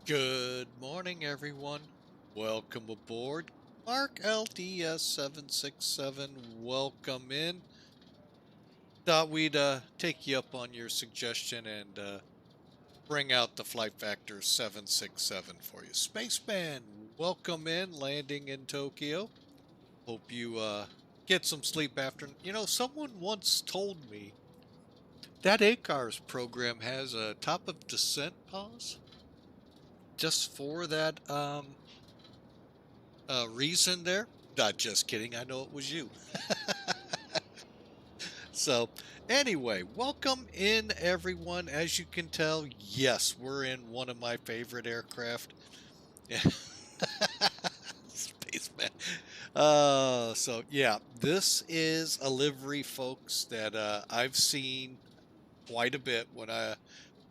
Good morning, everyone. Welcome aboard. Mark LDS 767. Welcome in. Thought we'd take you up on your suggestion and bring out the Flight Factor 767 for you. Spaceman, welcome in, landing in Tokyo. Hope you get some sleep after. You know, someone once told me that ACARS program has a top of descent pause. Just for that reason there. Not just kidding. I know it was you. So anyway, welcome in everyone. As you can tell, yes, we're in one of my favorite aircraft. Spaceman. So yeah, this is a livery, folks, that I've seen quite a bit when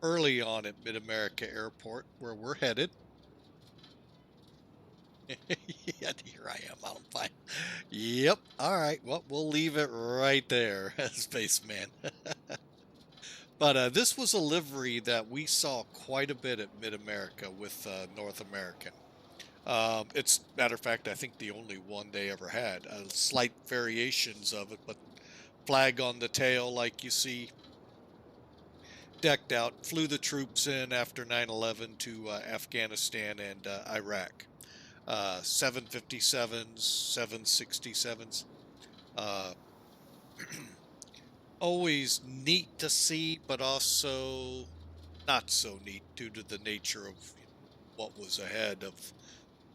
early on at Mid-America Airport, where we're headed. Yeah, here I am on fine. Yep. All right. Well, we'll leave it right there, Spaceman. But this was a livery that we saw quite a bit at Mid-America with North American. It's, matter of fact, I think the only one they ever had. Slight variations of it, but flag on the tail like you see. Decked out, flew the troops in after 9/11 to Afghanistan and Iraq. 757s, 767s. Uh, always neat to see, but also not so neat due to the nature of what was ahead of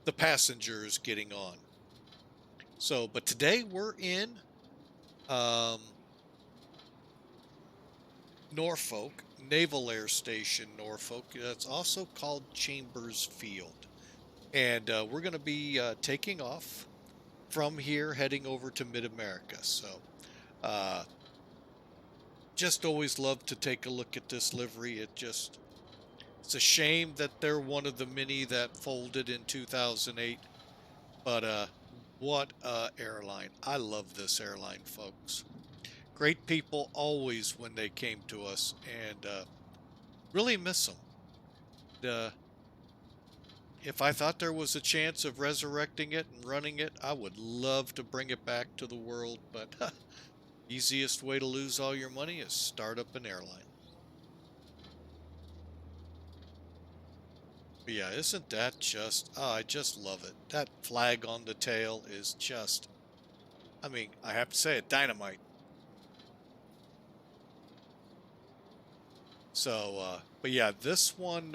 the passengers getting on. So, but today we're in Norfolk, Naval Air Station, Norfolk. It's also called Chambers Field. And we're going to be taking off from here, heading over to Mid-America. So, just always love to take a look at this livery. It's a shame that they're one of the many that folded in 2008. But what a airline. I love this airline, folks. Great people always when they came to us, and really miss them. If I thought there was a chance of resurrecting it and running it, I would love to bring it back to the world, but easiest way to lose all your money is start up an airline. But yeah, isn't that just, oh, I just love it. That flag on the tail is just, I mean, I have to say it, dynamite. So, but yeah, this one,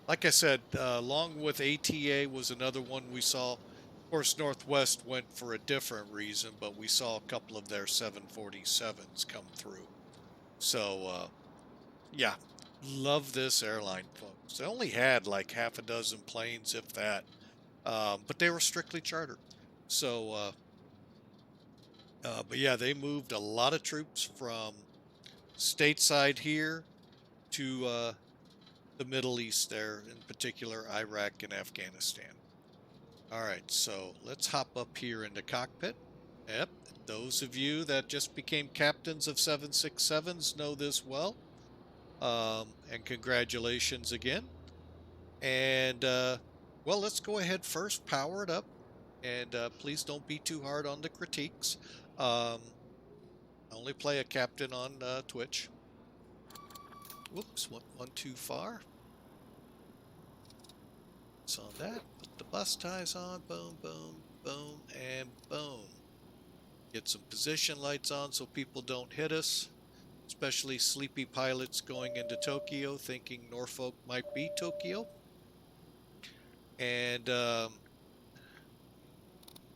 like I said, along with ATA was another one we saw. Of course, Northwest went for a different reason, but we saw a couple of their 747s come through. So, yeah, love this airline, folks. They only had like half a dozen planes, if that, but they were strictly charter. So, but yeah, they moved a lot of troops from stateside here to the Middle East there, in particular Iraq and Afghanistan. All right, so let's hop up here in the cockpit. Yep, those of you that just became captains of 767s know this well. And congratulations again. And well, let's go ahead first, power it up, and please don't be too hard on the critiques. I only play a captain on Twitch. Whoops, went one too far. So on that, put the bus ties on, boom, boom, boom, and boom. Get some position lights on so people don't hit us, especially sleepy pilots going into Tokyo thinking Norfolk might be Tokyo. And get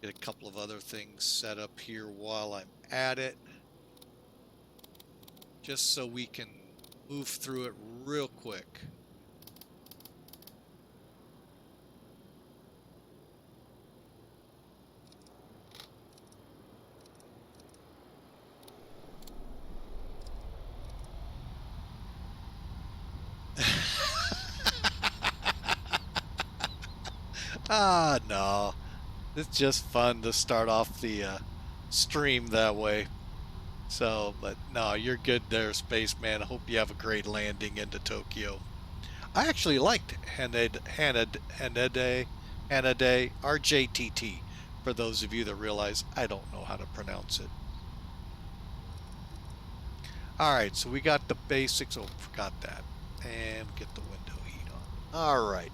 a couple of other things set up here while I'm at it, just so we can move through it real quick. Ah, no. It's just fun to start off the stream that way. So, but no, you're good there, Spaceman. I hope you have a great landing into Tokyo. I actually liked Hanade RJTT, for those of you that realize I don't know how to pronounce it. Alright, so we got the basics. Oh, forgot that. And get the window heat on. Alright.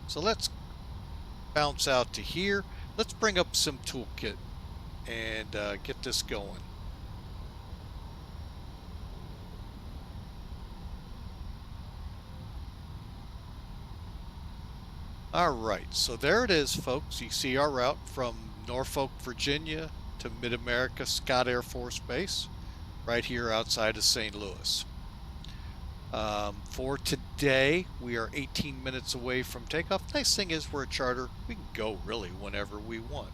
So let's bounce out to here. Let's bring up some toolkit and get this going. Alright, so there it is, folks. You see our route from Norfolk, Virginia to Mid-America Scott Air Force Base, right here outside of St. Louis. For today, we are 18 minutes away from takeoff. Nice thing is we're a charter. We can go really whenever we want.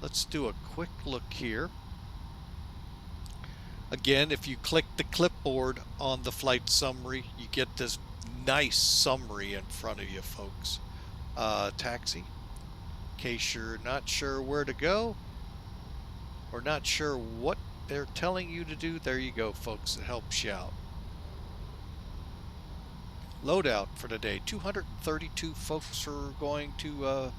Let's do a quick look here. Again, if you click the clipboard on the flight summary, you get this nice summary in front of you, folks. Taxi. In case you're not sure where to go or not sure what they're telling you to do, there you go, folks. It helps you out. Loadout for today. 232 folks are going to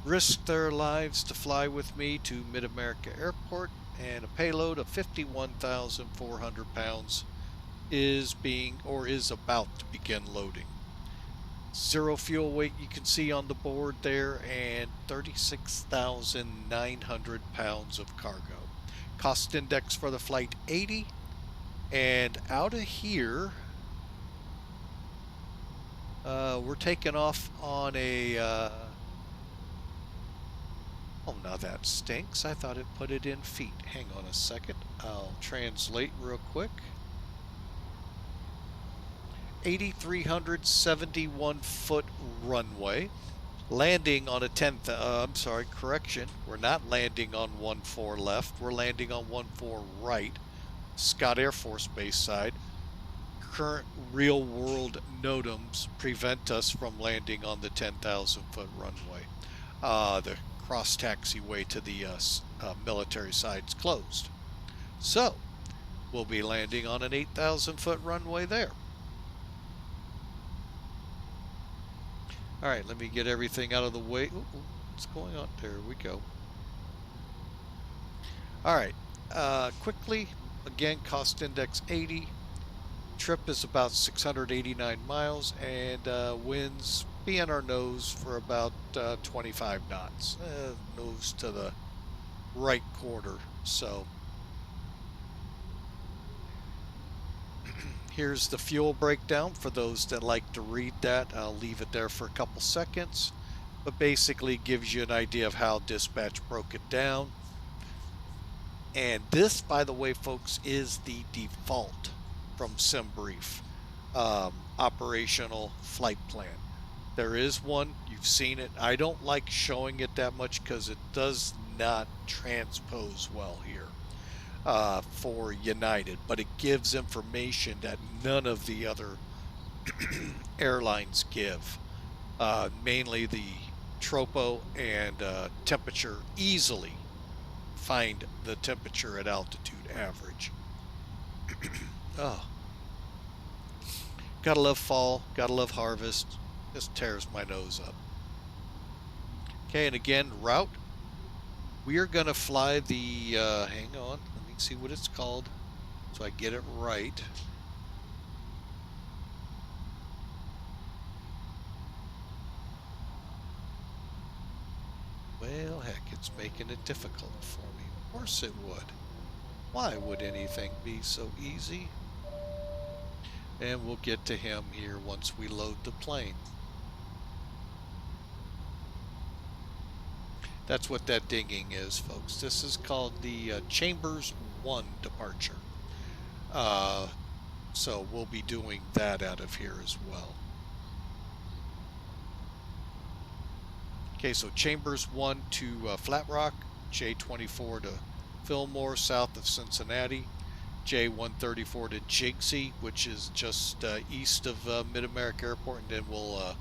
risk their lives to fly with me to Mid-America Airport, and a payload of 51,400 pounds is about to begin loading. Zero fuel weight you can see on the board there, and 36,900 pounds of cargo. Cost index for the flight 80, and out of here we're taking off on a oh, now that stinks. I thought it put it in feet. Hang on a second. I'll translate real quick. 8,371 foot runway. Landing on a 10th, I'm sorry, correction. We're not landing on 14 left. We're landing on 14 right. Scott Air Force Base side. Current real world NOTAMs prevent us from landing on the 10,000 foot runway. The cross taxiway to the military side's closed. So we'll be landing on an 8,000 foot runway there. All right, let me get everything out of the way. Ooh, what's going on? There we go. All right, quickly, again, cost index 80. Trip is about 689 miles, and winds be in our nose for about 25 knots. Nose to the right quarter, so. Here's the fuel breakdown for those that like to read that. I'll leave it there for a couple seconds, but basically gives you an idea of how dispatch broke it down. And this, by the way, folks, is the default from SimBrief operational flight plan. There is one, you've seen it. I don't like showing it that much because it does not transpose well here for United, but it gives information that none of the other airlines give. Mainly the tropo and temperature. Easily find the temperature at altitude average. Oh, gotta love fall, gotta love harvest. Just tears my nose up. Okay, and again, route. We are gonna fly the, hang on, let me see what it's called so I get it right. Well, heck, it's making it difficult for me. Of course it would. Why would anything be so easy? And we'll get to him here once we load the plane. That's what that dinging is, folks. This is called the Chambers 1 departure. So we'll be doing that out of here as well. Okay, so Chambers 1 to Flat Rock, J24 to Fillmore, south of Cincinnati, J134 to Jigsy, which is just east of Mid-America Airport, and then we'll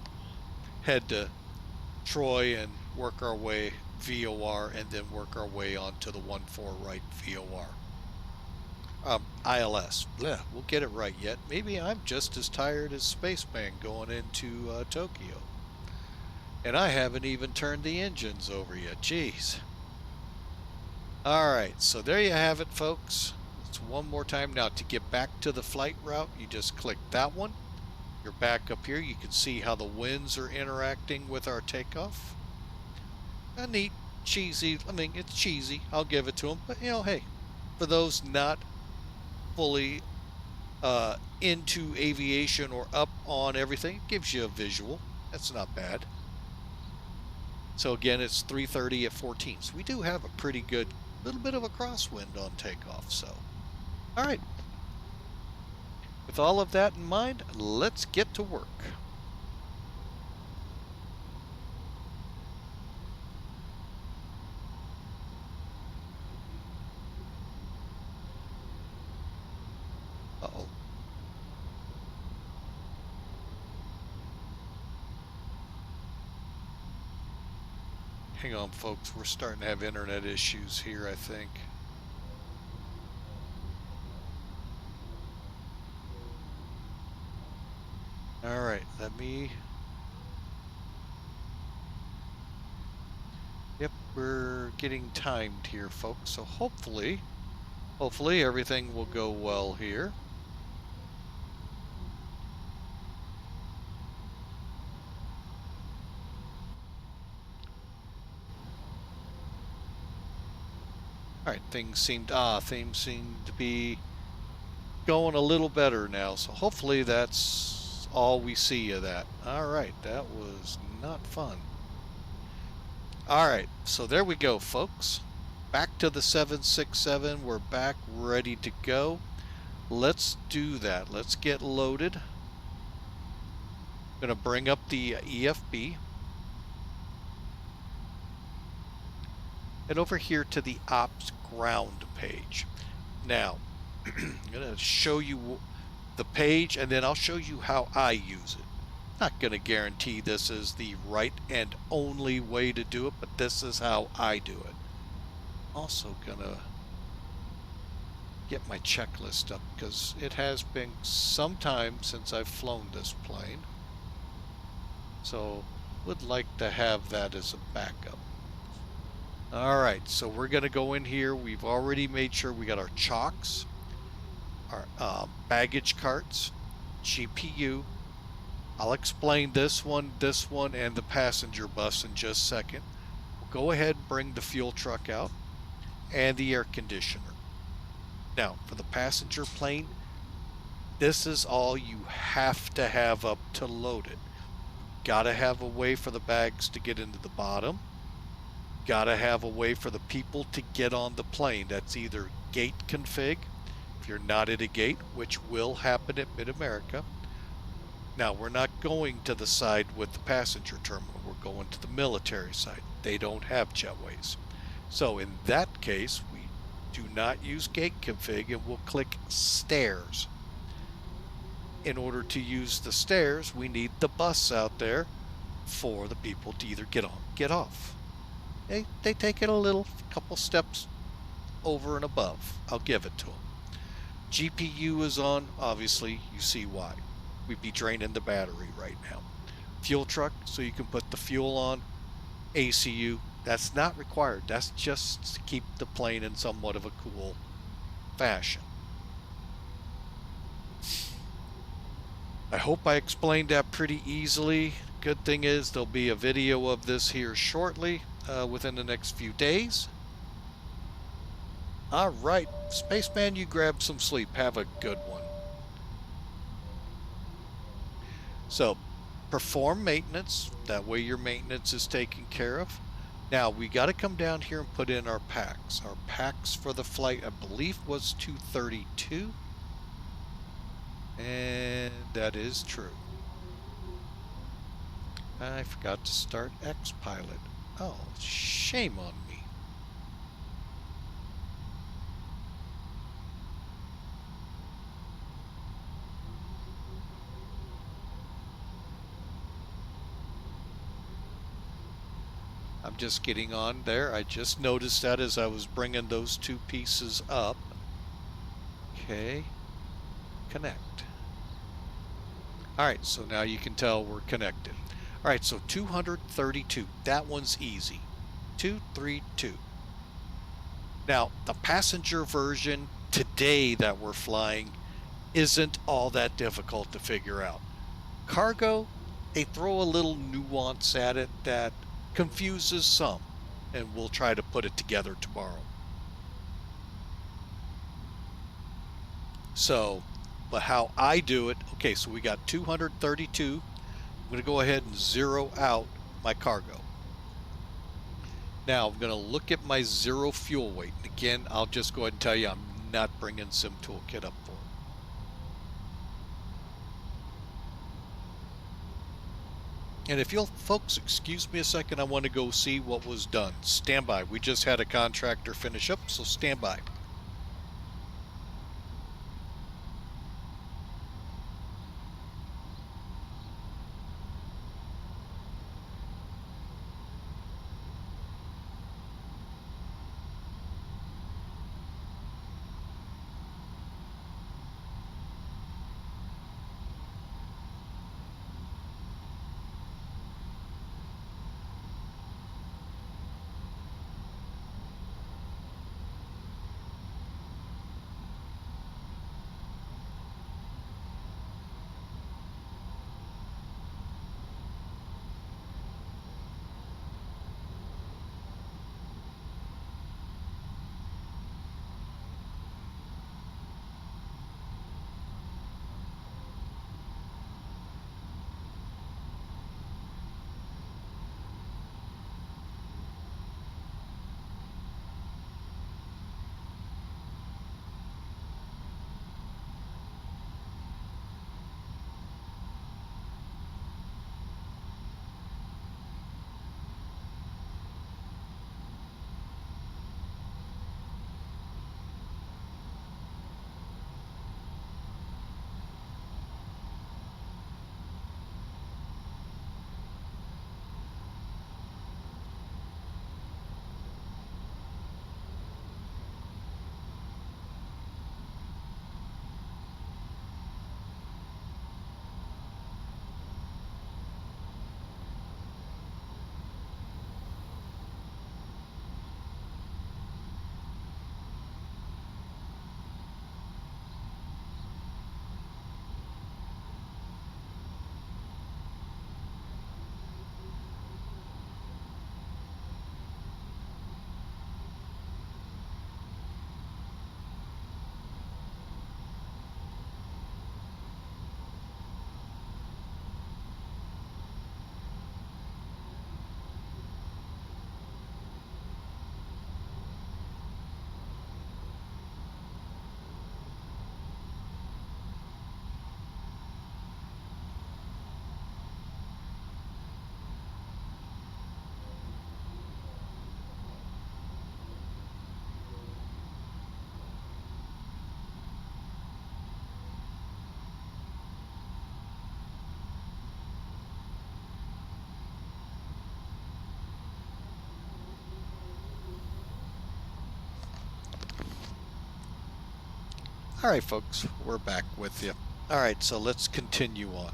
head to Troy and work our way VOR, and then work our way onto the 14 right VOR. ILS. Blech, we'll get it right yet. Maybe I'm just as tired as Spaceman going into Tokyo. And I haven't even turned the engines over yet. Jeez. Alright, so there you have it, folks. It's one more time. Now, to get back to the flight route, you just click that one. You're back up here. You can see how the winds are interacting with our takeoff. A neat, cheesy, I mean, it's cheesy. I'll give it to them. But, you know, hey, for those not fully into aviation or up on everything, it gives you a visual. That's not bad. So again, it's 3:30 at 14. So we do have a pretty good little bit of a crosswind on takeoff. So, all right. With all of that in mind, let's get to work. Uh-oh. Hang on, folks. We're starting to have internet issues here, I think. All right, let me... Yep, we're getting timed here, folks. So hopefully everything will go well here. All right, things seem to be going a little better now. So hopefully that's all we see of that. All right, that was not fun. All right, so there we go, folks. Back to the 767. We're back ready to go. Let's do that. Let's get loaded. I'm going to bring up the EFB. And over here to the ops ground page. Now, I'm going to show you the page, and then I'll show you how I use it. Not going to guarantee this is the right and only way to do it, but this is how I do it. Also going to get my checklist up because it has been some time since I've flown this plane. So, would like to have that as a backup. Alright, so we're going to go in here. We've already made sure we got our chocks, our baggage carts, GPU. I'll explain this one, and the passenger bus in just a second. We'll go ahead and bring the fuel truck out and the air conditioner. Now, for the passenger plane, This is all you have to have up to load it. Gotta have a way for the bags to get into the bottom. Gotta have a way for the people to get on the plane. That's either gate config, if you're not at a gate, which will happen at Mid-America. Now, we're not going to the side with the passenger terminal. We're going to the military side. They don't have jetways. So in that case, we do not use gate config and we'll click stairs. In order to use the stairs, we need the bus out there for the people to either get on, get off. They take it a couple steps over and above. I'll give it to them. GPU is on, obviously, you see why. We'd be draining the battery right now. Fuel truck, so you can put the fuel on. ACU, that's not required. That's just to keep the plane in somewhat of a cool fashion. I hope I explained that pretty easily. Good thing is there'll be a video of this here shortly, within the next few days. All right, Spaceman, you grab some sleep. Have a good one. So, perform maintenance. That way your maintenance is taken care of. Now, we got to come down here and put in our packs. Our packs for the flight, I believe, was 232. And that is true. I forgot to start X-Pilot. Oh, shame on me. I'm just getting on there. I just noticed that as I was bringing those two pieces up. Okay. Connect. All right, so now you can tell we're connected. All right, so 232. That one's easy. 232. Now, the passenger version today that we're flying isn't all that difficult to figure out. Cargo, they throw a little nuance at it that confuses some, and we'll try to put it together tomorrow. So, but how I do it, okay, so we got 232. I'm going to go ahead and zero out my cargo. Now, I'm going to look at my zero fuel weight. And again, I'll just go ahead and tell you I'm not bringing Sim Toolkit up for it. And if you'll folks excuse me a second, I want to go see what was done. Stand by. We just had a contractor finish up, so stand by. All right, folks, we're back with you. All right, so let's continue on.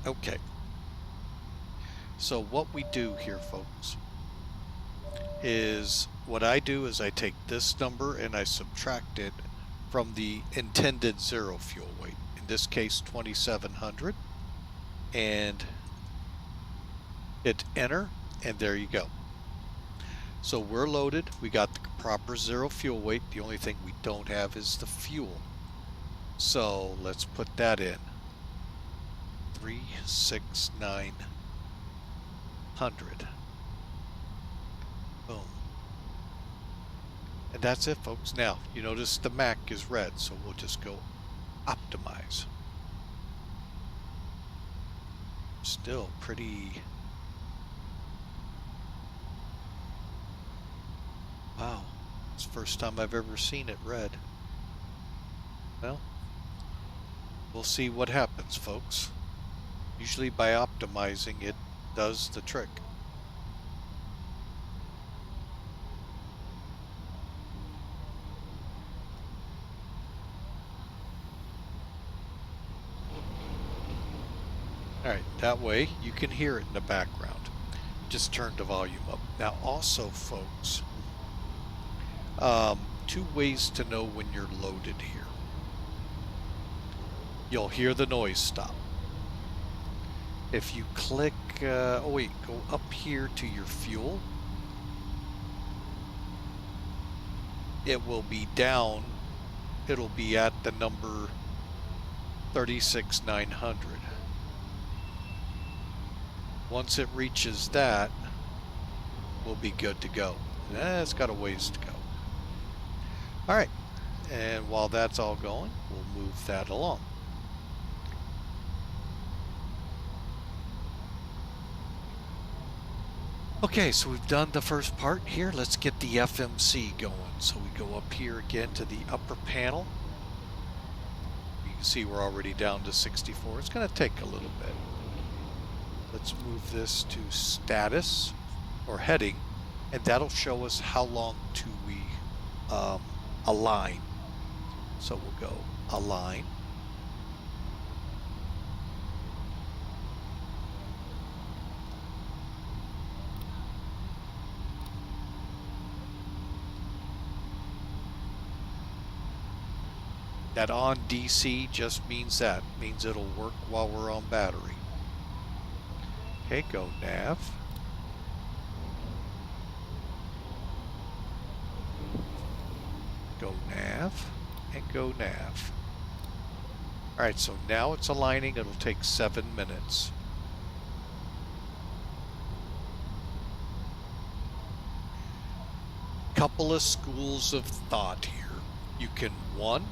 Okay. So what we do here, folks, is what I do is I take this number and I subtract it from the intended zero fuel weight, in this case 2700, and hit enter, and there you go. So we're loaded, we got the proper zero fuel weight, the only thing we don't have is the fuel. So let's put that in, 36900. Boom. And that's it, folks. Now, you notice the Mac is red, so we'll just go optimize. Still pretty... Wow. It's the first time I've ever seen it red. Well, we'll see what happens, folks. Usually by optimizing, it does the trick. Alright, that way you can hear it in the background. Just turn the volume up. Now also, folks, two ways to know when you're loaded here. You'll hear the noise stop. If you click, go up here to your fuel, it will be down, it'll be at the number 36,900. Once it reaches that, we'll be good to go. It's got a ways to go. All right, and while that's all going, we'll move that along. Okay, so we've done the first part here. Let's get the FMC going. So we go up here again to the upper panel. You can see we're already down to 64. It's going to take a little bit. Let's move this to status or heading, and that'll show us how long to we align. So we'll go align. That on DC just means it'll work while we're on battery. Okay, go nav. Go nav and go nav. All right, so now it's aligning. It'll take 7 minutes. Couple of schools of thought here. You can one,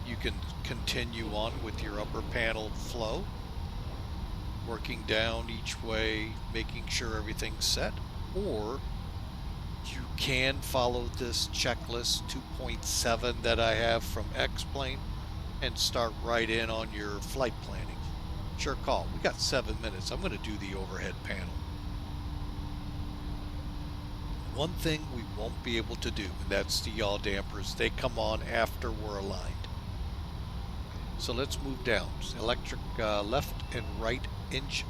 you can continue on with your upper panel flow, working down each way, making sure everything's set, or you can follow this checklist 2.7 that I have from X-Plane and start right in on your flight planning. Sure call. We got 7 minutes. I'm going to do the overhead panel. One thing we won't be able to do, and that's the yaw dampers. They come on after we're aligned. So let's move down. Electric left and right engine.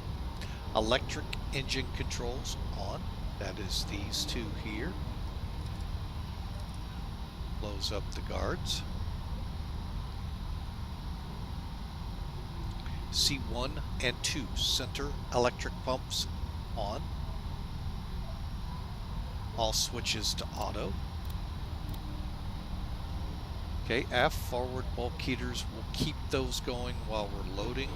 Electric engine controls on. That is these two here. Close up the guards. C1 and 2 center electric pumps on. All switches to auto. Okay, aft forward bulk heaters, we'll keep those going while we're loading.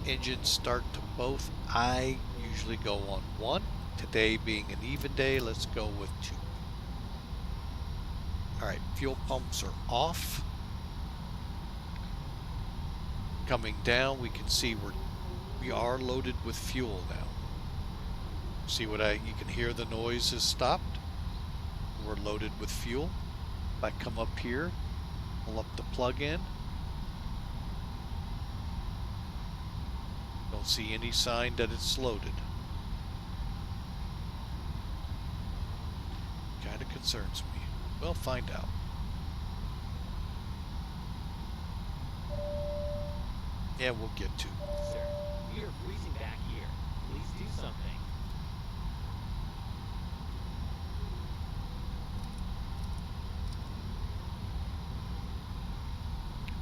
Engine start to both. I usually go on 1. Today being an even day, let's go with 2. All right, fuel pumps are off. Coming down, we can see we are loaded with fuel now. See what you can hear the noise has stopped. We're loaded with fuel. If I come up here, pull up the plug-in. Don't see any sign that it's loaded. Kind of concerns me. We'll find out. Yeah, we'll get to. Sir, we are freezing back here. Please do something.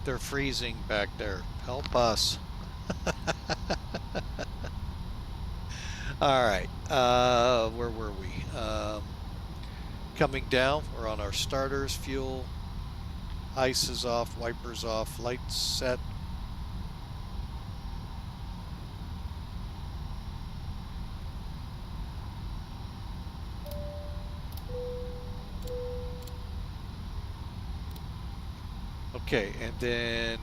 They're freezing back there. Help us. All right. Where were we? Coming down, we're on our starters, fuel. Ice is off, wipers off, lights set. Okay, and then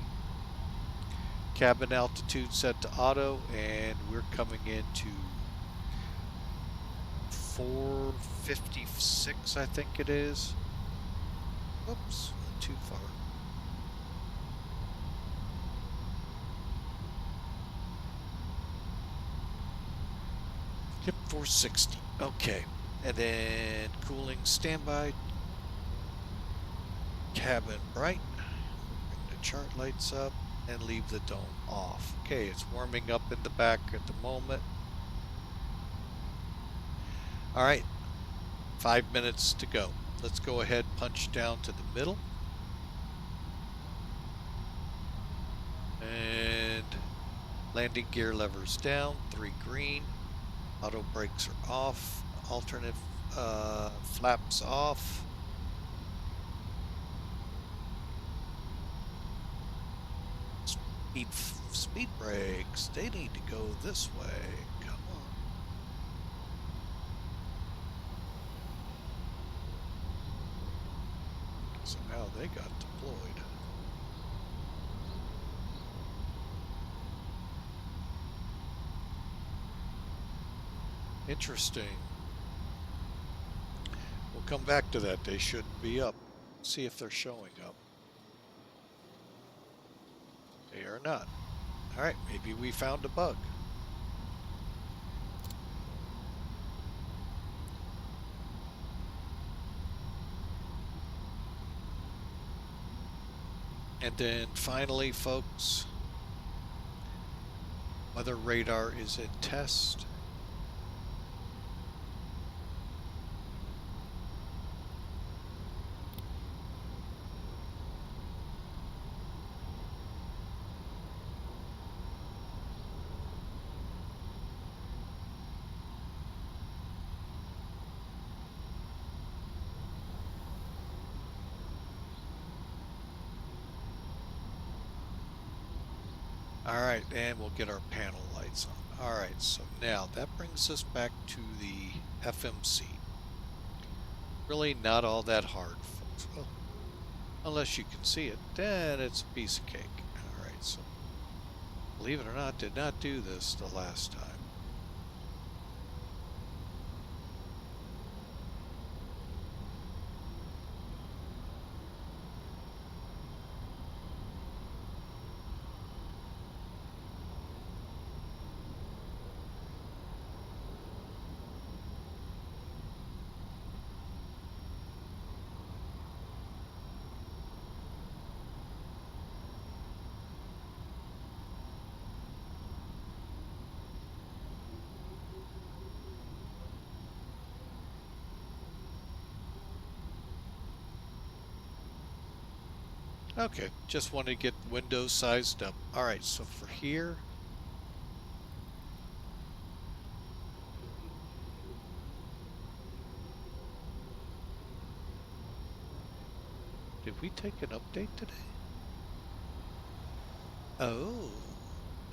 cabin altitude set to auto, and we're coming into 456, I think it is. Oops, not too far. Yep, 460. Okay, and then cooling standby. Cabin bright. Bring the chart lights up and leave the dome off. Okay, it's warming up in the back at the moment. All right, 5 minutes to go. Let's go ahead, punch down to the middle. And landing gear levers down, 3 green. Auto brakes are off. Alternate flaps off. Speed brakes, they need to go this way. Come on. So now they got deployed. Interesting. We'll come back to that. They shouldn't be up. See if they're showing up. They are not. All right, maybe we found a bug. And then finally, folks, weather radar is in test. All right, and we'll get our panel lights on. All right, so now that brings us back to the FMC. Really not all that hard, folks. Well, unless you can see it, then it's a piece of cake. All right, so believe it or not, did not do this the last time. Okay, just want to get windows sized up. All right, so for here, did we take an update today? Oh,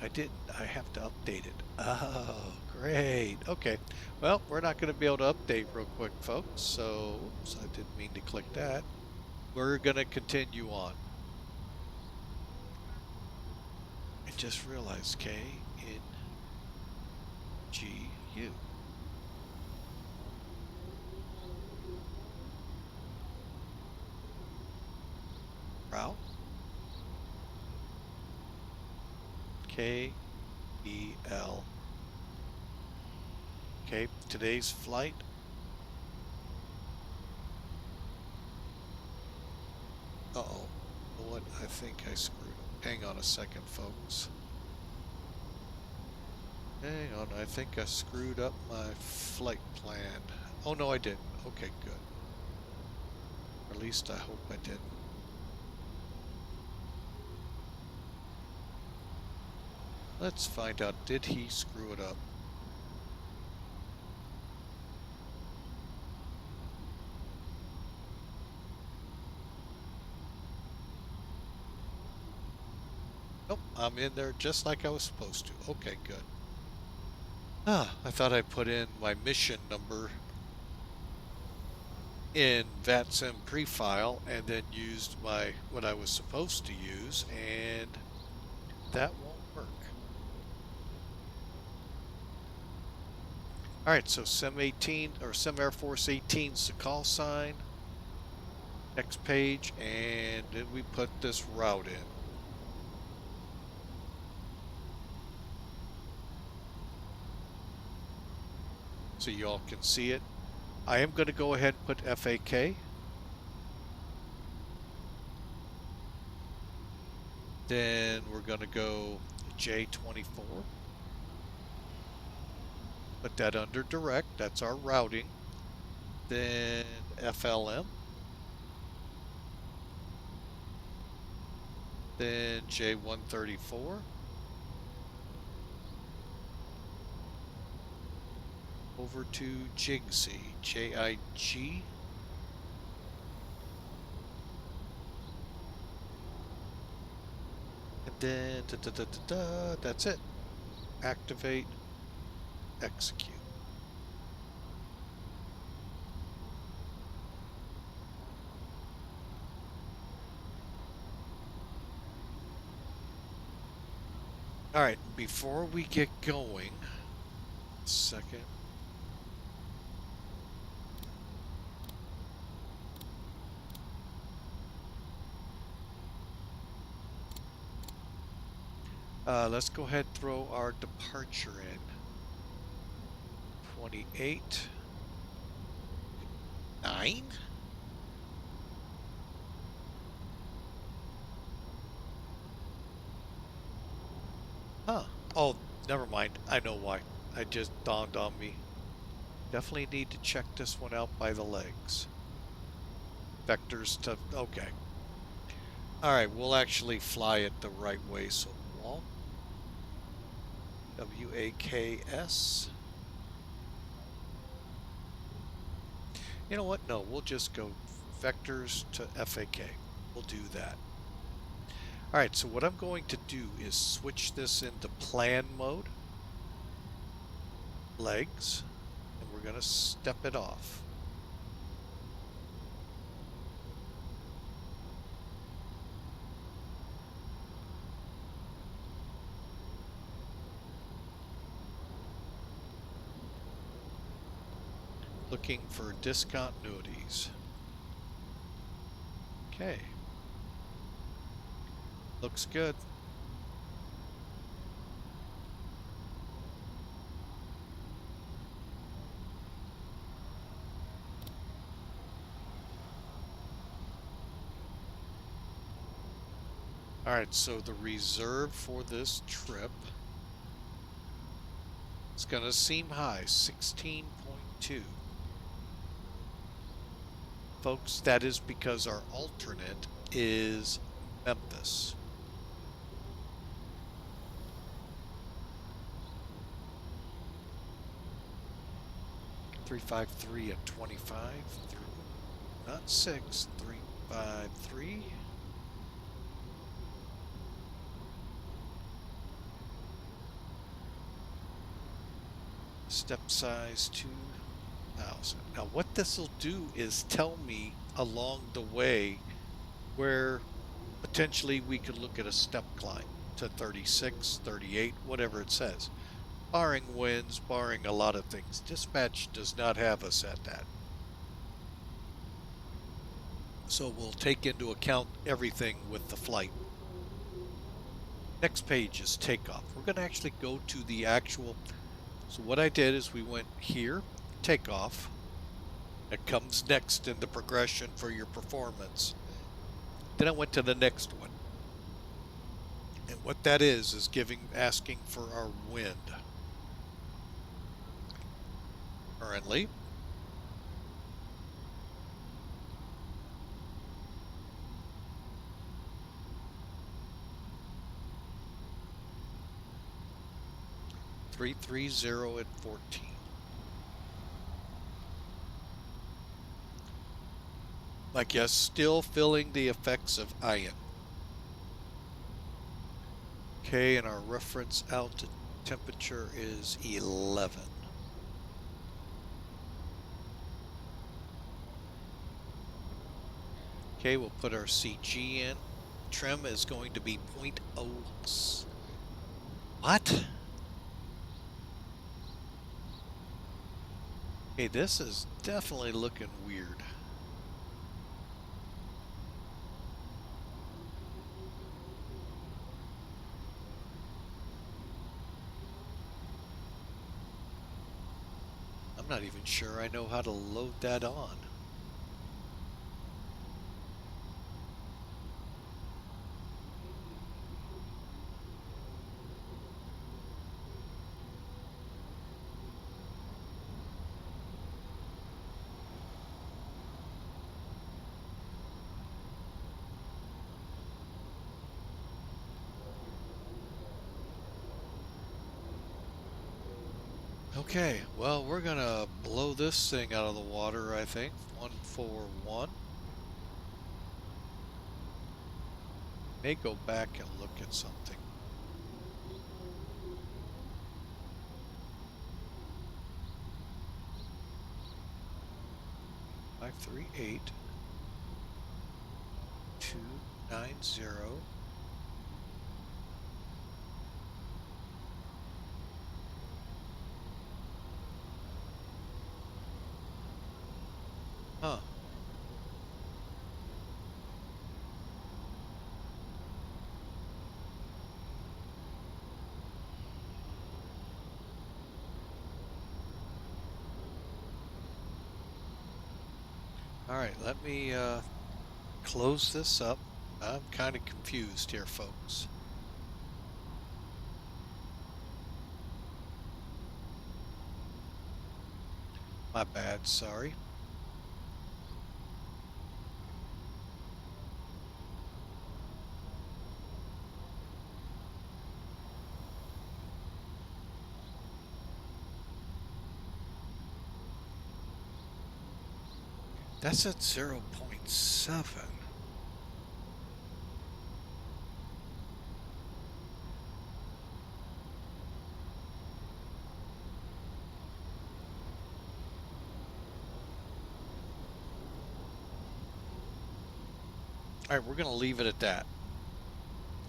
I didn't. I have to update it. Oh, great. Okay, well, we're not going to be able to update real quick, folks, so oops, I didn't mean to click that. We're going to continue on. I just realized KNGU. Route KBL. Okay, today's flight. Uh-oh. You know what? I think I screwed up. Hang on a second, folks. Hang on, I think I screwed up my flight plan. Oh, no, I didn't. Okay, good. Or at least I hope I didn't. Let's find out, did he screw it up? Nope, I'm in there just like I was supposed to. Okay, good. I thought I put in my mission number in VATSIM prefile and then used what I was supposed to use, and that won't work. Alright, so SIM 18 or SIM Air Force 18 is the call sign. Next page, and then we put this route in. So you all can see it. I am going to go ahead and put FAK. Then we're going to go J24. Put that under direct. That's our routing. Then FLM. Then J134. Over to Jigsy. JIG. And then that's it. Activate, execute. All right, before we get going, second. Let's go ahead and throw our departure in. 28. 9? Huh. Oh, never mind. I know why. It just dawned on me. Definitely need to check this one out by the legs. Vectors to... Okay. Alright, we'll actually fly it the right way, so walk. WAKS. You know what? No, we'll just go vectors to FAK. We'll do that. Alright, so what I'm going to do is switch this into plan mode. Legs. And we're going to step it off. Looking for discontinuities. Okay. Looks good. Alright, so the reserve for this trip is going to seem high, 16.2. Folks, that is because our alternate is Memphis. .353 at 25. Not 6. 353. Step size 2,000. Now what this will do is tell me along the way where potentially we could look at a step climb. to 36, 38, whatever it says. Barring winds, barring a lot of things. Dispatch does not have us at that. So we'll take into account everything with the flight. Next page is takeoff. We're going to actually go to the actual. So what I did is we went here, takeoff. It comes next in the progression for your performance. Then I went to the next one. And what that is asking for our wind. Currently, .330 at 14. My guess, still feeling the effects of iron. Okay, and our reference altitude temperature is 11. Okay, we'll put our CG in. Trim is going to be 0.0. What? Okay, this is definitely looking weird. I'm not even sure I know how to load that on. Okay, well, we're gonna blow this thing out of the water, I think. 141. May go back and look at something. Five, 3, 8, 2, 9, 0. Huh. All right, let me close this up. I'm kind of confused here, folks. My bad, sorry. That's at 0.7. All right, we're going to leave it at that.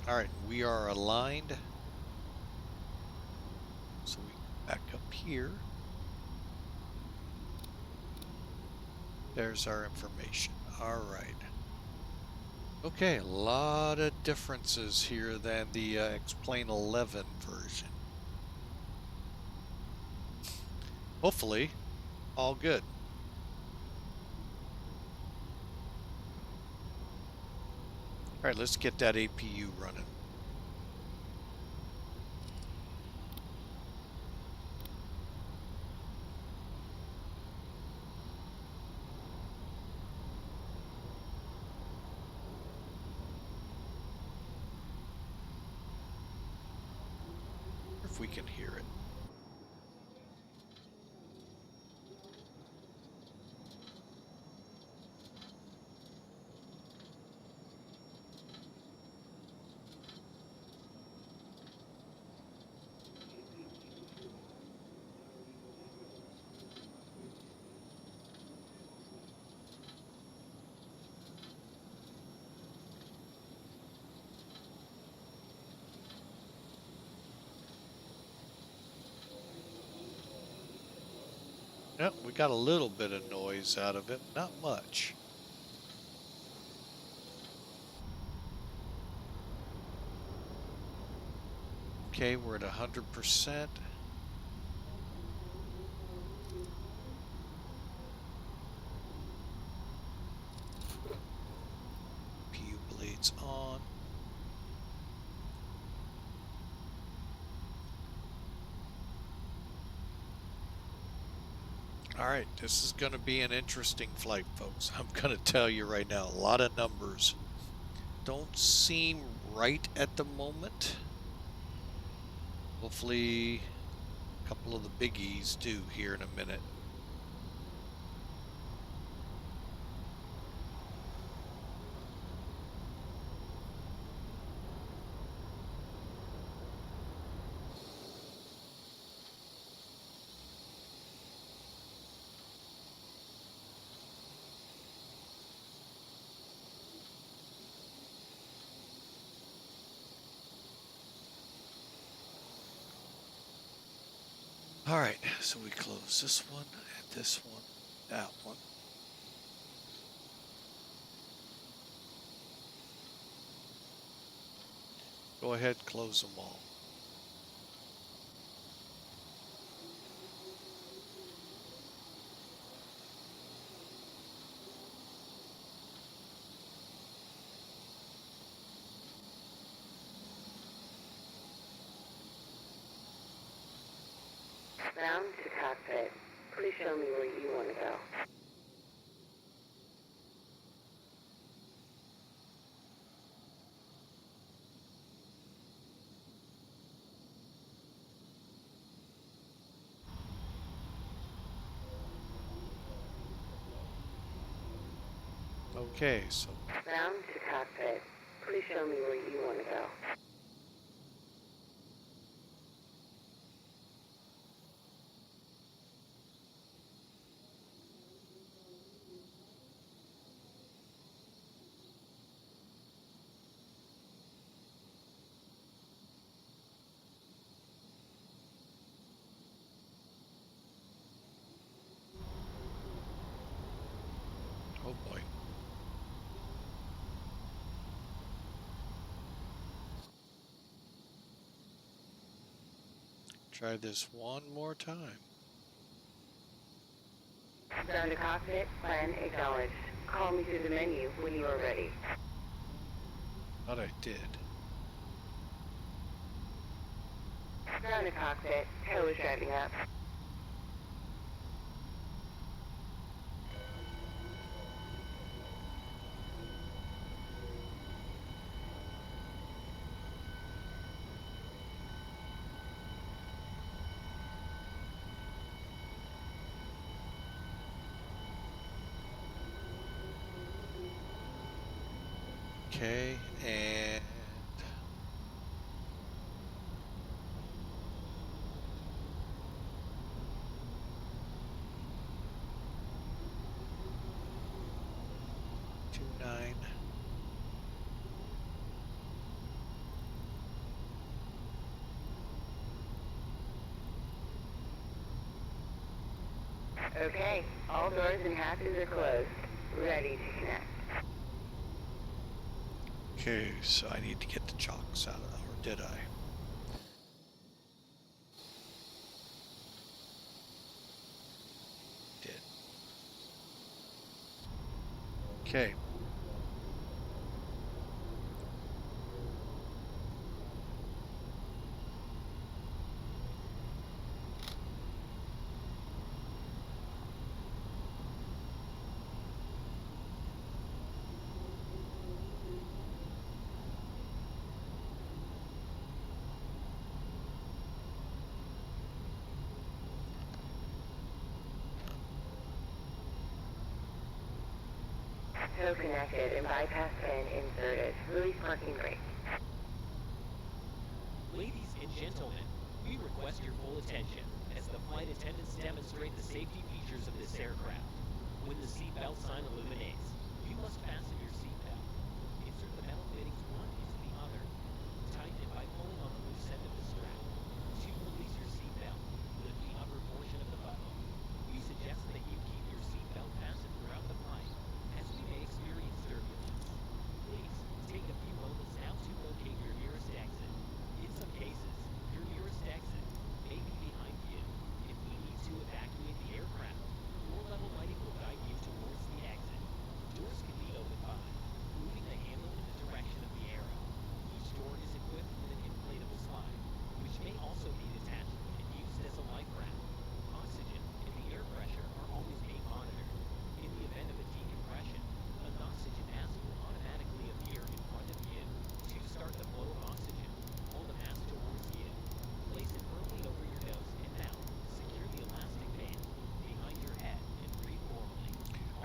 All right, we are aligned. So we back up here. There's our information. All right. Okay, a lot of differences here than the XP11 version. Hopefully, all good. All right, let's get that APU running. If we can hear it. Yep, we got a little bit of noise out of it, not much. Okay, we're at 100%. PU blades on. All right, this is going to be an interesting flight, folks. I'm going to tell you right now, a lot of numbers don't seem right at the moment. Hopefully, a couple of the biggies do here in a minute. All right, so we close this one and this one, that one. Go ahead, close them all. Bound to cockpit. Please show me where you want to go. Okay, so Bound to cockpit. Please show me where you want to go. oh boy. Try this one more time. Bound to cockpit. Plan acknowledged. Call me through the menu when you are ready. Thought I did. Bound to cockpit. Tow is driving up. Okay, and two nine. Okay. All doors and hatches are closed. Ready to connect. Okay, so I need to get the chocks out of that, or did I? Did. Okay. Tow connected and bypass pin inserted. Release parking brake. Ladies and gentlemen, we request your full attention as the flight attendants demonstrate the safety features of this aircraft. When the seatbelt sign illuminates, you must fasten your seatbelt. Insert the metal fittings one into the other. Tighten it by pulling on the loose end of the strap. To release your seatbelt, lift the upper portion of the button. We suggest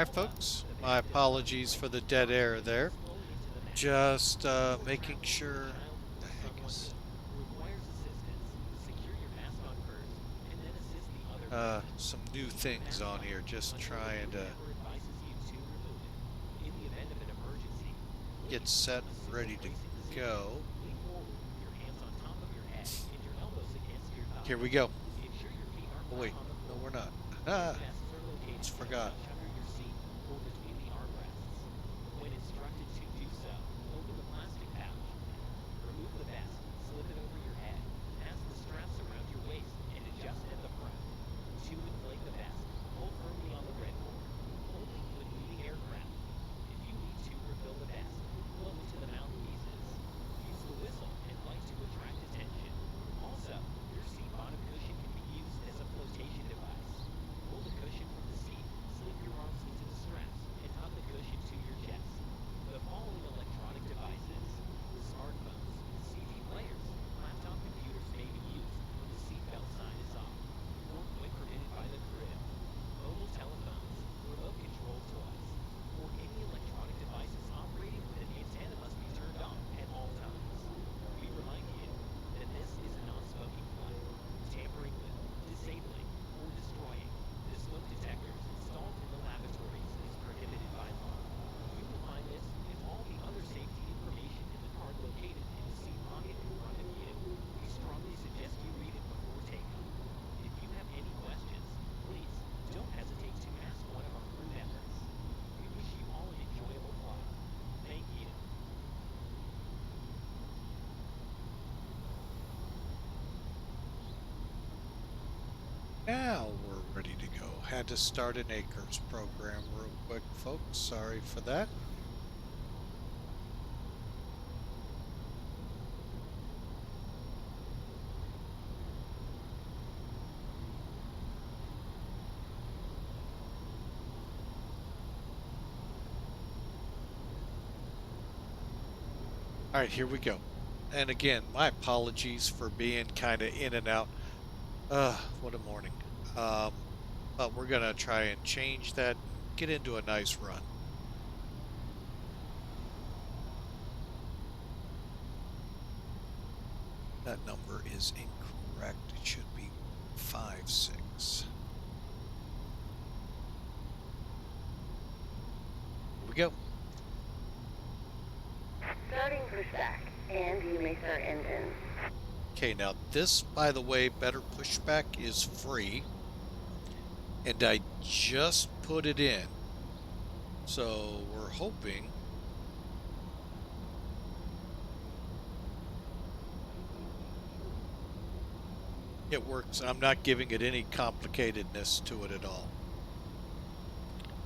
Hi folks, my apologies for the dead air there. Just making sure the heck is some new things on here. Just trying to get set and ready to go. Here we go. Oh wait, no we're not. Ah, almost forgot. When instructed to do so, open the plastic pouch. Remove the vest, slip it over your head, pass the straps around your waist, and adjust at the front. To inflate the vest, hold firmly on the red cord, only when leaving aircraft. If you need to refill the vest, blow into the mouthpieces. Use the whistle and light to attract attention. Also, your seat bottom cushion can be used as a flotation device. Pull the cushion from the seat, slip your arms into the straps, and hug the cushion to your chest. The following electronic devices: smartphones, CD players, laptop computers may be used when the seatbelt sign is off, or when permitted by the crew. Mobile telephones, remote control toys, or any electronic devices operating with an antenna must be turned on at all times. We remind you that this is a non-smoking flight. Tampering with, disabling, or destroying the smoke detectors installed in the lavatories is prohibited by law. You will find this and all the other safety information in the card located in the seat pocket in front of you. We strongly suggest you read it before takeoff. If you have any questions, please don't hesitate to ask one of our crew members. We wish you all an enjoyable flight. Thank you. Now we're ready to go. Had to start an Acres program real quick, folks. Sorry for that. All right, here we go. And again, my apologies for being kind of in and out. What a morning. But we're going to try and change that and get into a nice run. That number is incorrect. It should be 56. Here we go. Starting for stack, and you may start engines. Okay, now this, by the way, Better Pushback is free. And I just put it in. So we're hoping it works. I'm not giving it any complicatedness to it at all.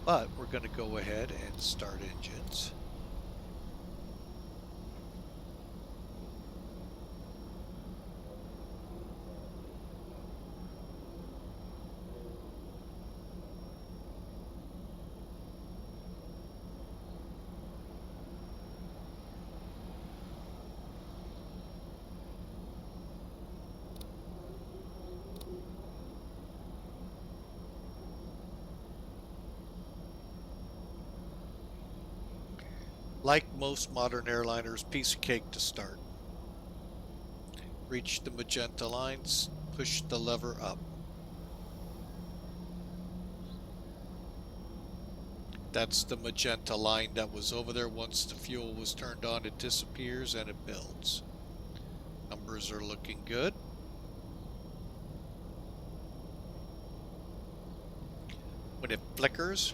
But we're going to go ahead and start engines. Like most modern airliners, piece of cake to start. Reach the magenta lines, push the lever up. That's the magenta line that was over there. Once the fuel was turned on, it disappears and it builds. Numbers are looking good. When it flickers,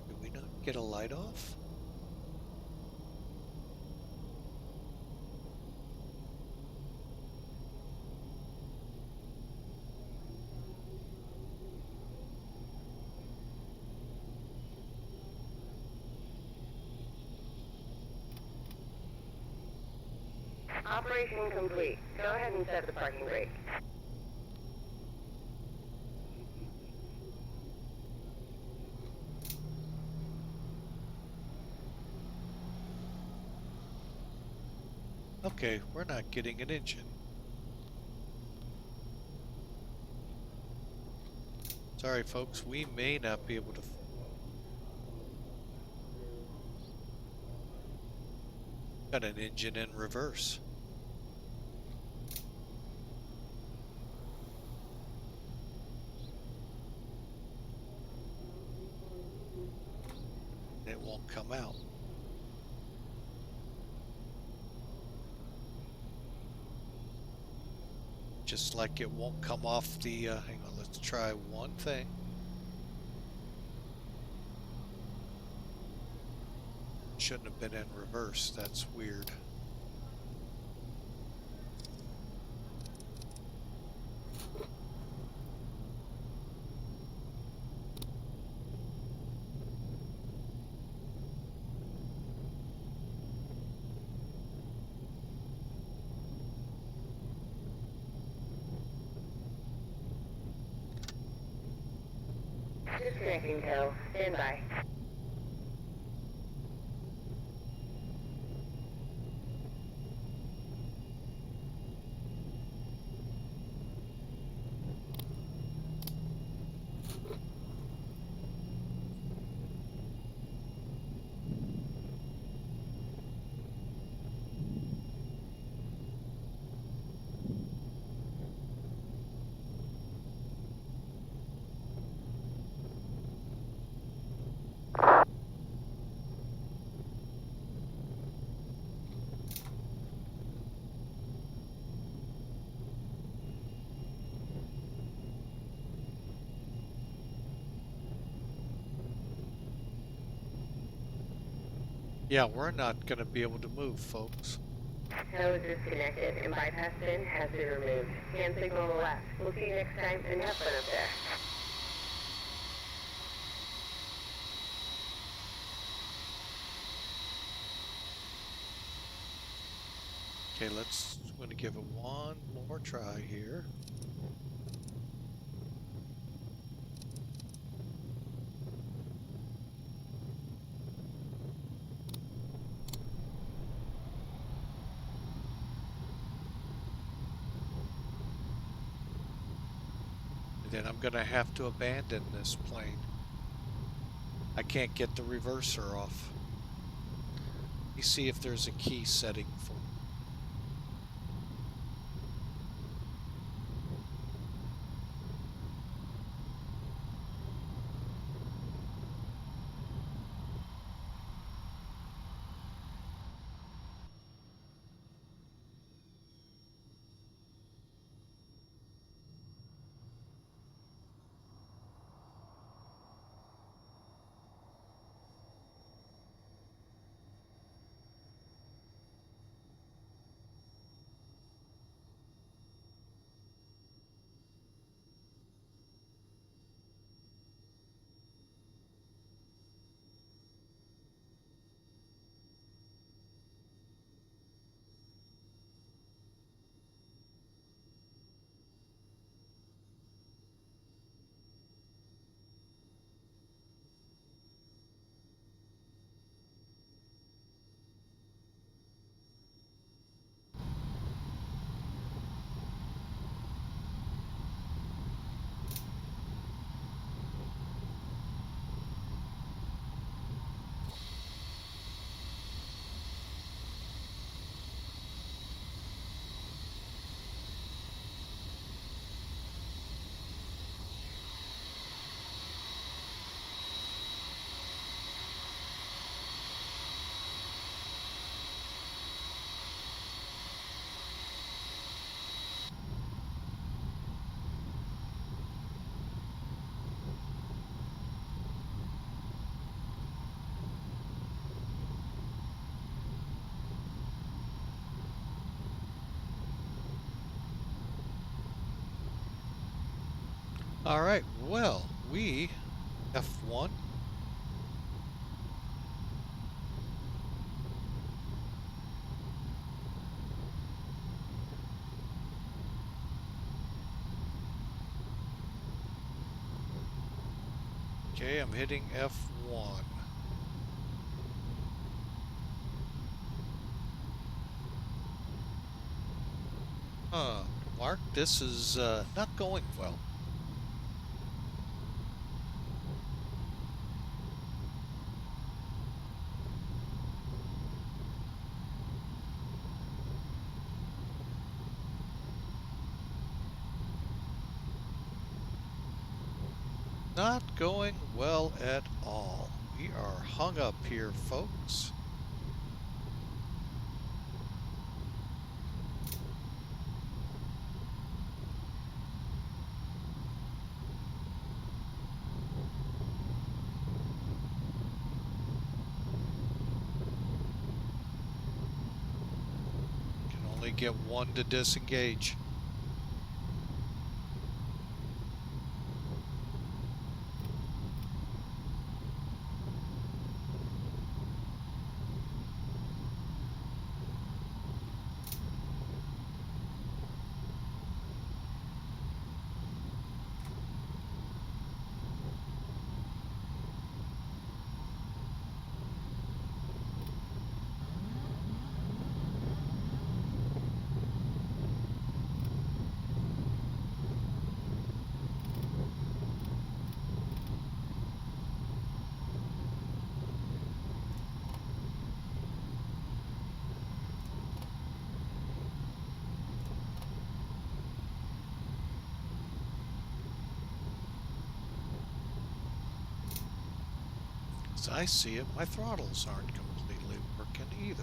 did we not get a light off? Operation complete. Go ahead and set the parking brake. Okay, we're not getting an engine. Sorry folks, we may not be able to... Got an engine in reverse. It won't come out. Just like it won't come off the, hang on, let's try one thing. Shouldn't have been in reverse, that's weird. Disconnecting tow. Stand by. Yeah, we're not going to be able to move, folks. Tow is disconnected and bypass pin has been removed. Hand signal left. We'll see you next time and have fun up there. Okay, I'm going to give it one more try here. Then I'm going to have to abandon this plane. I can't get the reverser off. Let me see if there's a key setting for it. All right, well, we F1. Okay, I'm hitting F1. Mark, this is not going well. Not going well at all. We are hung up here, folks. Can only get one to disengage. As I see it, my throttles aren't completely working either.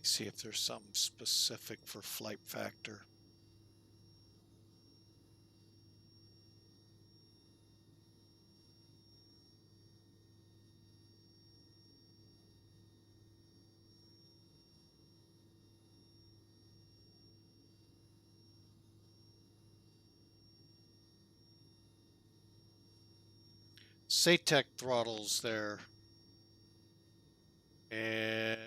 See if there's something specific for flight factor. SATEC throttles there. And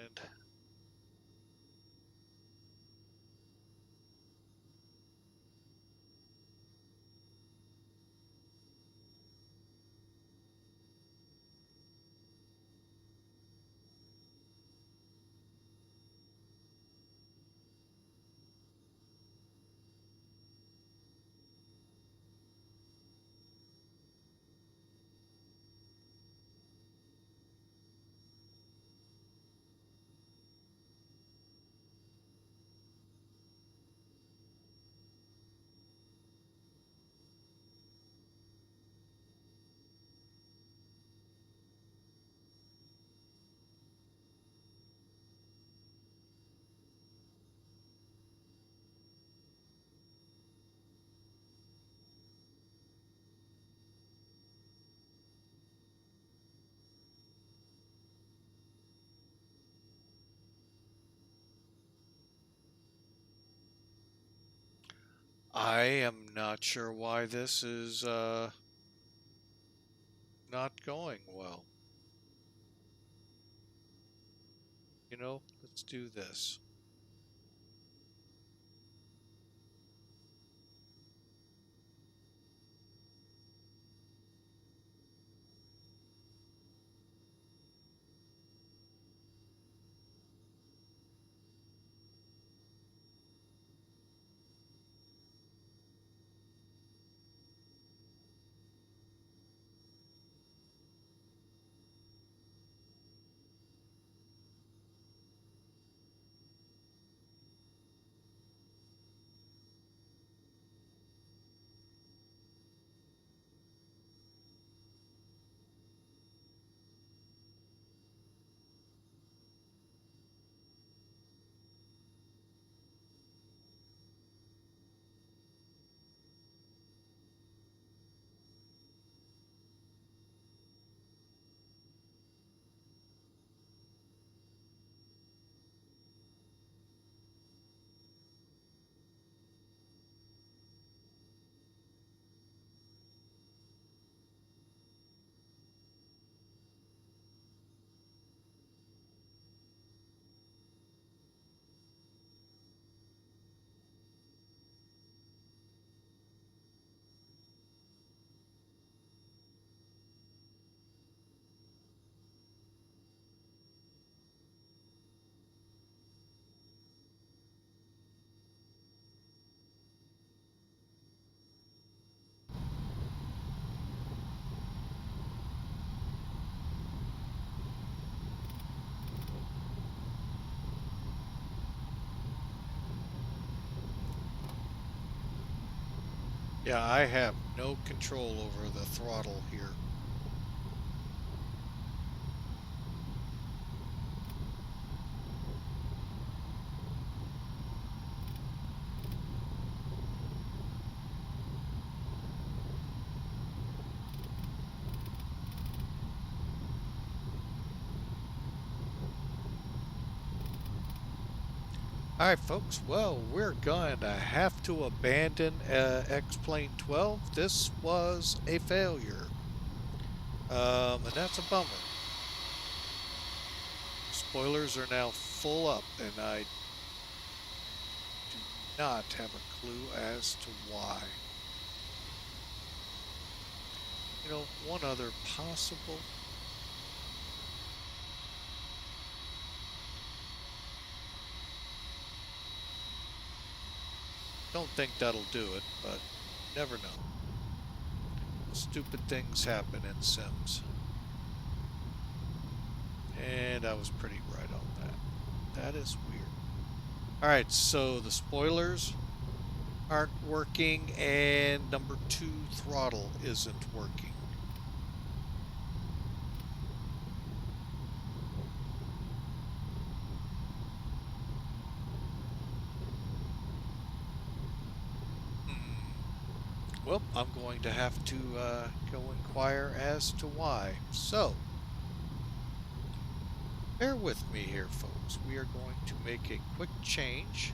I am not sure why this is not going well. You know, let's do this. Yeah, I have no control over the throttle here. All right, folks. Well, we're going to have to abandon XP12. This was a failure. And that's a bummer. Spoilers are now full up, and I do not have a clue as to why. You know, one other possible. Don't think that'll do it, but never know. Stupid things happen in Sims. And I was pretty right on that. That is weird. Alright, so the spoilers aren't working, and number 2 throttle isn't working. Well, I'm going to have to go inquire as to why. So, bear with me here, folks. We are going to make a quick change.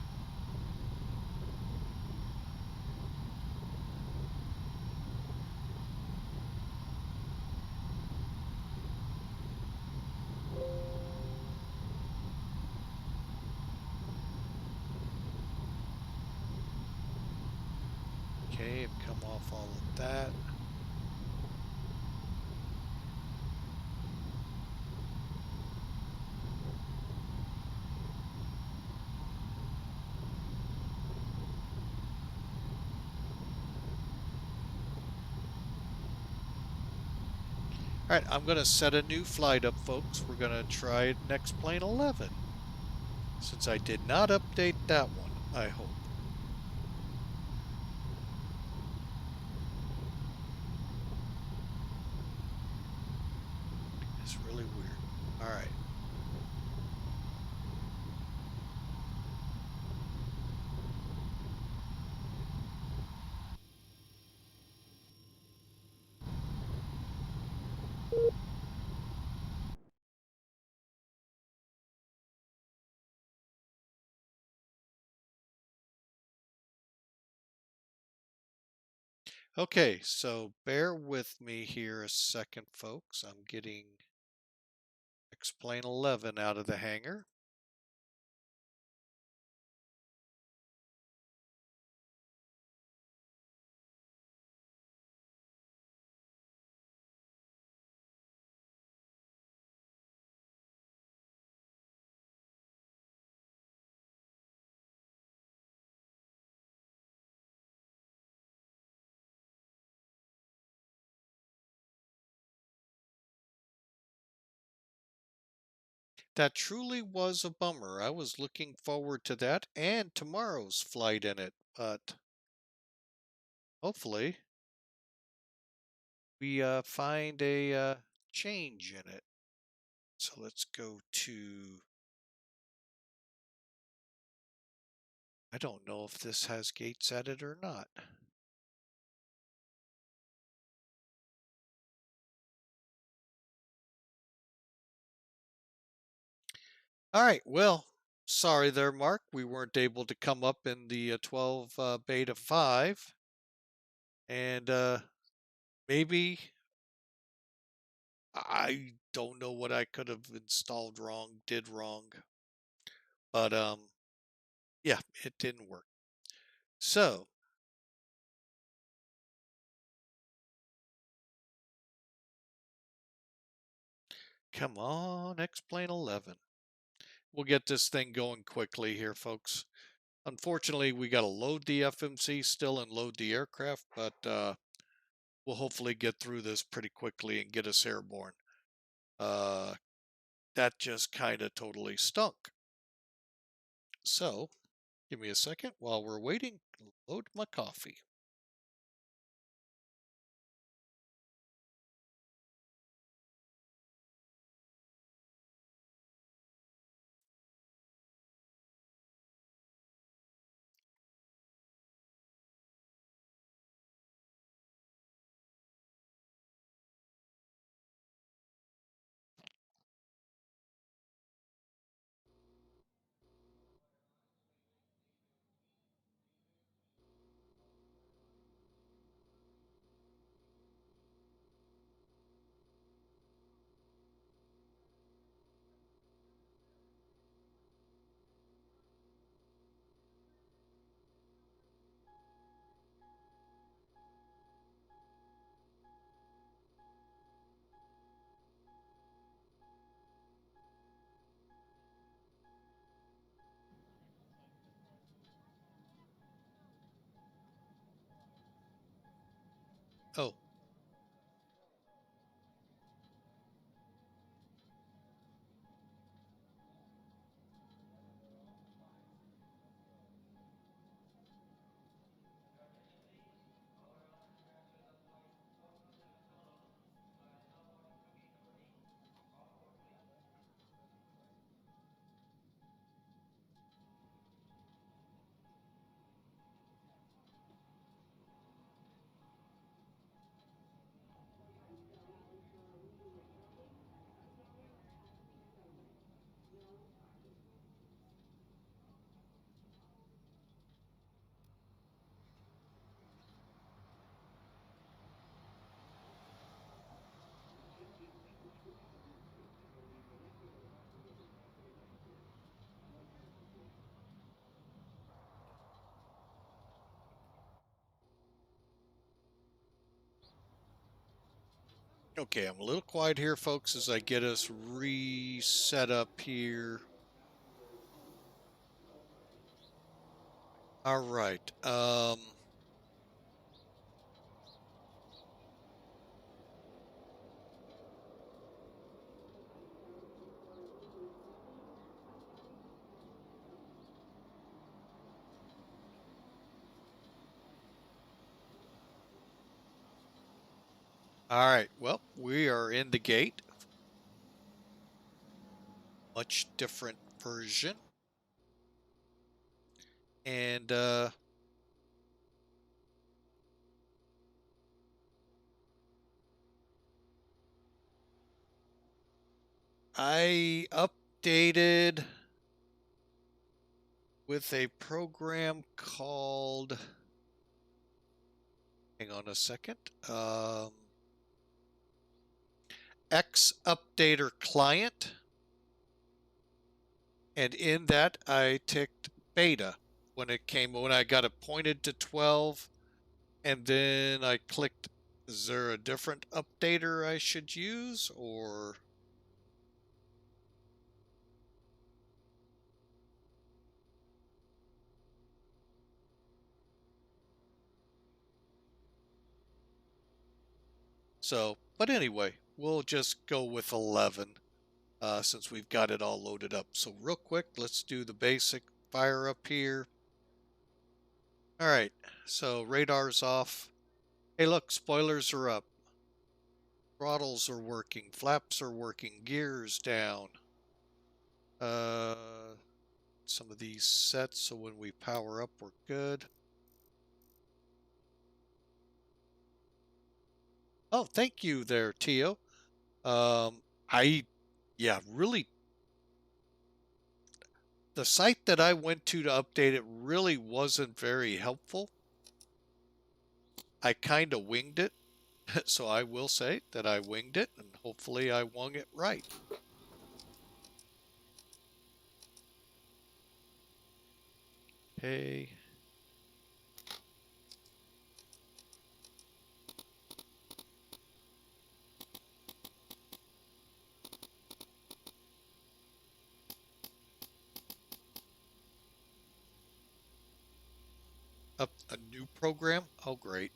Okay, I've come off all of that. All right, I'm going to set a new flight up, folks. We're going to try next plane 11. Since I did not update that one, I hope. It's really weird. All right. Okay, so bear with me here a second, folks. I'm getting X-Plane 11 out of the hangar. That truly was a bummer. I was looking forward to that and tomorrow's flight in it, but hopefully we find a change in it. So let's go to, I don't know if this has gates at it or not. All right, well, sorry there, Mark. We weren't able to come up in the 12 beta 5. And maybe I don't know what I could have installed wrong, did wrong. But yeah, it didn't work. So, come on, X-Plane 11. We'll get this thing going quickly here, folks. Unfortunately, we got to load the FMC still and load the aircraft, but we'll hopefully get through this pretty quickly and get us airborne. That just kind of totally stunk. So, give me a second while we're waiting. Load my coffee. Oh. Okay, I'm a little quiet here, folks, as I get us reset up here. All right. All right. Well, we are in the gate. Much different version. And I updated with a program called, hang on a second, X Updater Client. And in that, I ticked beta when I got it pointed to 12. And then I clicked, is there a different updater I should use, or? So, but anyway, we'll just go with 11 since we've got it all loaded up. So real quick, let's do the basic fire up here. All right, so radar's off. Hey, look, spoilers are up. Throttles are working, flaps are working, gears down. Some of these sets, so when we power up, we're good. Oh, thank you there, Tio. Really, the site that I went to update it really wasn't very helpful. I kind of winged it, so I will say that I winged it, and hopefully I wung it right. Okay. Up a new program? Oh, great.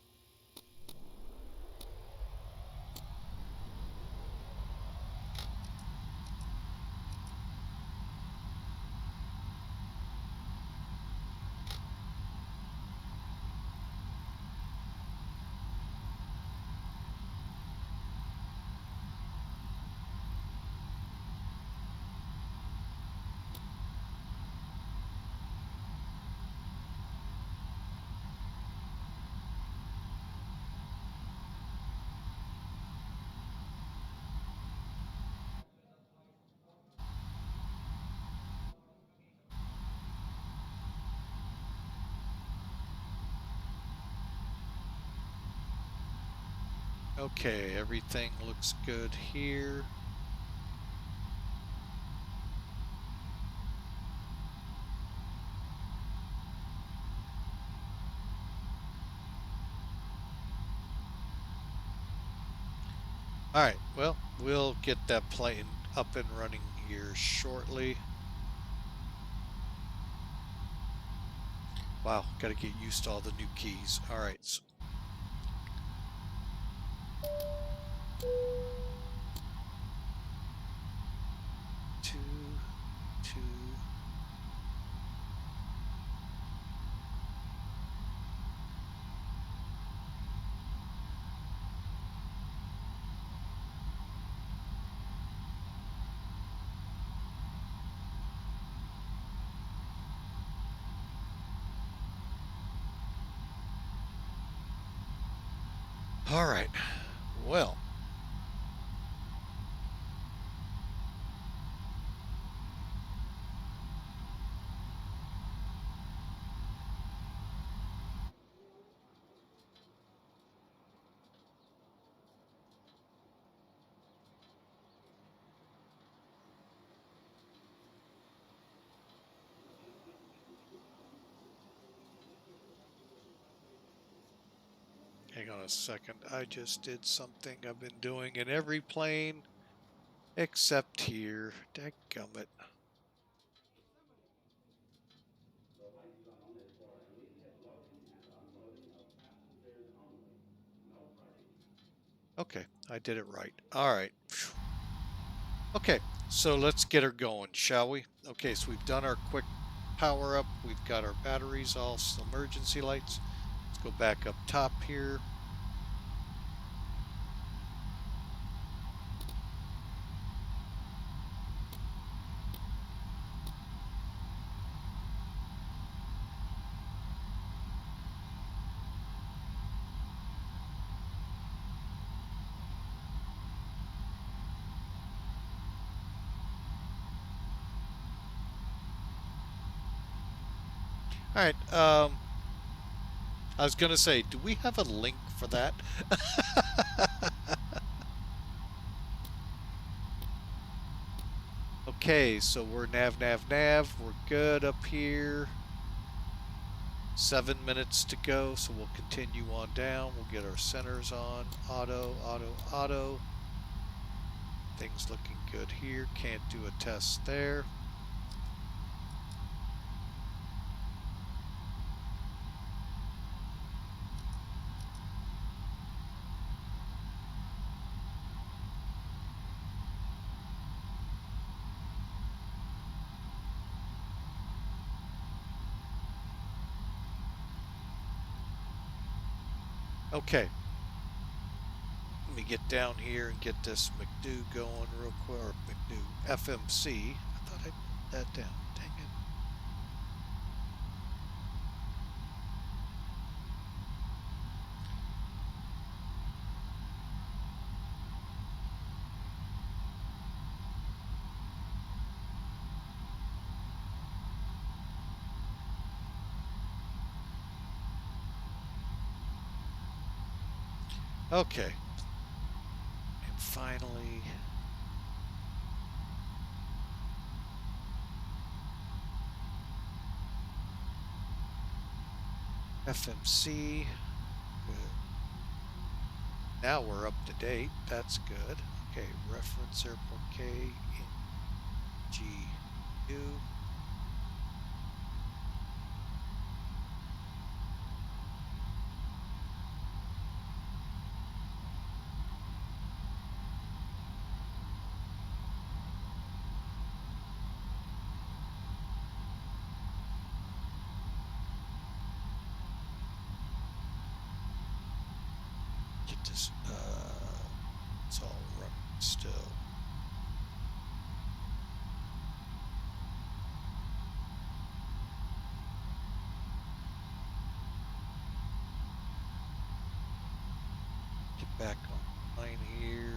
Okay, everything looks good here. All right, well, we'll get that plane up and running here shortly. Wow, got to get used to all the new keys. All right. Two, two. All right. Well. Hang on a second. I just did something I've been doing in every plane except here. Dadgummit. Okay, I did it right. All right. Okay, so let's get her going, shall we? Okay, so we've done our quick power up. We've got our batteries, all emergency lights. Let's go back up top here. All right, I was going to say, do we have a link for that? Okay, so we're nav. We're good up here. 7 minutes to go, so we'll continue on down. We'll get our centers on. Auto. Things looking good here. Can't do a test there. Okay. Let me get down here and get this McDo going real quick. Or McDo FMC. I thought I put that down. Dang it. Okay. And finally, FMC. Good. Now we're up to date. That's good. Okay, reference airport KNGU. Get this, it's all running still. Get back online here.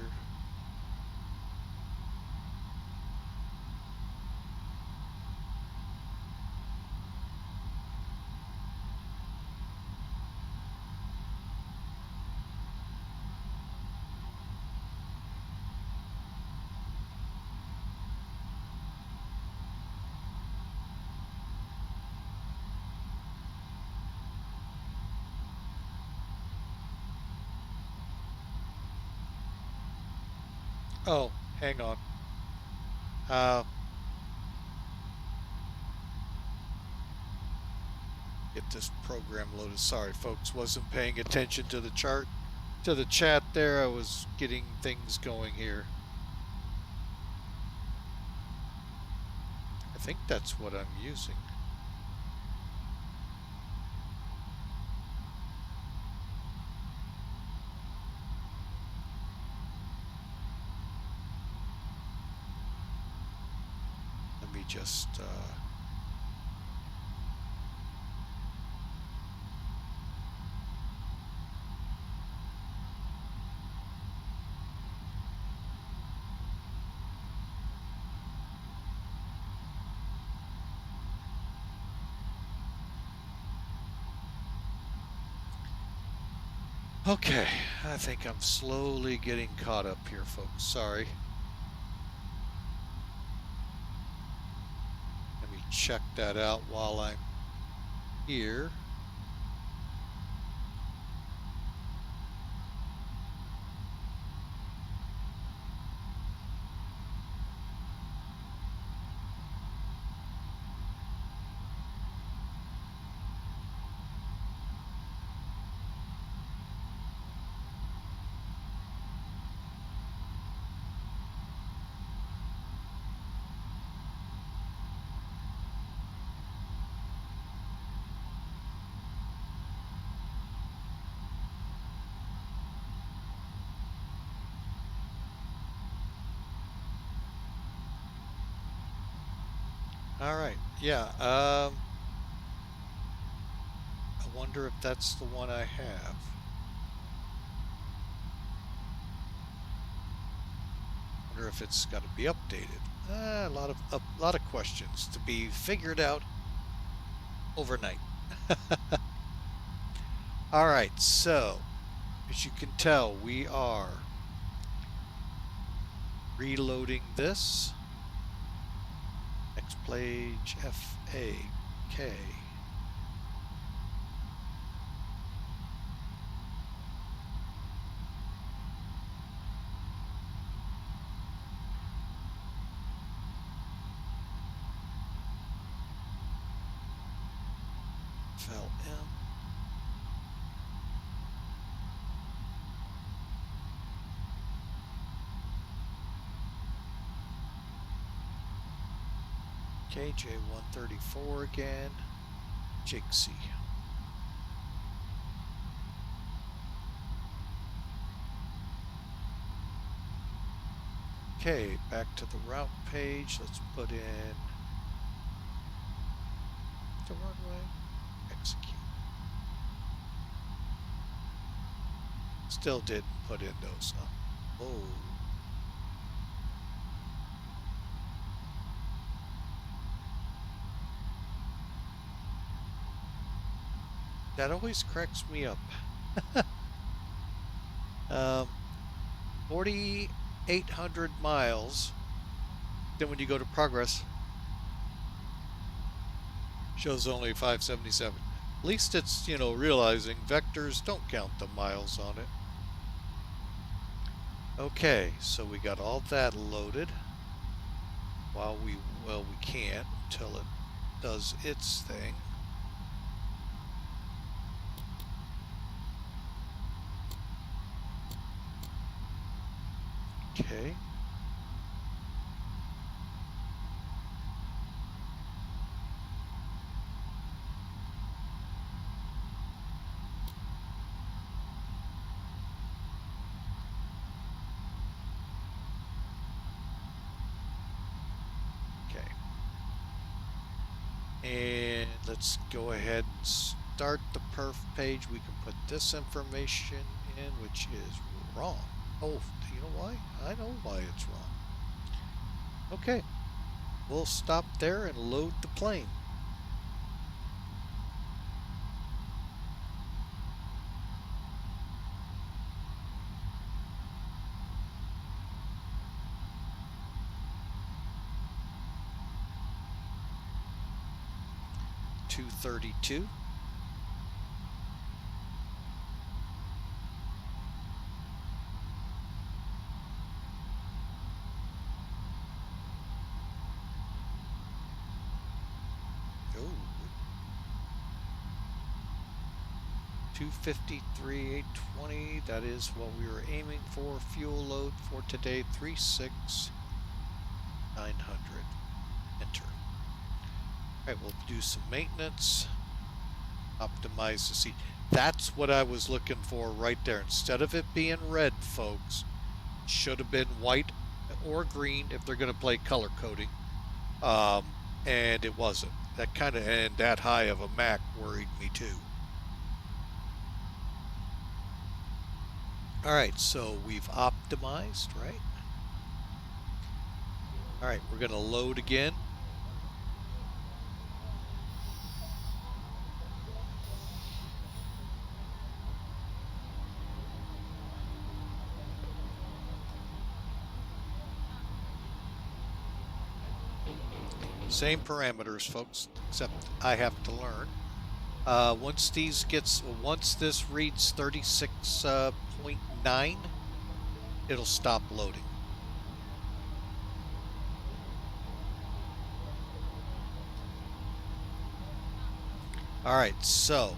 Oh, hang on. Get this program loaded. Sorry, folks, wasn't paying attention to the chart. to the chat there. I was getting things going here. I think that's what I'm using. Let me just okay, I think I'm slowly getting caught up here, folks. Sorry. Let me check that out while I'm here. All right, yeah. I wonder if that's the one I have. Wonder if it's got to be updated. A lot of questions to be figured out overnight. All right, so as you can tell, we are reloading this. Next page, FAK. FLM. KJ134 again. Jigsaw. Okay, back to the route page. Let's put in the runway. Execute. Still didn't put in those. Oh. That always cracks me up. 4,800 miles. Then when you go to progress, shows only 577. At least it's, realizing vectors don't count the miles on it. Okay, so we got all that loaded. While we can't until it does its thing. Okay. And let's go ahead and start the perf page. We can put this information in, which is wrong. Oh, you know why? I know why it's wrong. Okay, we'll stop there and load the plane. $232. 253, 820. That is what we were aiming for. Fuel load for today, 36,900. Enter. All right, we'll do some maintenance. Optimize the seat. That's what I was looking for right there. Instead of it being red, folks, it should have been white or green if they're going to play color coding. And it wasn't. That kind of, and that high of a Mac worried me too. All right, so we've optimized, right? All right, we're going to load again. Same parameters, folks, except I have to learn. Once this reads 36.9, it'll stop loading. All right, so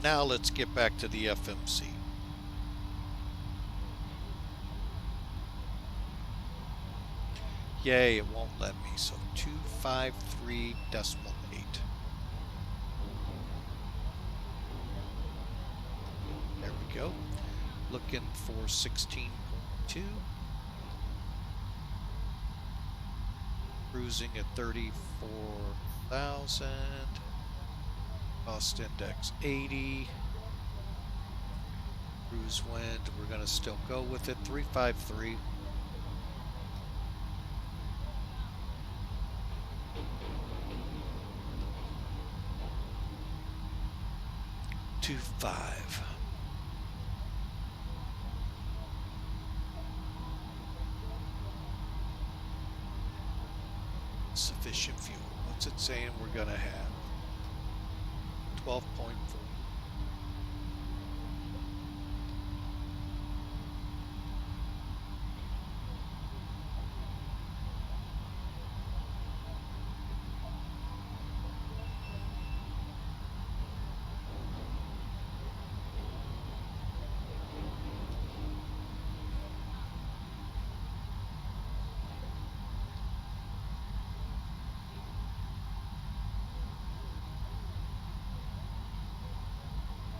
now let's get back to the FMC. Yay, it won't let me. So 253.8. There we go. Looking for 16.2. Cruising at 34,000. Cost index 80. Cruise wind, we're going to still go with it. 353. Five. Sufficient fuel. What's it saying we're gonna have? 12.4.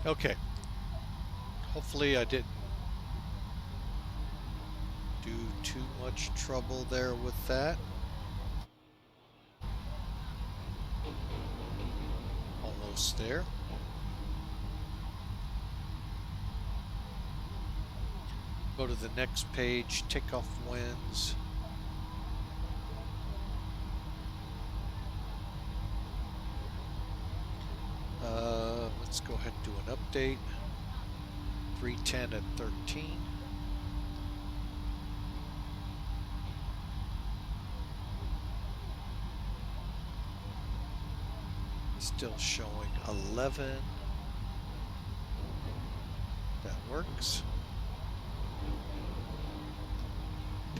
Okay. Hopefully I didn't do too much trouble there with that. Almost there. Go to the next page, Takeoff winds. Let's go ahead and do an update. 310 at 13. Still showing 11. That works.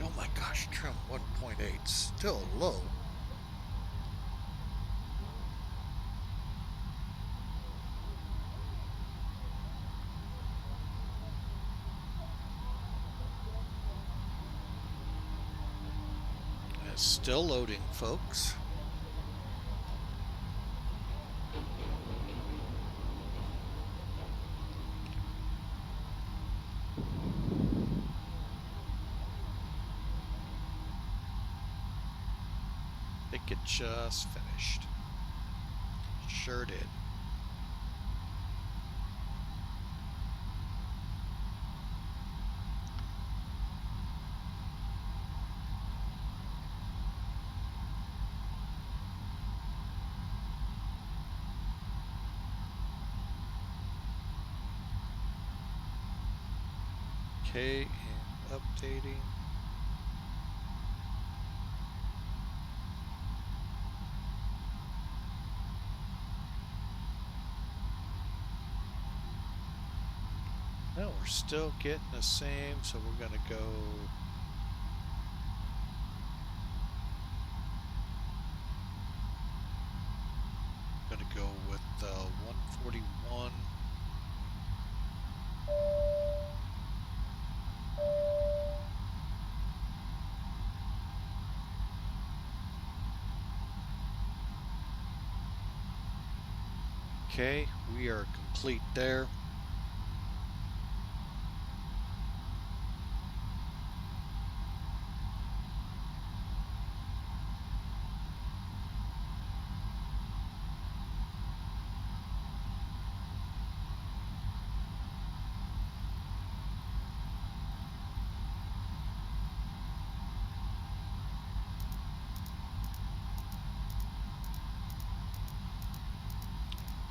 Oh my gosh, trim 1.8, still low. It's still loading, folks. I think it just finished. Sure did. Okay, and updating. No, we're still getting the same, so we're going to go with 141. Okay, we are complete there.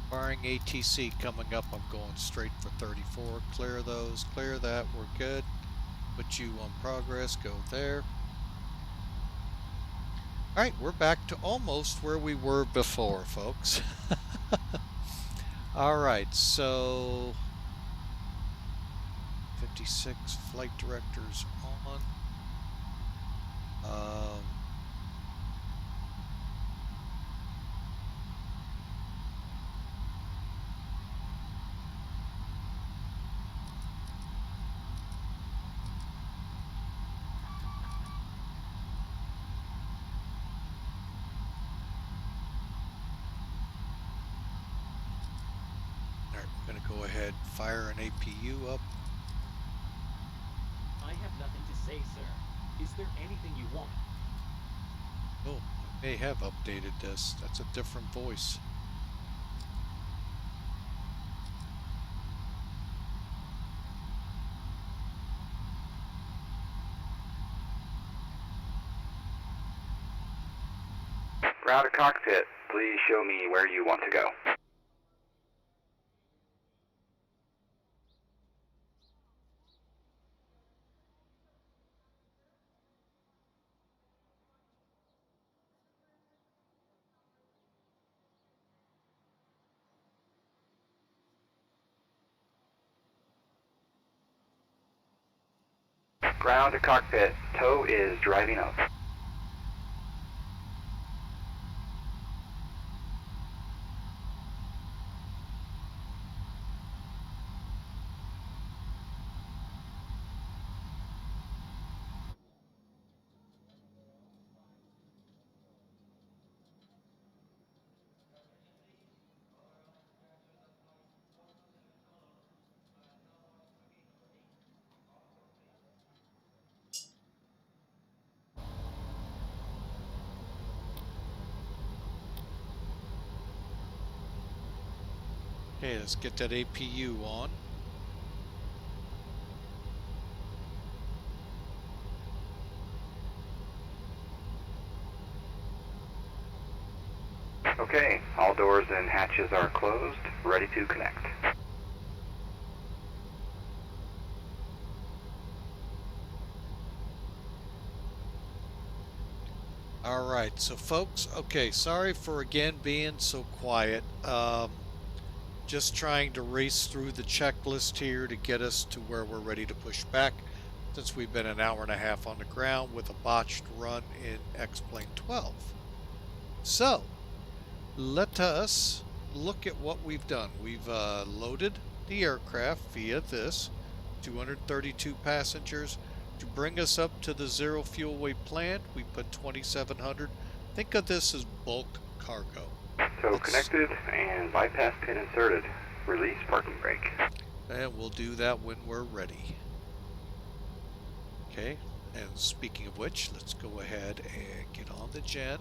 Barring ATC coming up, I'm going straight for 34. Clear those, clear that, we're good. Put you on progress, go there. Alright, we're back to almost where we were before, folks. Alright, so 56 flight directors on. Alright, we're going to go ahead and fire an APU up. I have nothing to say, sir. Is there anything you want? Oh, I may have updated this. That's a different voice. Ground to cockpit, please show me where you want to go. Ground to cockpit, tow is driving up. Okay, let's get that APU on. Okay, all doors and hatches are closed, ready to connect. Alright, so folks, okay, sorry for again being so quiet. Just trying to race through the checklist here to get us to where we're ready to push back, since we've been an hour and a half on the ground with a botched run in XP12. So, let us look at what we've done. We've loaded the aircraft via this 232 passengers. To bring us up to the zero fuel weight plant, we put 2,700. Think of this as bulk cargo. Tow connected and bypass pin inserted. Release parking brake. And we'll do that when we're ready. Okay, and speaking of which, let's go ahead and get on the jet.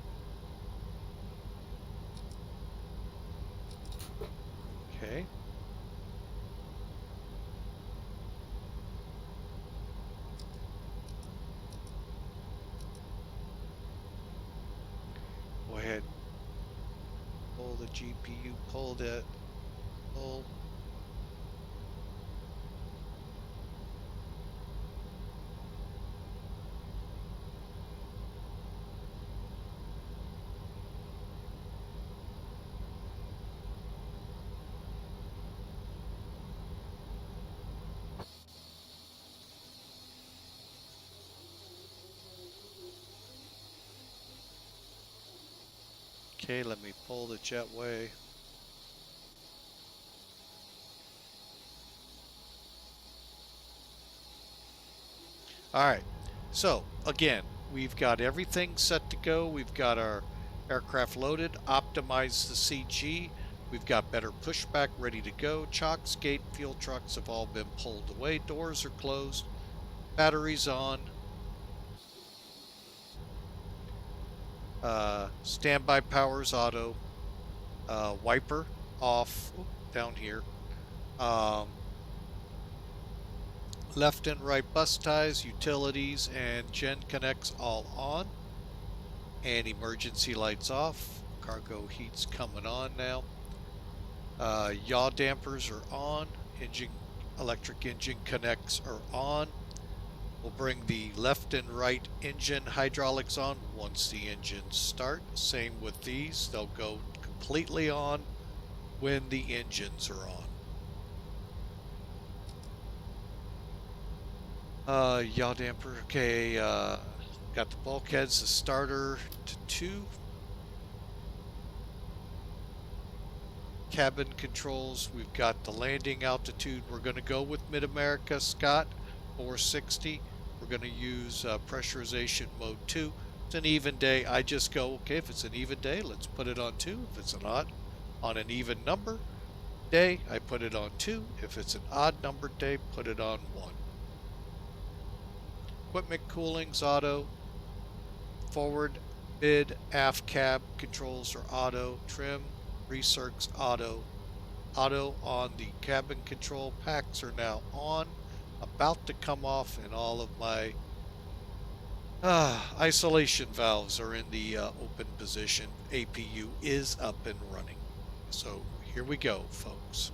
Okay. Go ahead. Pull the GPU, pull that, pull. Okay, let me pull the jetway. Alright, so again, we've got everything set to go. We've got our aircraft loaded, optimized the CG. We've got better pushback ready to go. Chocks, gate, fuel trucks have all been pulled away. Doors are closed. Batteries on. Standby powers auto. Wiper off. Oop, down here. Left and right bus ties, utilities, and gen connects all on. And emergency lights off. Cargo heat's coming on now. Yaw dampers are on. Electric engine connects are on. We'll bring the left and right engine hydraulics on once the engines start. Same with these. They'll go completely on when the engines are on. Yaw damper, okay. Got the bulkheads, the starter to 2. Cabin controls, we've got the landing altitude. We're going to go with Mid-America, Scott, 460. We're going to use pressurization mode 2. It's an even day. I just go, okay, if it's an even day, let's put it on 2. If it's on an even number day, I put it on 2. If it's an odd numbered day, put it on 1. Equipment cooling's auto. Forward, mid, aft cab controls are auto. Trim, recircs auto. Auto on the cabin control. Packs are now on. About to come off, and all of my isolation valves are in the open position. APU is up and running. So here we go, folks.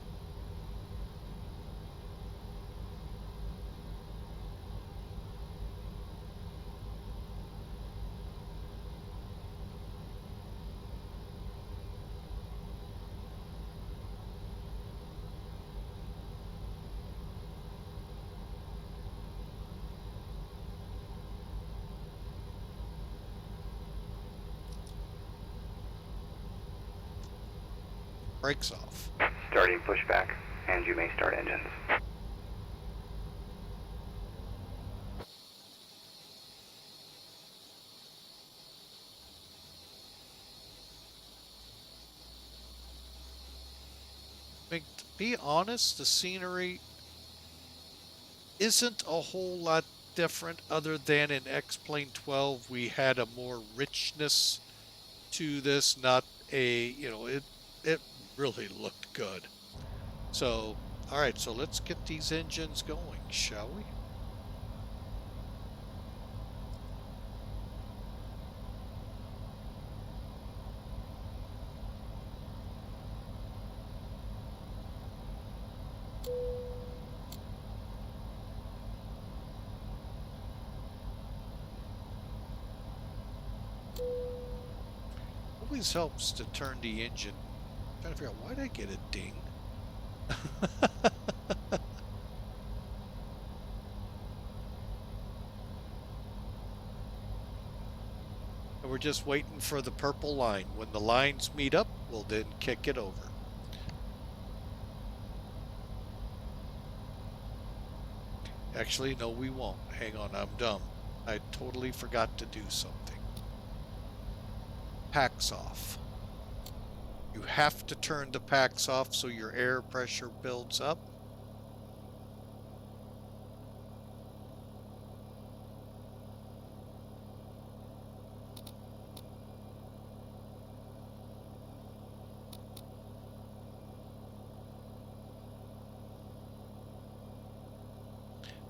Brakes off. Starting pushback, and you may start engines. I mean, to be honest, the scenery isn't a whole lot different, other than in XP12 we had a more richness to this, not a, it really looked good. So, all right, so let's get these engines going, shall we? Always helps to turn the engine. I'm trying to figure out, why did I get a ding? And we're just waiting for the purple line. When the lines meet up, we'll then kick it over. Actually, no, we won't. Hang on, I'm dumb. I totally forgot to do something. Packs off. You have to turn the packs off so your air pressure builds up.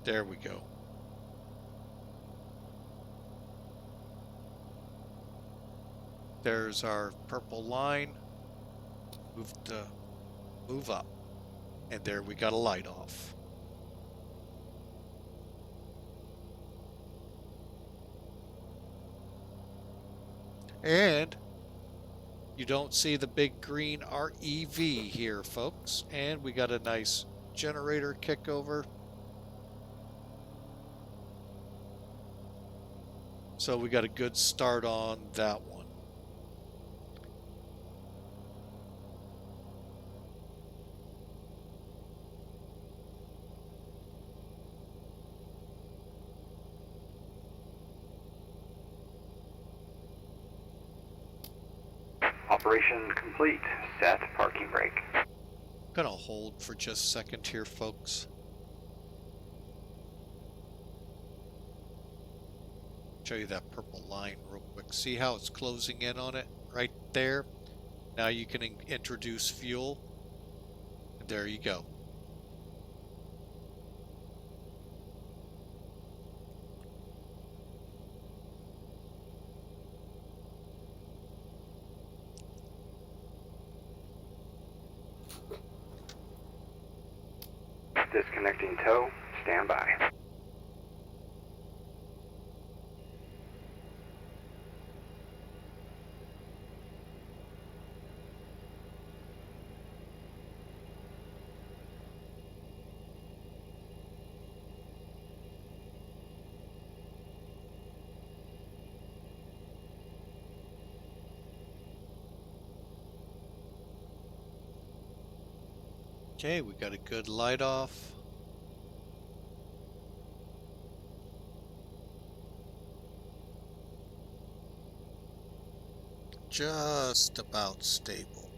There we go. There's our purple line. Move up. And there we got a light off. And you don't see the big green REV here, folks. And we got a nice generator kickover. So we got a good start on that one. Preparation complete. Set parking brake. Gonna hold for just a second here, folks. Show you that purple line real quick. See how it's closing in on it right there? Now you can introduce fuel. And there you go. Disconnecting tow. Stand by. Okay, we got a good light off. Just about stable.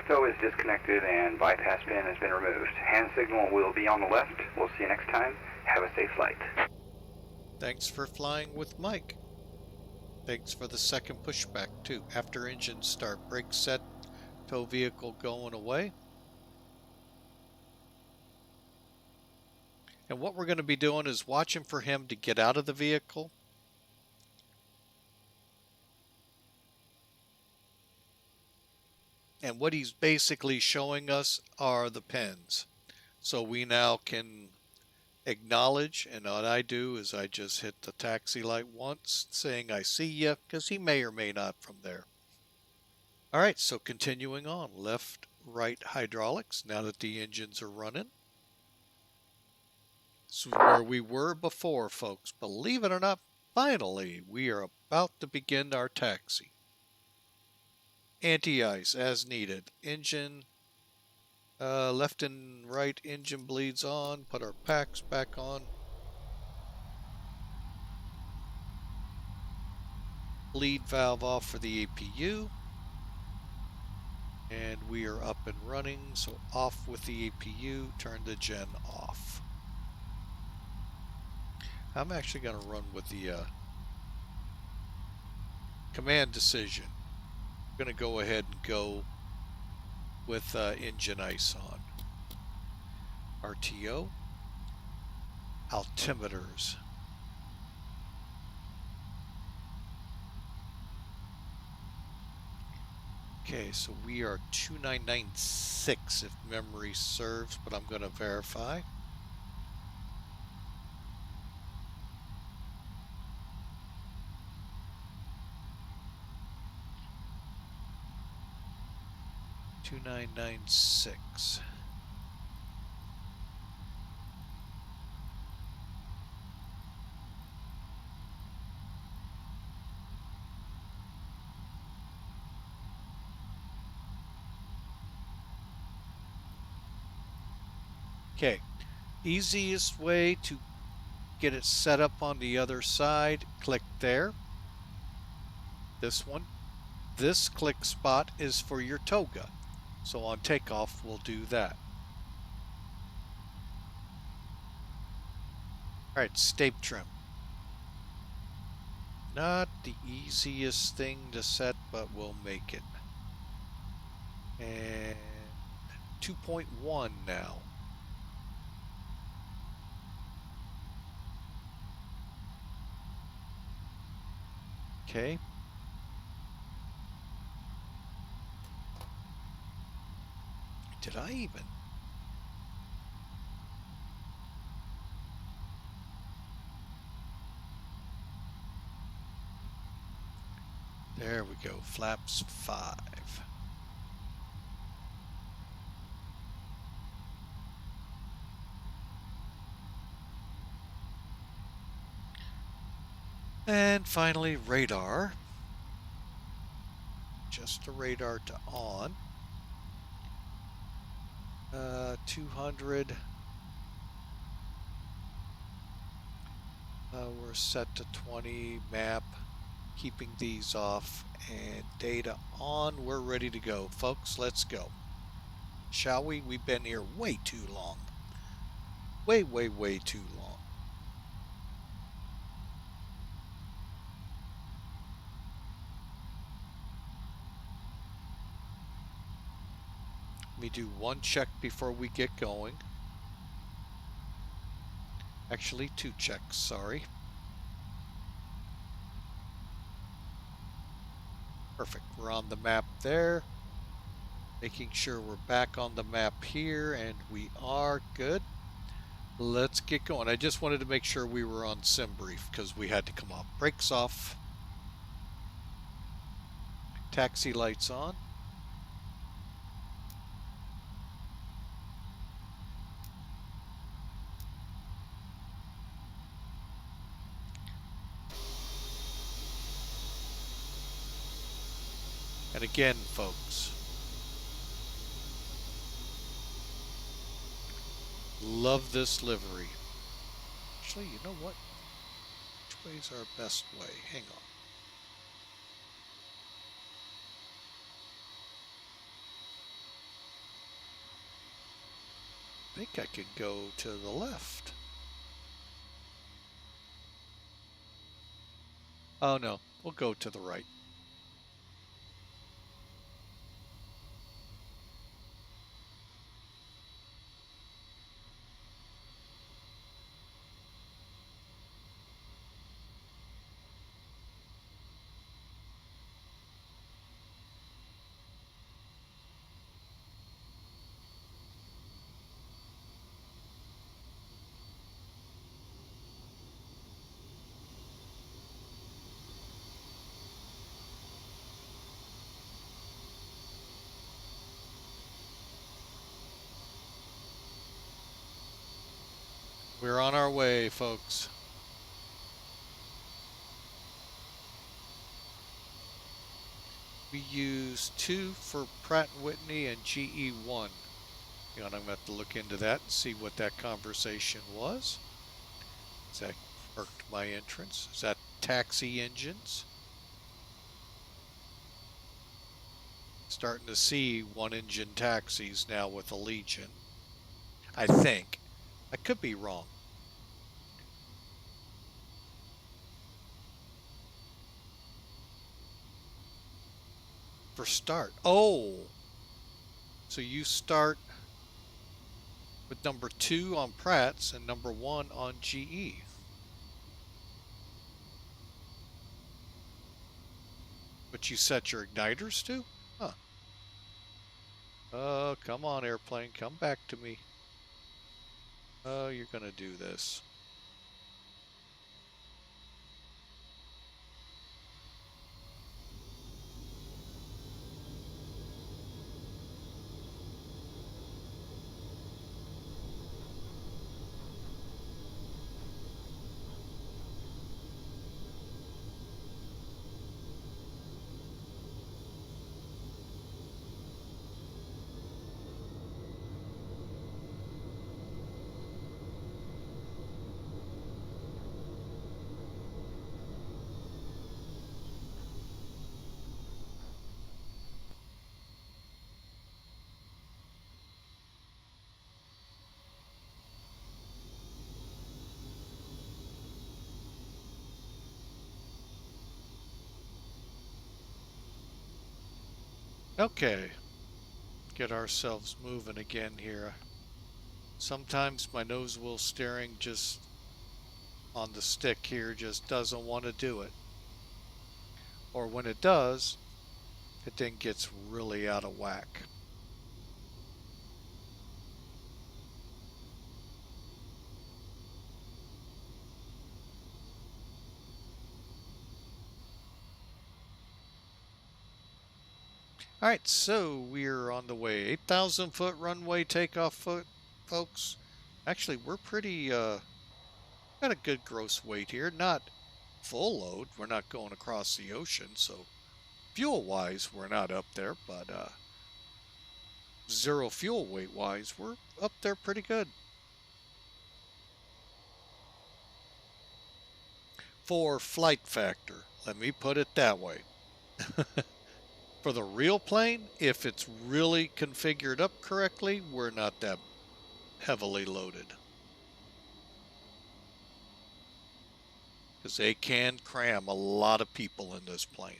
Tow is disconnected and bypass pin has been removed. Hand signal will be on the left. We'll see you next time. Have a safe flight. Thanks for flying with Mike. Thanks for the second pushback too. After engine start, brake set, tow vehicle going away. And what we're going to be doing is watching for him to get out of the vehicle. And what he's basically showing us are the pins. So we now can acknowledge, and what I do is I just hit the taxi light once saying I see you, because he may or may not from there. All right, so continuing on, left, right hydraulics, now that the engines are running. This is where we were before, folks. Believe it or not, finally, we are about to begin our taxi. Anti-ice as needed. Engine, left and right engine bleeds on. Put our packs back on. Bleed valve off for the APU. And we are up and running, so off with the APU, turn the gen off. I'm actually going to run with the command decision. I'm going to go ahead and go with engine ice on. RTO, altimeters. Okay, so we are 2996 if memory serves, but I'm going to verify. $2996. Okay, easiest way to get it set up on the other side, click there. This one. This click spot is for your toga. So on takeoff, we'll do that. Alright, stape trim. Not the easiest thing to set, but we'll make it. And 2.1 now. Okay. Did I even? There we go, flaps 5. And finally, radar. Just the radar to on. 200. We're set to 20 map, keeping these off, and data on. We're ready to go, folks. Let's go. Shall we? We've been here way too long. Way too long. Let me do one check before we get going. Actually, 2 checks, sorry. Perfect, we're on the map there. Making sure we're back on the map here, and we are good. Let's get going. I just wanted to make sure we were on sim brief because we had to come off. Brakes off. Taxi lights on. And again, folks, love this livery. Actually, you know what? Which way is our best way? Hang on. I think I can go to the left. Oh no, we'll go to the right. We're on our way, folks. We use 2 for Pratt & Whitney and GE1. You know, I'm going to have to look into that and see what that conversation was. Is that perked my entrance? Is that taxi engines? Starting to see 1-engine taxis now with a Legion. I think. I could be wrong. For start. Oh! So you start with number 2 on Pratt's and number 1 on GE. But you set your igniters to? Huh. Oh, come on, airplane. Come back to me. Oh, you're going to do this. Okay. Get ourselves moving again here. Sometimes my nose wheel steering just on the stick here just doesn't want to do it. Or when it does, it then gets really out of whack. All right, so we're on the way. 8,000 foot runway takeoff foot, folks. Actually, we're pretty, got a good gross weight here. Not full load. We're not going across the ocean, so fuel-wise, we're not up there, but zero fuel weight-wise, we're up there pretty good. for flight factor. Let me put it that way. For the real plane, if it's really configured up correctly, we're not that heavily loaded. Because they can cram a lot of people in this plane.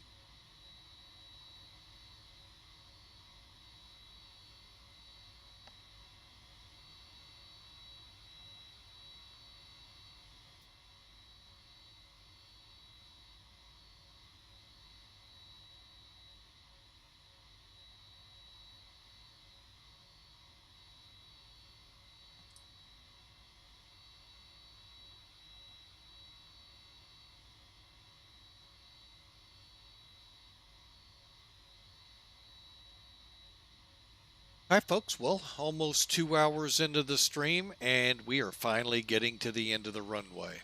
All right, folks, well, almost 2 hours into the stream, and we are finally getting to the end of the runway.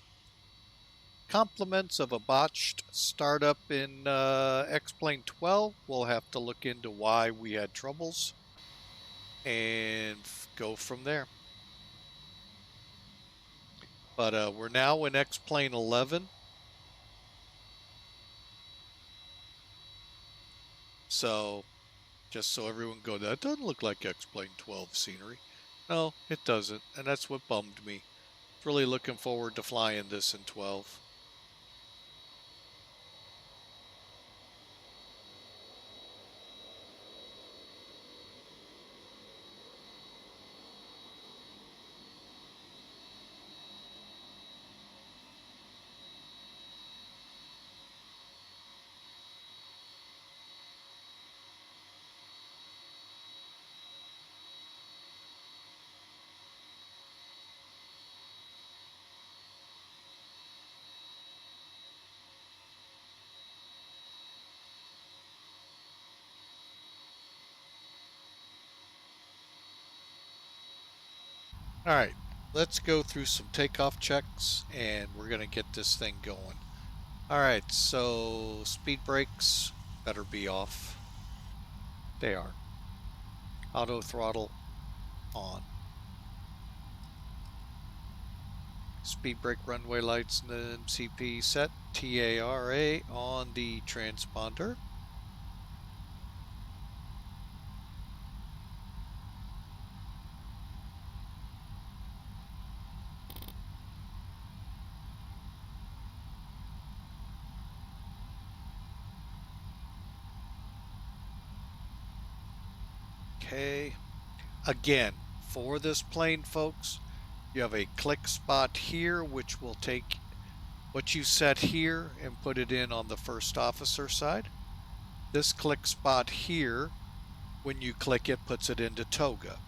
Compliments of a botched startup in XP12. We'll have to look into why we had troubles and go from there. But we're now in XP11. So, just so everyone go, that doesn't look like XP12 scenery. No, it doesn't, and that's what bummed me. Really looking forward to flying this in 12. All right, let's go through some takeoff checks, and we're going to get this thing going. All right, so speed brakes better be off. They are. Auto throttle on. Speed brake runway lights and the MCP set. TARA on the transponder. Okay. Again, for this plane, folks, you have a click spot here, which will take what you set here and put it in on the first officer side. This click spot here, when you click it, puts it into toga,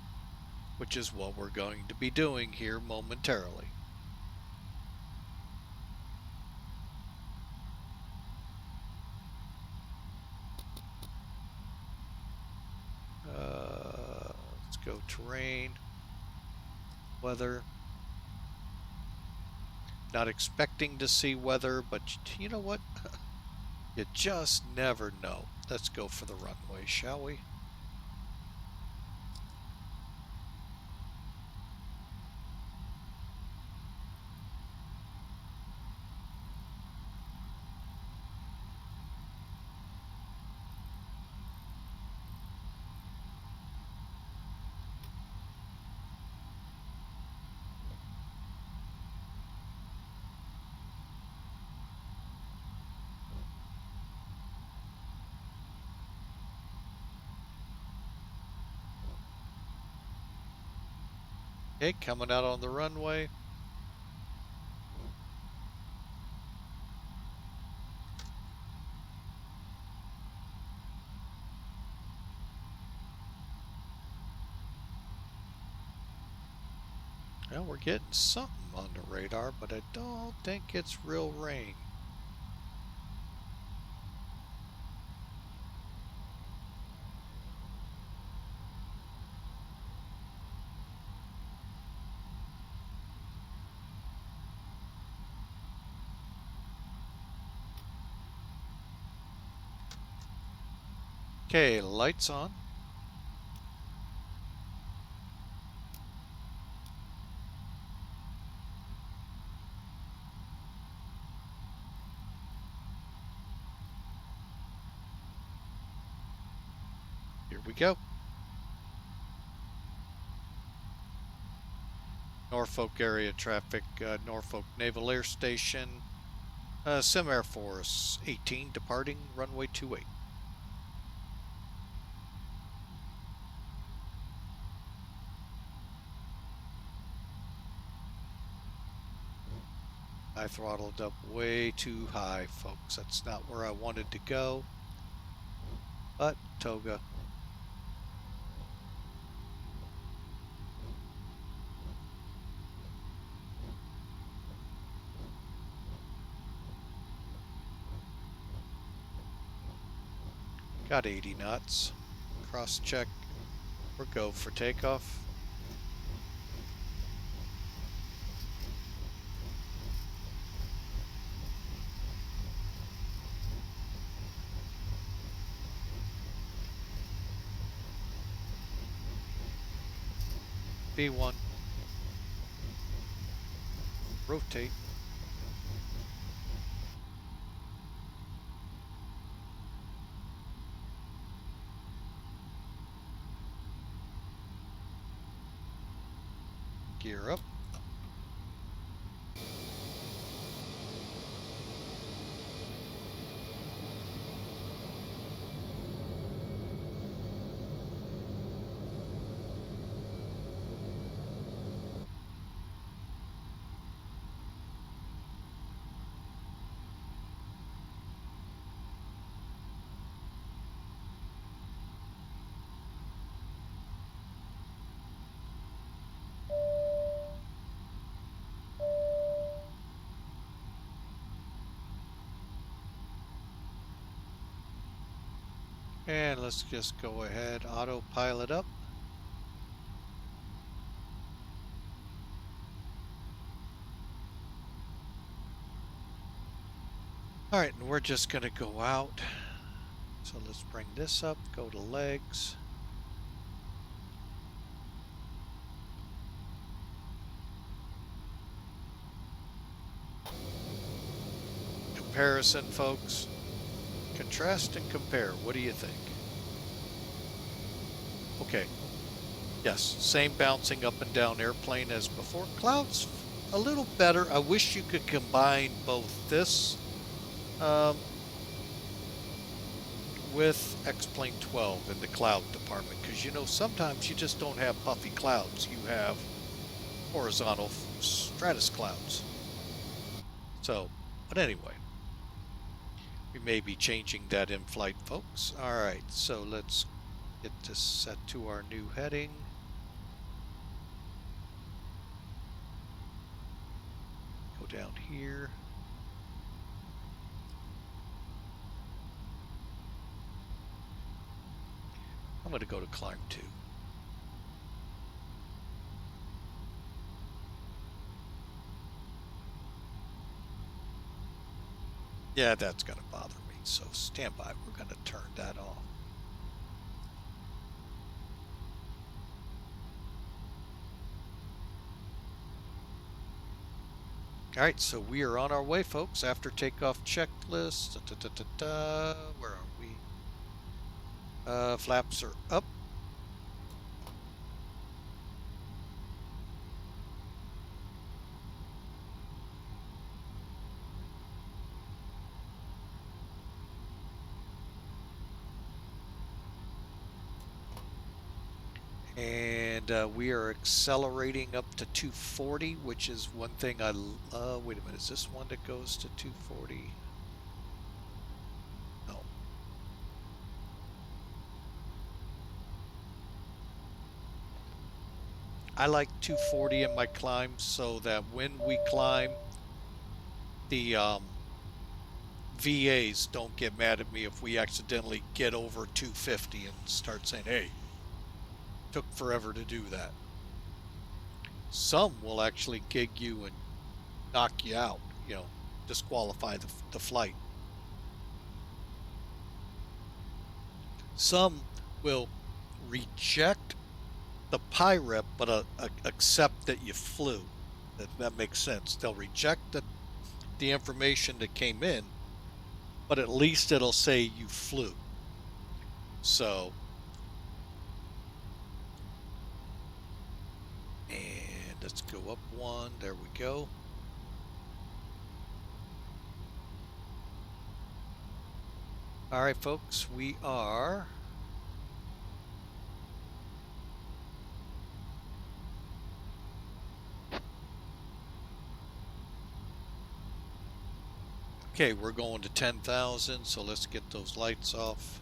which is what we're going to be doing here momentarily. Let's go terrain, weather. Not expecting to see weather, but you know what? You just never know. Let's go for the runway, shall we? Okay, coming out on the runway. Well, we're getting something on the radar, but I don't think it's real rain. Okay, lights on. we go. Norfolk area traffic, Norfolk Naval Air Station, Sim Air Force 18 departing runway 28. I throttled up way too high, folks. That's not where I wanted to go. But toga. Got 80 knots. Cross check. We're go for takeoff. B1. Rotate. Gear up. And let's just go ahead, autopilot up. All right, and we're just gonna go out. So let's bring this up, go to legs. Comparison, folks. Contrast and compare. What do you think? Okay. Yes, same bouncing up and down airplane as before. Clouds a little better. I wish you could combine both this with XP12 in the cloud department, because you know sometimes you just don't have puffy clouds. You have horizontal stratus clouds. So, but anyway. We may be changing that in flight, folks. All right, so let's get this set to our new heading. Go down here. I'm going to go to climb 2. Yeah, that's going to bother me, so stand by. We're going to turn that off. All right, so we are on our way, folks. After takeoff checklist. Where are we? Flaps are up. And we are accelerating up to 240, which is one thing I wait a minute, is this one that goes to 240? No. I like 240 in my climb so that when we climb, the VAs don't get mad at me if we accidentally get over 250 and start saying, hey, took forever to do that. Some will actually gig you and knock you out, you know, disqualify the flight. Some will reject the PIREP but accept that you flew. That makes sense. They'll reject the information that came in, but at least it'll say you flew. So let's go up one. There we go. All right, folks, we are okay. We're going to 10,000, so let's get those lights off.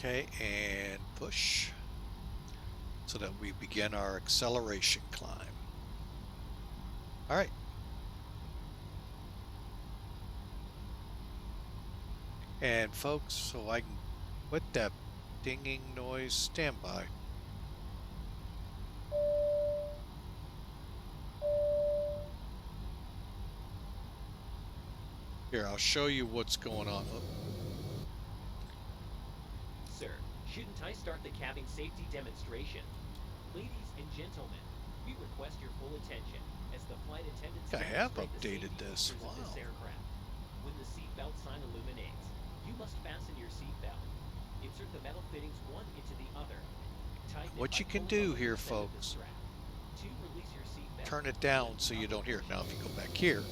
Okay, and push so that we begin our acceleration climb. All right. And folks, so I can quit that dinging noise, stand by. Here, I'll show you what's going on. Sir, shouldn't I start the cabin safety demonstration? Ladies and gentlemen, we request your full attention as the flight attendants I have demonstrate updated the this. safety features of Wow. this aircraft. When the seatbelt sign illuminates, you must fasten your seatbelt. Insert the metal fittings one into the other. Tighten What you it by can pulling do on the here, loose end of the folks, strap. To release your seatbelt, turn it down so you don't hear it. Now, if you go back here,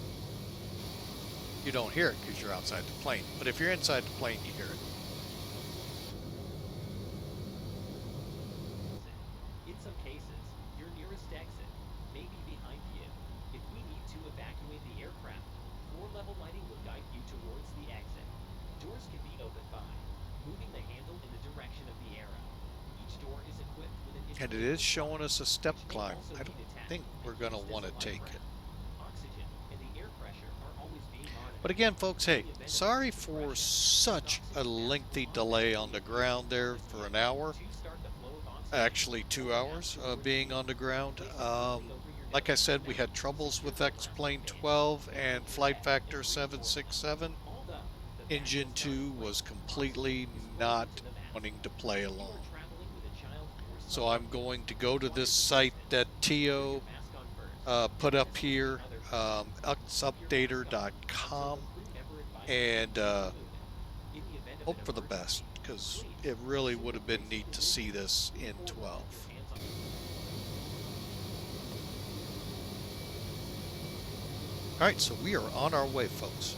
you don't hear it because you're outside the plane. But if you're inside the plane, you hear it. In some cases, your nearest exit may be behind you. If we need to evacuate the aircraft, floor-level lighting will guide you towards the exit. Doors can be opened by moving the handle in the direction of the arrow. Each door is equipped with an And it is showing us a step climb. I don't think we're going to want to take it. Oxygen and the air pressure are always being monitored. But again, folks, hey, sorry for such a lengthy delay on the ground there for an hour. Actually 2 hours being on the ground. Like I said, we had troubles with XP12 and Flight Factor 767. Engine 2 was completely not wanting to play along. So I'm going to go to this site that Tio put up here, xupdater.com, and hope for the best, because it really would have been neat to see this in 12. All right, so we are on our way, folks.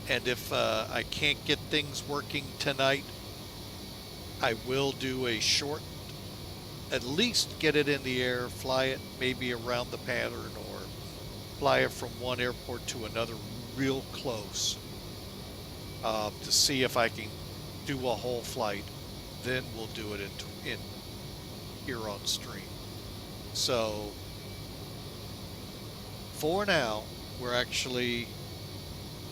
And if I can't get things working tonight, I will do a short, at least get it in the air, fly it maybe around the pattern, or fly it from one airport to another real close to see if I can do a whole flight. Then we'll do it in here on stream. So for now, we're actually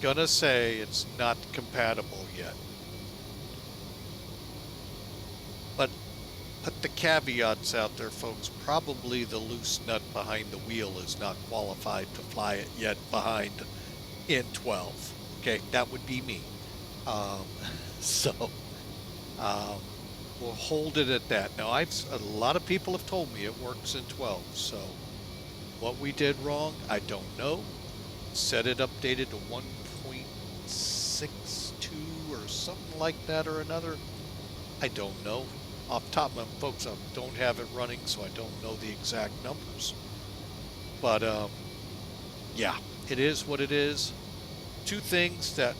gonna say it's not compatible yet. But put the caveats out there, folks. Probably the loose nut behind the wheel is not qualified to fly it yet behind in 12. Okay, that would be me. We'll hold it at that. Now, a lot of people have told me it works in 12. So what we did wrong, I don't know. Said it updated to 1.62 or something like that or another. I don't know. Off the top of my folks, I don't have it running, so I don't know the exact numbers. But yeah, it is what it is. Two things that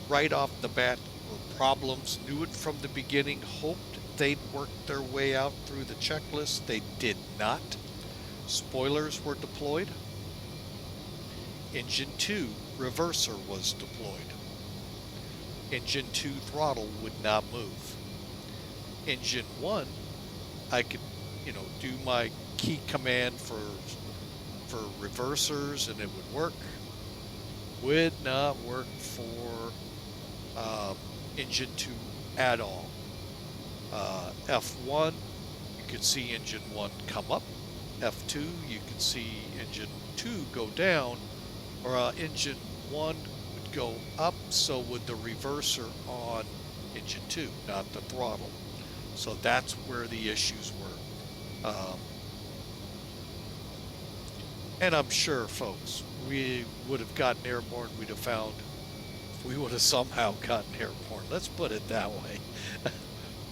right off the bat were problems. Knew it from the beginning. Hoped they'd work their way out through the checklist. They did not. Spoilers were deployed. Engine 2 reverser was deployed. Engine 2 throttle would not move. Engine 1, I could, do my key command for reversers and it would work. Would not work for Engine 2 at all. F1, you can see engine 1 come up. F2, you can see engine 2 go down, or engine 1 would go up, so would the reverser on engine 2, not the throttle. So that's where the issues were. And I'm sure, folks, we would have gotten airborne, we'd have found, we would have somehow gotten airborne, let's put it that way.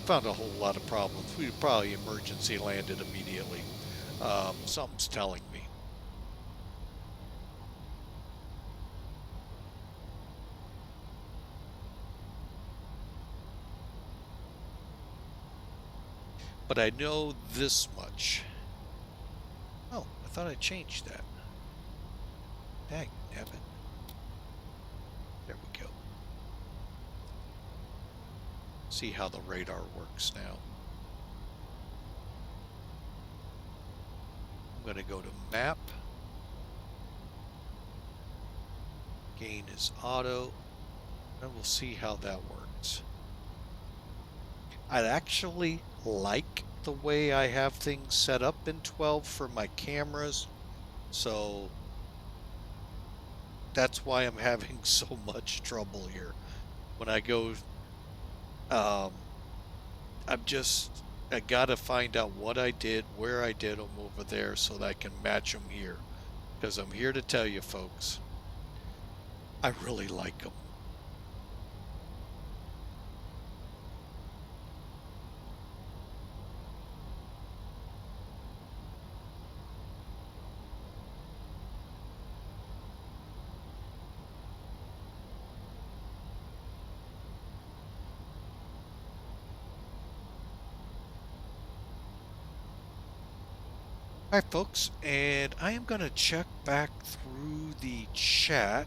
Found a whole lot of problems. We'd probably emergency landed immediately. Something's telling me. But I know this much. Oh, I thought I changed that. Dang, damn it. There we go. See how the radar works now. I'm going to go to map. Gain is auto. And we'll see how that works. I actually like the way I have things set up in 12 for my cameras. So that's why I'm having so much trouble here. When I go, I gotta find out what I did, where I did them over there so that I can match them here. Because I'm here to tell you folks, I really like them. Alright folks, and I am going to check back through the chat.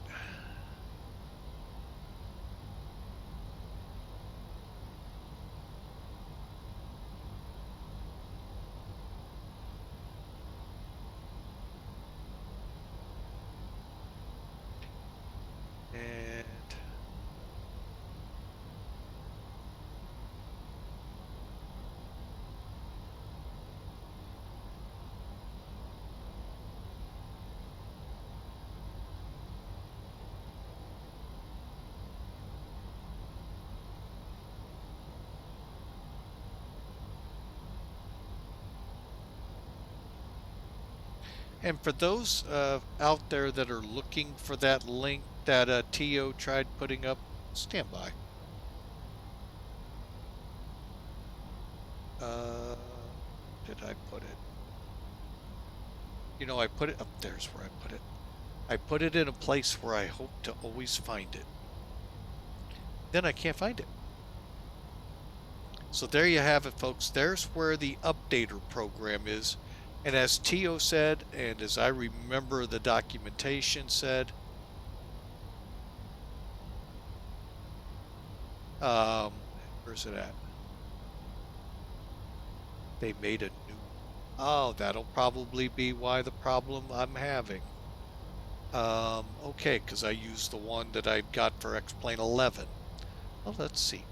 And for those out there that are looking for that link that T.O. tried putting up, stand by. Did I put it? You know, I put it up. There's where I put it. I put it in a place where I hope to always find it. Then I can't find it. So there you have it, folks. There's where the updater program is. And as T.O. said, and as I remember the documentation said, where's it at? They made a new, oh, that'll probably be why the problem I'm having. Okay, because I used the one that I got for X-Plane 11. Well, let's see.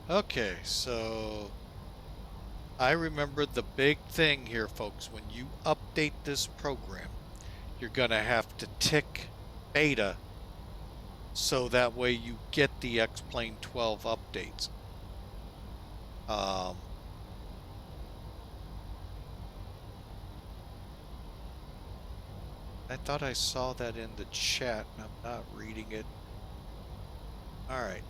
Okay, so I remember the big thing here, folks. When you update this program, you're going to have to tick beta so that way you get the XP12 updates. I thought I saw that in the chat, and I'm not reading it. All right.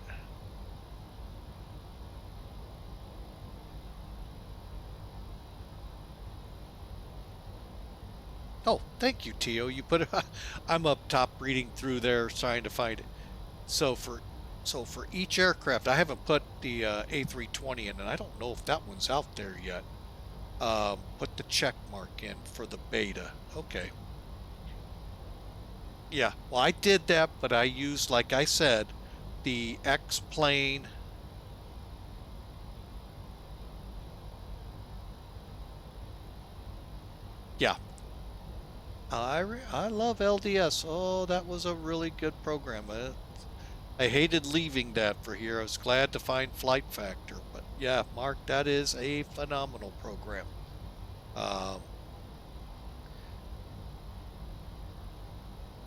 Oh, thank you, Tio. You put it. I'm up top reading through there, trying to find it. So for each aircraft, I haven't put the A320 in, and I don't know if that one's out there yet. Put the check mark in for the beta. Okay. Yeah, well, I did that, but I used, like I said, the X-plane. Yeah, I love LDS. Oh, that was a really good program. I hated leaving that for here. I was glad to find Flight Factor, but yeah, Mark, that is a phenomenal program.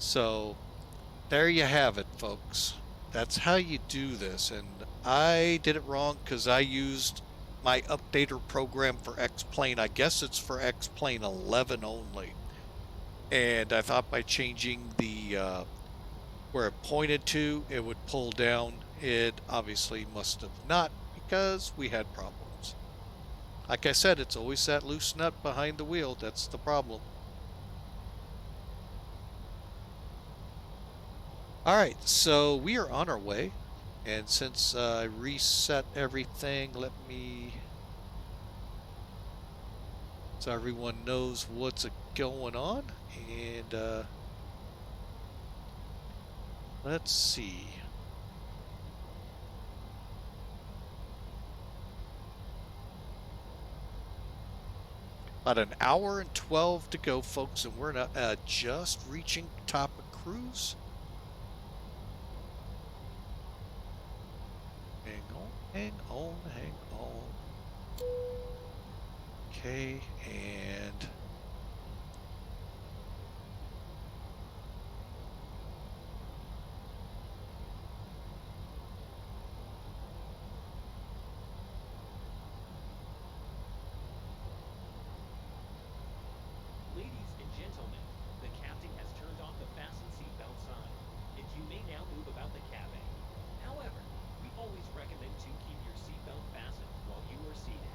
So there you have it, folks. That's how you do this. And I did it wrong because I used my updater program for X-Plane. I guess it's for X-Plane 11 only. And I thought by changing the where it pointed to, it would pull down. It obviously must have not, because we had problems. Like I said, it's always that loose nut behind the wheel. That's the problem. All right, so we are on our way. And since I reset everything, let me, so everyone knows what's going on. And let's see. About an hour and 12 to go, folks, and we're just reaching top of cruise. Hang on, hang on, hang on. Okay, and Ladies and gentlemen, the captain has turned off the fasten seatbelt sign, and you may now move about the cabin. However, we always recommend to keep your seatbelt fastened while you are seated.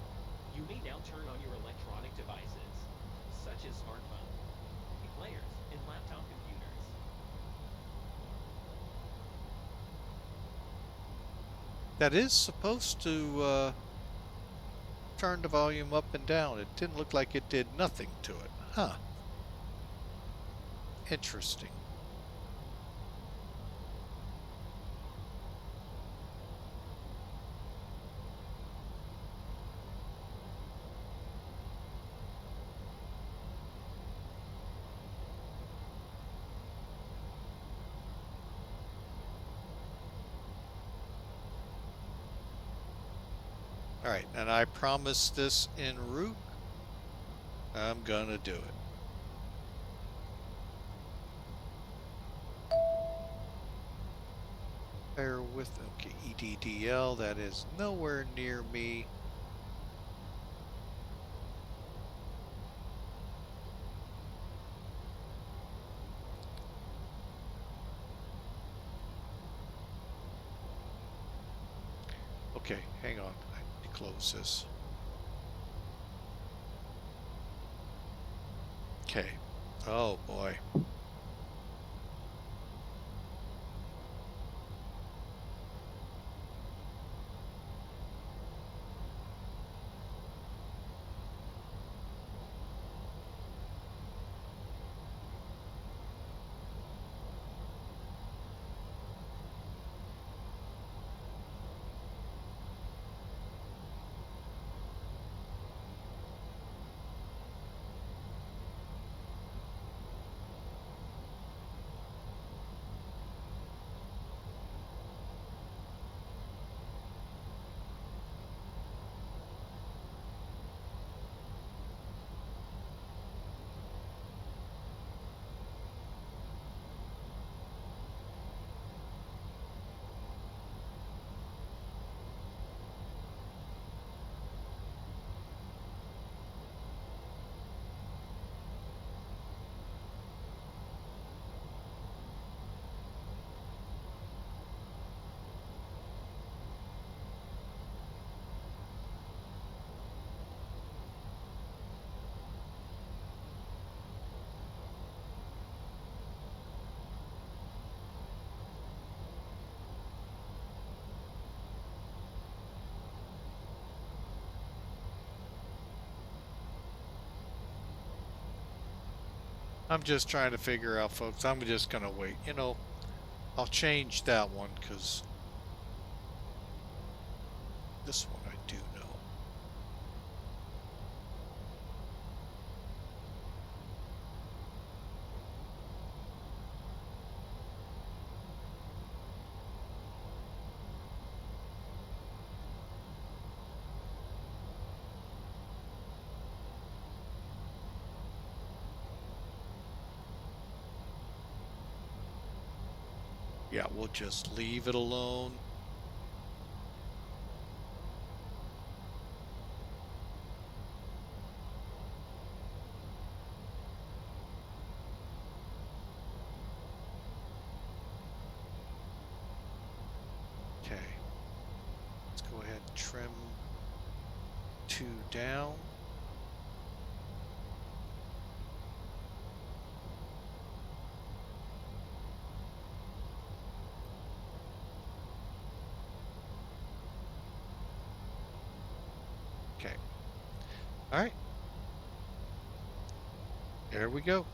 You may now turn on your electronic devices, such as smartphones, players, and laptop computers. that is supposed to turn the volume up and down. It didn't look like it did nothing to it. Huh. Interesting. All right, and I promised this en route. I'm gonna do it. Bear with, okay, EDDL, that is nowhere near me. Okay, hang on, I need to close this. Okay, oh boy. I'm just trying to figure out, folks. I'm just going to wait. You know, I'll change that one because this one I do know. Yeah, we'll just leave it alone. Okay. Let's go ahead and trim 2 down. Okay. All right. There we go.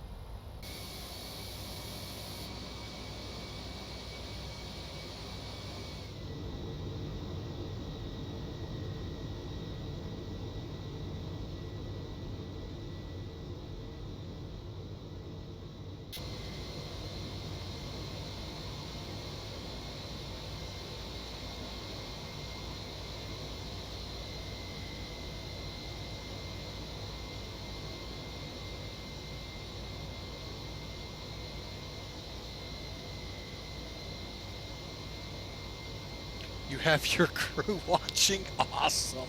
You have your crew watching. Awesome,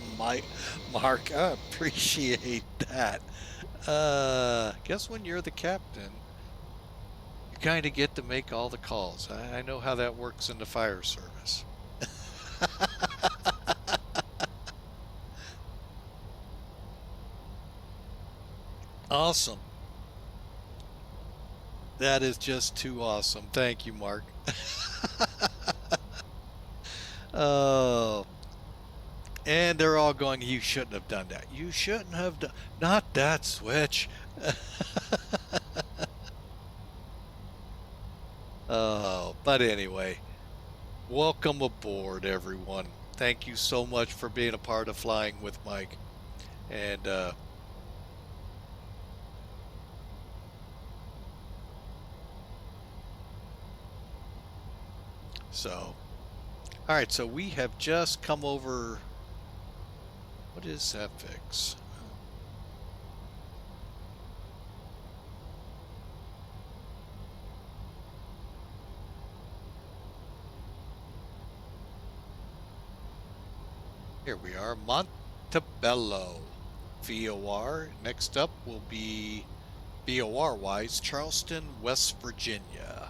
Mark. I appreciate that. Guess when you're the captain, you kind of get to make all the calls. I know how that works in the fire service. Awesome. That is just too awesome. Thank you, Mark. Oh. And they're all going, you shouldn't have done that. You shouldn't have done, not that switch. Oh, but anyway, welcome aboard, everyone. Thank you so much for being a part of Flying with Mike. And so, all right, so we have just come over. What is that fix? Here we are, Montebello, VOR. Next up will be VOR-wise, Charleston, West Virginia.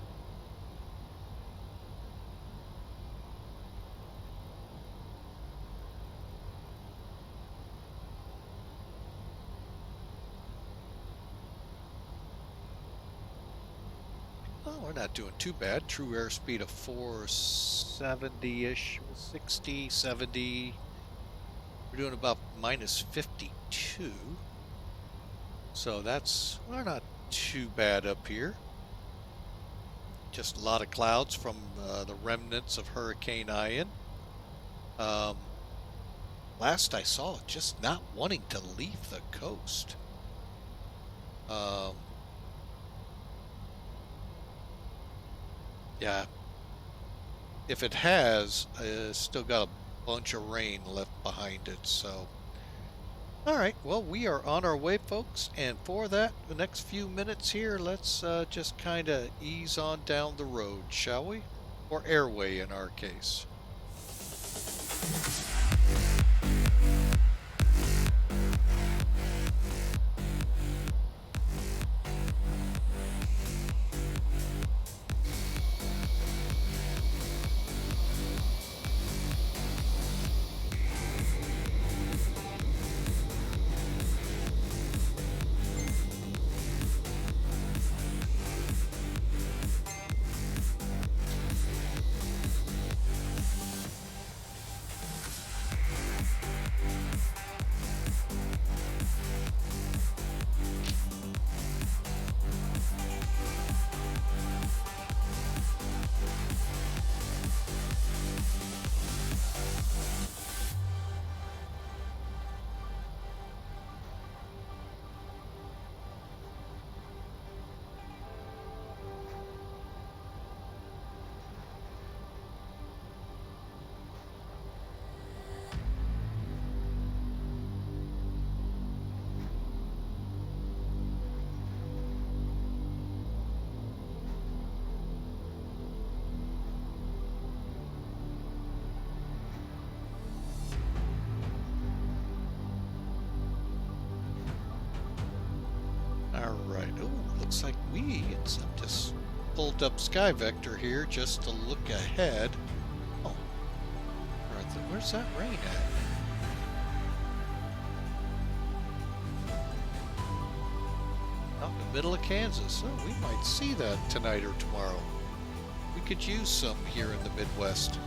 Oh, we're not doing too bad. True airspeed of 470-ish, 60, 70. We're doing about minus 52. So we're not too bad up here. Just a lot of clouds from the remnants of Hurricane Ian. Last I saw it, just not wanting to leave the coast. Yeah. If it has, it's still got a bunch of rain left behind it, so. All right, well, we are on our way, folks, and for that, the next few minutes here, let's just kind of ease on down the road, shall we? Or airway in our case. looks like I'm just pulled up Sky Vector here just to look ahead. Oh, where's that rain at? Out in the middle of Kansas. Oh, we might see that tonight or tomorrow. We could use some here in the Midwest.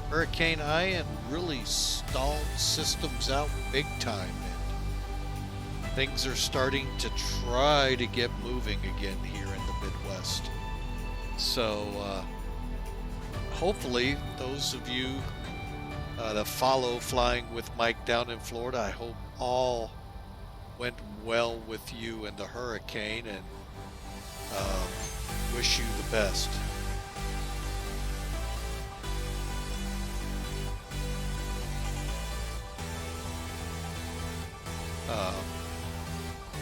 Hurricane Ian really stalled systems out big time, and things are starting to try to get moving again here in the Midwest. So hopefully those of you that follow Flying with Mike down in Florida, I hope all went well with you and the hurricane, and wish you the best.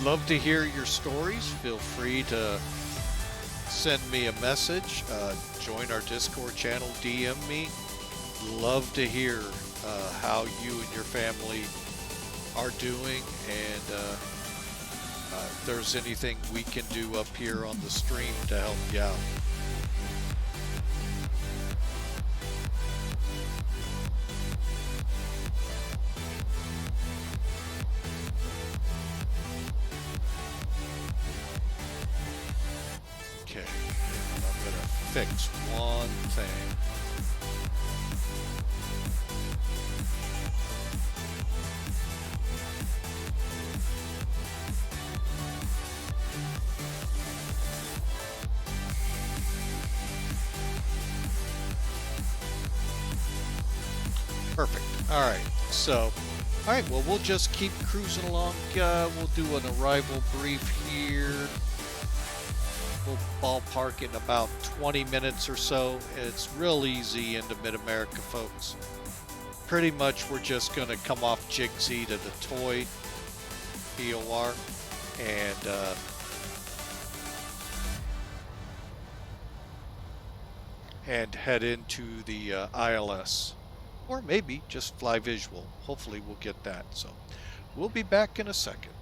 Love to hear your stories. Feel free to send me a message, join our Discord channel, DM me. Love to hear how you and your family are doing, and if there's anything we can do up here on the stream to help you out. Okay, and I'm gonna fix one thing. Perfect. All right. So, all right. Well, we'll just keep cruising along. We'll do an arrival brief here. We'll ballpark in about 20 minutes or so. It's real easy into Mid-America, folks. Pretty much we're just going to come off Jigsy to the toy POR and head into the ILS. Or maybe just fly visual. Hopefully we'll get that. So we'll be back in a second.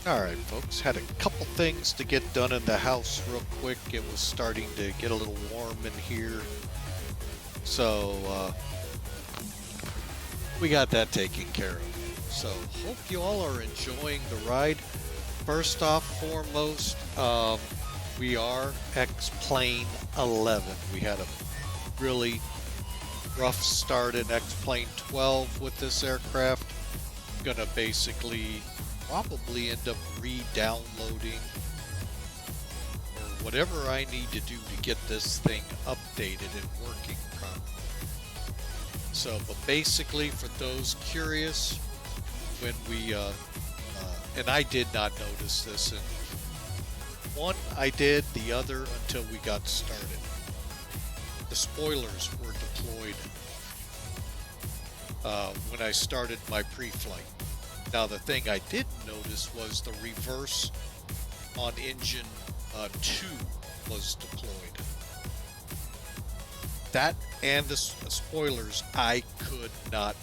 Alright folks, had a couple things to get done in the house real quick. It was starting to get a little warm in here. So, we got that taken care of. So, hope you all are enjoying the ride. First off, foremost, we are XP12. We had a really rough start in XP12 with this aircraft. Gonna basically probably end up re-downloading or whatever I need to do to get this thing updated and working properly. So, but basically, for those curious, when we and I did not notice this, and one I did, the other until we got started. The spoilers were deployed when I started my pre-flight. Now the thing I did notice was the reverse on engine 2 was deployed. That and the spoilers I could not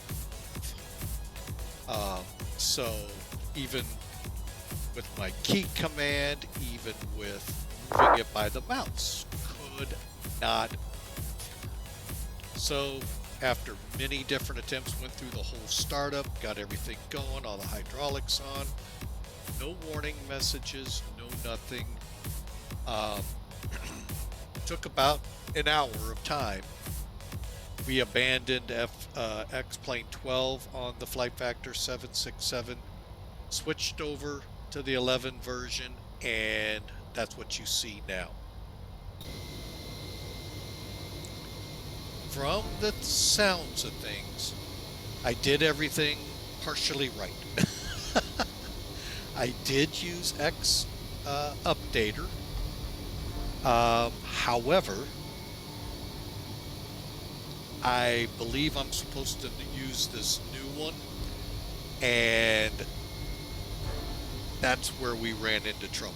so even with my key command, even with moving it by the mouse, could not. So after many different attempts, went through the whole startup, got everything going, all the hydraulics on, no warning messages, no nothing. Took about an hour of time. We abandoned XP12 on the flight factor 767, switched over to the 11 version, and that's what you see now. From the sounds of things, I did everything partially right. I did use X Updater. However, I believe I'm supposed to use this new one, and that's where we ran into trouble.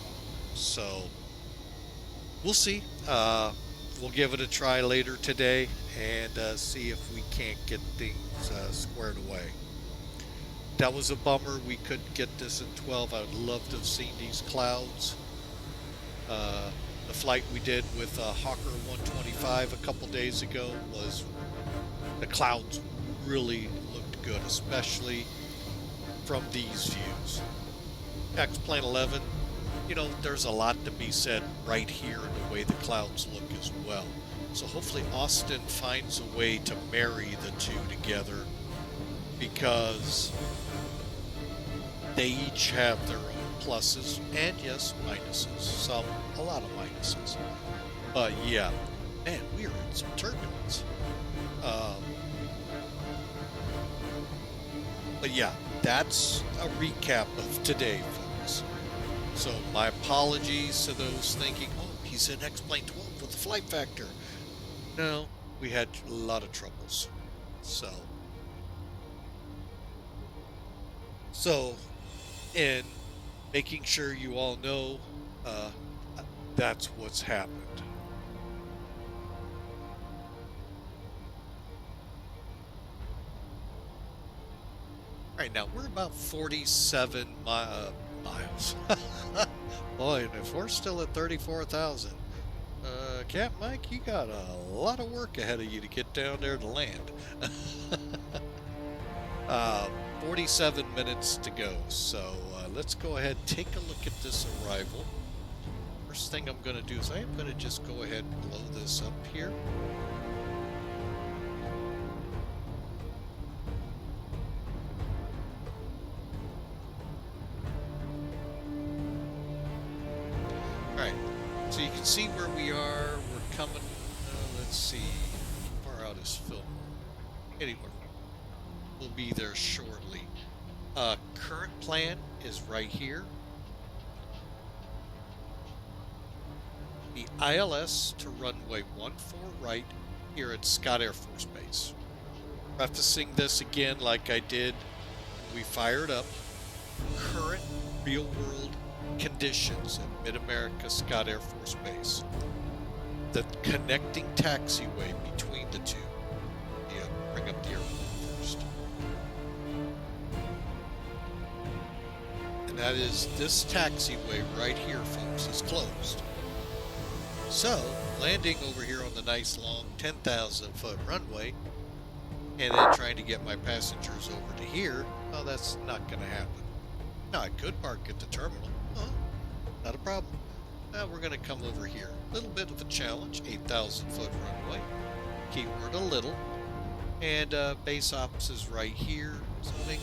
So we'll see. We'll give it a try later today and see if we can't get things squared away. That was a bummer. We couldn't get this in 12. I would love to have seen these clouds. The flight we did with Hawker 125 a couple days ago was, the clouds really looked good, especially from these views. XP 11, you know, there's a lot to be said right here in the way the clouds look as well. So hopefully Austin finds a way to marry the two together, because they each have their own pluses and, yes, minuses. A lot of minuses. But yeah, man, we are in some turbulence. But yeah, that's a recap of today, folks. So my apologies to those thinking, oh, he's in XP12 with the flight factor. No, we had a lot of troubles. So in making sure you all know, that's what's happened. All right, now we're about 47 miles. Boy, and if we're still at 34,000, Cap Mike, you got a lot of work ahead of you to get down there to land. 47 minutes to go, so let's go ahead and take a look at this arrival. First thing I'm going to do is I am going to just go ahead and blow this up here. Alright, so you can see where we are. We're coming, let's see, how far out is film? Anywhere. We'll be there shortly. Current plan is right here. The ILS to runway 14 right here at Scott Air Force Base. Prefacing this again like I did when we fired up. Current real-world conditions at Mid-America Scott Air Force Base. The connecting taxiway between the two. Yeah, bring up the airport first. That is, this taxiway right here, folks, is closed. So, landing over here on the nice long 10,000 foot runway, and then trying to get my passengers over to here, well, that's not going to happen. Now, I could park at the terminal. Oh, not a problem. Now, we're going to come over here. A little bit of a challenge, 8,000 foot runway. Keyword a little. And base ops is right here. Something.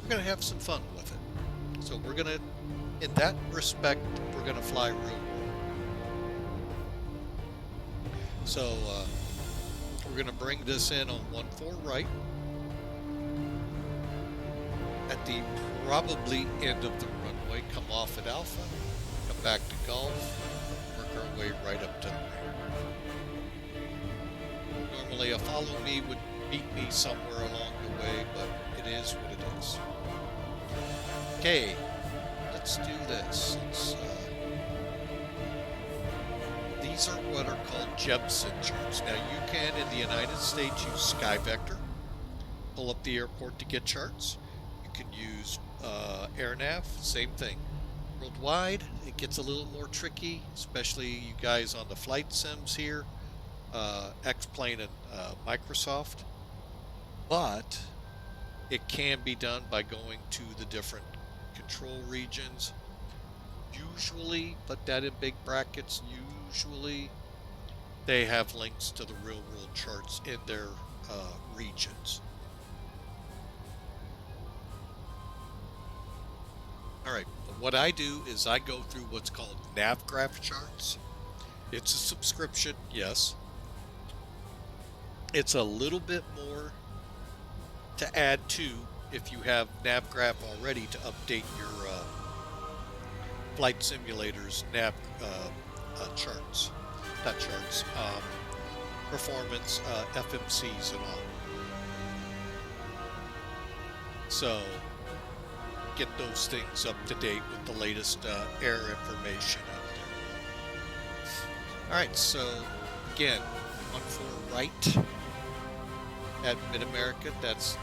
We're going to have some fun with it. So we're going to, in that respect, we're going to fly real low. So we're going to bring this in on 14 right. At the probably end of the runway, come off at Alpha, come back to Golf, work our way right up to the rear. Normally a follow me would meet me somewhere along the way, but it is what it is. Okay, let's do this. These are what are called Jepson charts. Now you can, in the United States, use SkyVector. Pull up the airport to get charts. You can use AirNav, same thing. Worldwide, it gets a little more tricky, especially you guys on the flight sims here, X-Plane and Microsoft. But it can be done by going to the different control regions. Usually, put that in big brackets, usually they have links to the real world charts in their regions. Alright, what I do is I go through what's called Navcraft Charts. It's a subscription, yes. It's a little bit more to add to if you have Navcraft already to update your flight simulators charts, not charts, performance FMCs and all. So get those things up to date with the latest air information out there. Alright, so again, 14 right at Mid-America, that's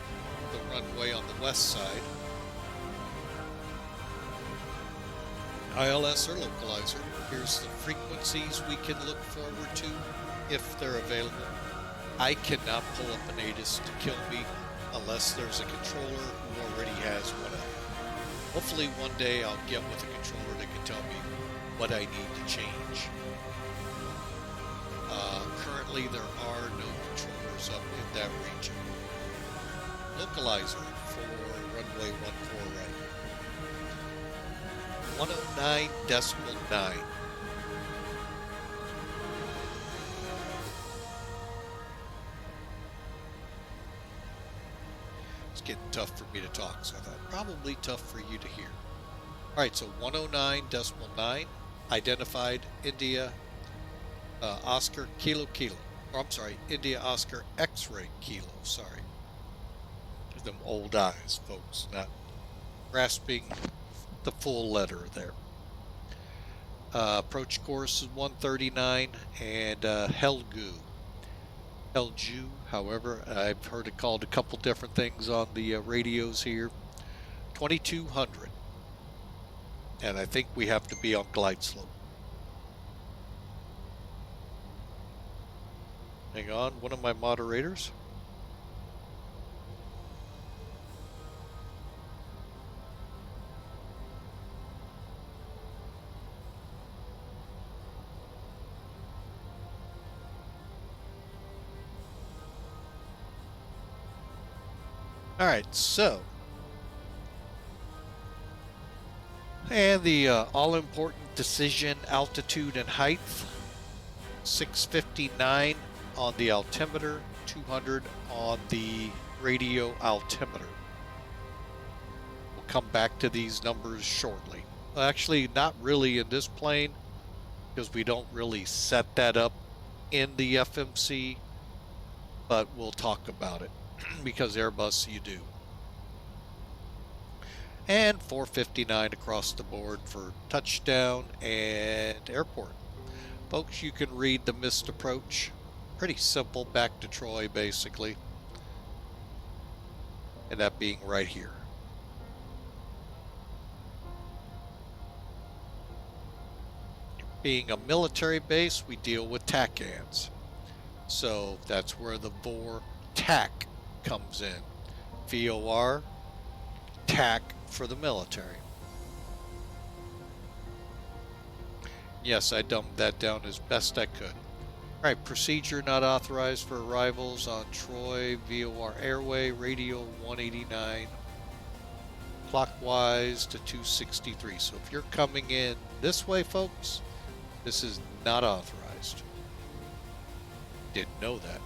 the runway on the west side. ILS or localizer. Here's the frequencies we can look forward to if they're available. I cannot pull up an ATIS to kill me unless there's a controller who already has one up. Hopefully one day I'll get with a controller that can tell me what I need to change. Currently there are no controllers up in that region. Localizer for runway 14 right. 109.9. It's getting tough for me to talk, so I thought probably tough for you to hear. Alright, so 109.9 identified India Oscar Kilo Kilo. Or I'm sorry, India Oscar X-ray Kilo, sorry. Them old eyes, folks, not grasping the full letter there. Approach course is 139 and Helgu, however, I've heard it called a couple different things on the radios here. 2200, and I think we have to be on glide slope. Hang on, one of my moderators. Alright, so, and the all-important decision, altitude and height, 659 on the altimeter, 200 on the radio altimeter. We'll come back to these numbers shortly. Well, actually, not really in this plane, because we don't really set that up in the FMC, but we'll talk about it. Because Airbus you do. And 459 across the board for touchdown and airport. Folks, you can read the missed approach. Pretty simple, back to Troy basically. And that being right here. being a military base, we deal with TACANs. So that's where the VOR TAC comes in. VOR TAC for the military. Yes, I dumbed that down as best I could. Alright, procedure not authorized for arrivals on Troy, VOR Airway, radio 189, clockwise to 263. So if you're coming in this way, folks, this is not authorized. Didn't know that.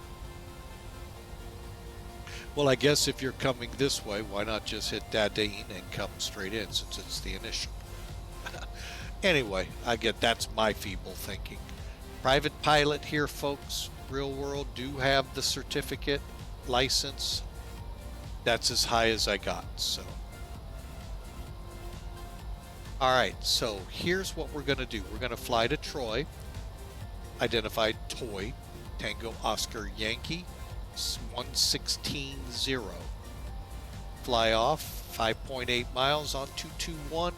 Well, I guess if you're coming this way, why not just hit Dadine and come straight in since it's the initial? Anyway, I get that's my feeble thinking. Private pilot here, folks. Real world do have the certificate, license. That's as high as I got, so. Alright, so here's what we're going to do. We're going to fly to Troy. Identified Toy, Tango Oscar Yankee, 1160. Fly off 5.8 miles on 221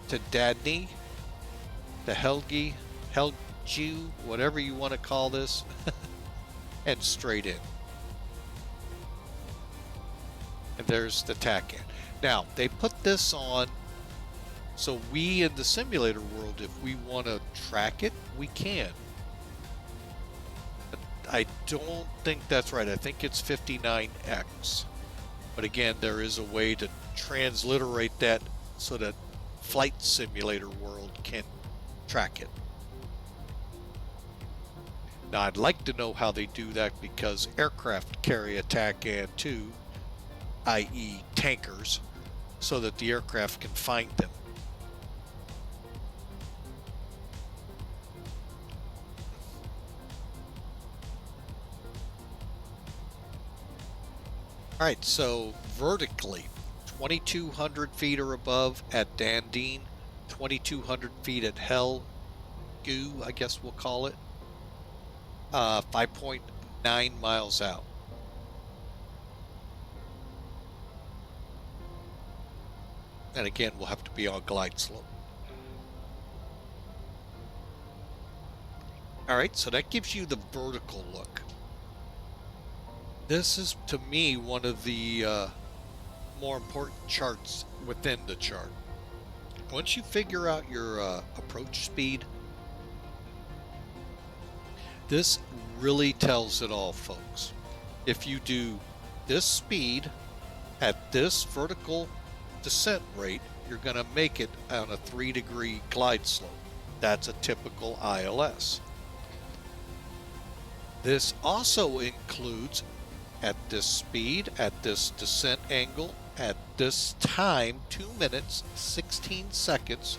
to Dadney, to Helgi, whatever you want to call this, and straight in. And there's the TACAN. Now, they put this on, so we in the simulator world, if we want to track it, we can. But I don't think that's right. I think it's 59X. But again, there is a way to transliterate that so that flight simulator world can track it. Now, I'd like to know how they do that because aircraft carry a TACAN too, i.e. tankers, so that the aircraft can find them. Alright, so vertically, 2,200 feet or above at Dandine, 2,200 feet at Hell Goo, I guess we'll call it. 5.9 miles out. And again, we'll have to be on glide slope. Alright, so that gives you the vertical look. This is, to me, one of the more important charts within the chart. Once you figure out your approach speed, this really tells it all, folks. If you do this speed at this vertical descent rate, you're going to make it on a 3-degree glide slope. That's a typical ILS. This also includes at this speed, at this descent angle, at this time, 2 minutes, 16 seconds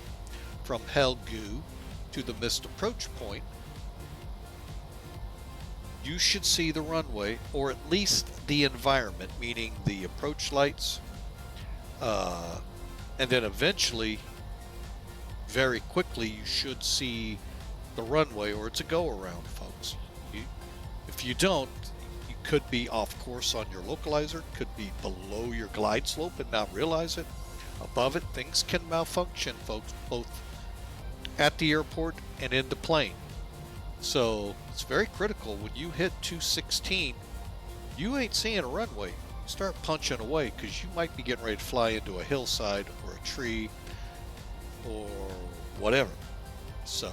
from Helgu to the missed approach point, you should see the runway, or at least the environment, meaning the approach lights, and then eventually, very quickly, you should see the runway, or it's a go-around, folks. If you don't, you could be off course on your localizer, could be below your glide slope and not realize it. Above it, things can malfunction, folks, both at the airport and in the plane. So it's very critical when you hit 216, you ain't seeing a runway. You start punching away because you might be getting ready to fly into a hillside or a tree or whatever. So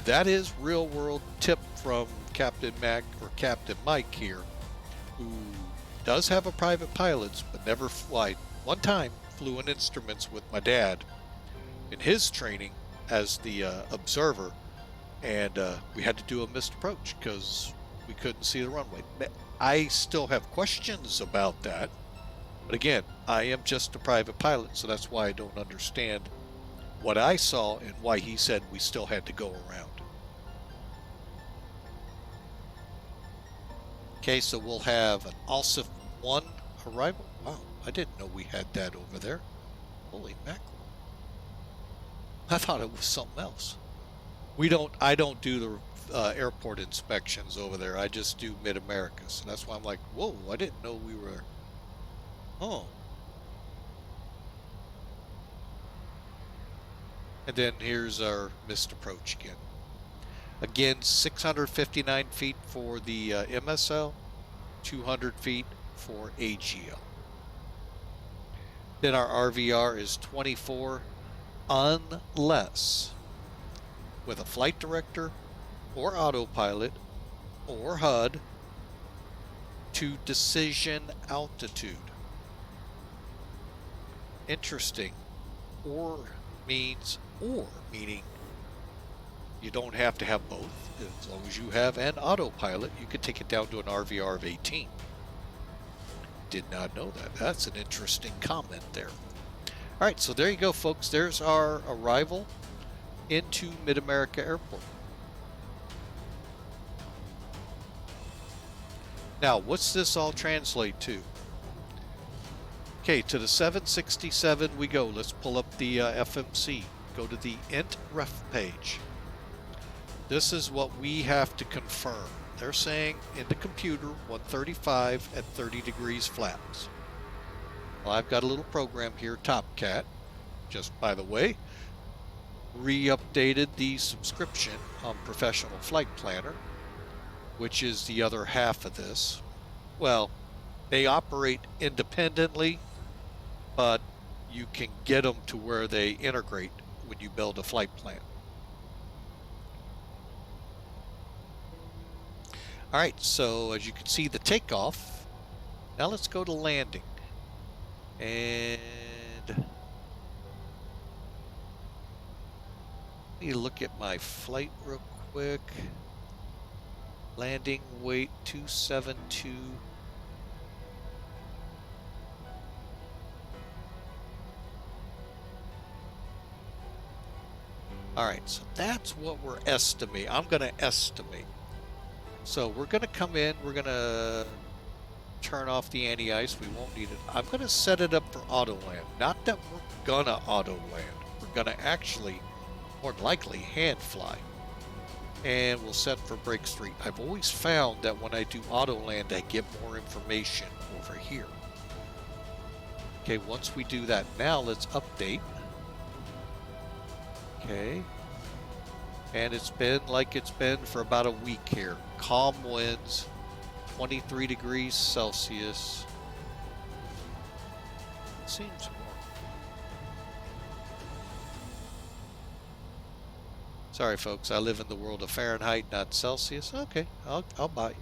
that is real world tip from Captain Mac or Captain Mike here, who does have a private pilot but never flight. One time flew in instruments with my dad in his training as the observer. And we had to do a missed approach because we couldn't see the runway. I still have questions about that. But again, I am just a private pilot, so that's why I don't understand what I saw and why he said we still had to go around. Okay, so we'll have an ALSIF 1 arrival. Wow, I didn't know we had that over there. Holy mackerel. I thought it was something else. I don't do the airport inspections over there. I just do Mid-America. So that's why I'm like, whoa, I didn't know we were. Oh. And then here's our missed approach again. Again, 659 feet for the MSL, 200 feet for AGL. Then our RVR is 24 unless with a flight director or autopilot or HUD to decision altitude. Interesting. Or meaning you don't have to have both. As long as you have an autopilot, you could take it down to an RVR of 18. Did not know that. That's an interesting comment there. All right, so there you go, folks. There's our arrival into Mid-America Airport. Now, what's this all translate to? Okay, to the 767 we go. Let's pull up the FMC. Go to the int ref page. This is what we have to confirm. They're saying in the computer 135 at 30 degrees flaps. Well, I've got a little program here, TopCat. Just by the way, re-updated the subscription on Professional Flight Planner, which is the other half of this. Well, they operate independently, but you can get them to where they integrate when you build a flight plan. All right, so as you can see the takeoff. Now let's go to landing. And let me look at my flight real quick. Landing weight 272. All right, so that's what we're estimating. I'm going to estimate. So we're going to come in, we're going to turn off the anti-ice. We won't need it. I'm going to set it up for auto land. Not that we're going to auto land. We're going to actually, more than likely, hand fly. And we'll set for break 3. I've always found that when I do auto land, I get more information over here. Okay, once we do that, now let's update. Okay. And it's been like it's been for about a week here. Calm winds, 23 degrees Celsius. Seems warm. Sorry, folks. I live in the world of Fahrenheit, not Celsius. Okay, I'll bite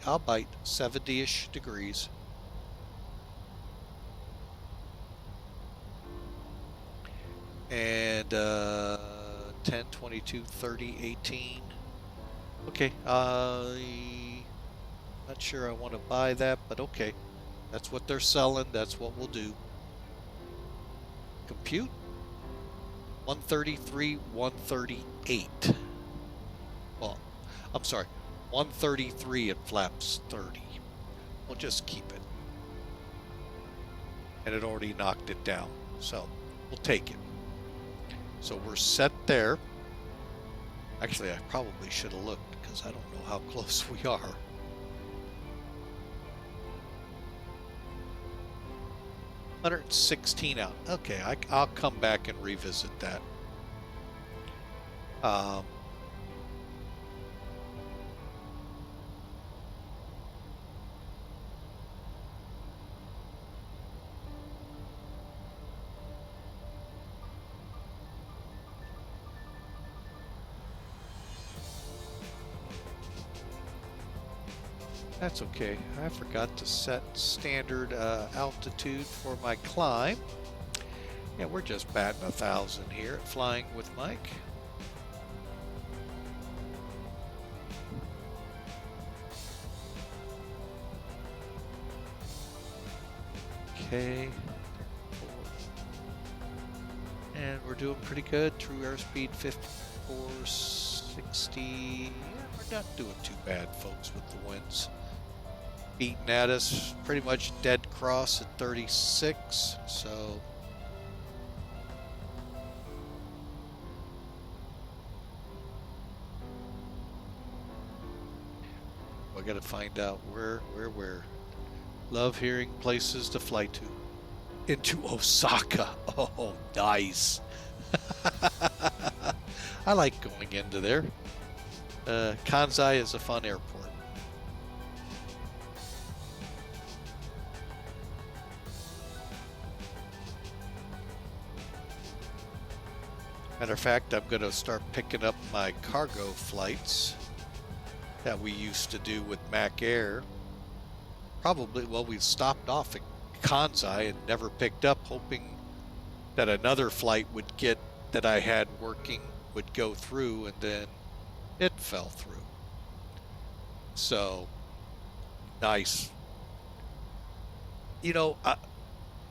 70-ish degrees. And 10, 22, 30, 18. Okay, not sure I want to buy that, but okay. That's what they're selling. That's what we'll do. Compute. 133, 138. Well, I'm sorry. 133 at flaps 30. We'll just keep it. And it already knocked it down. So, we'll take it. So we're set there. Actually, I probably should have looked because I don't know how close we are. $116 out. Okay, I'll come back and revisit that. That's okay. I forgot to set standard altitude for my climb. Yeah, we're just batting 1,000 here at Flying with Mike. Okay. And we're doing pretty good. True airspeed 5460. Yeah, we're not doing too bad, folks, with the winds. Beating at us pretty much dead cross at 36, so I gotta find out where. Love hearing places to fly to. Into Osaka. Oh, nice. I like going into there. Kansai is a fun airport. Matter of fact, I'm going to start picking up my cargo flights that we used to do with Mac Air. Probably, well, we stopped off at Kansai and never picked up, hoping that another flight would get that I had working would go through, and then it fell through. So, nice. You know,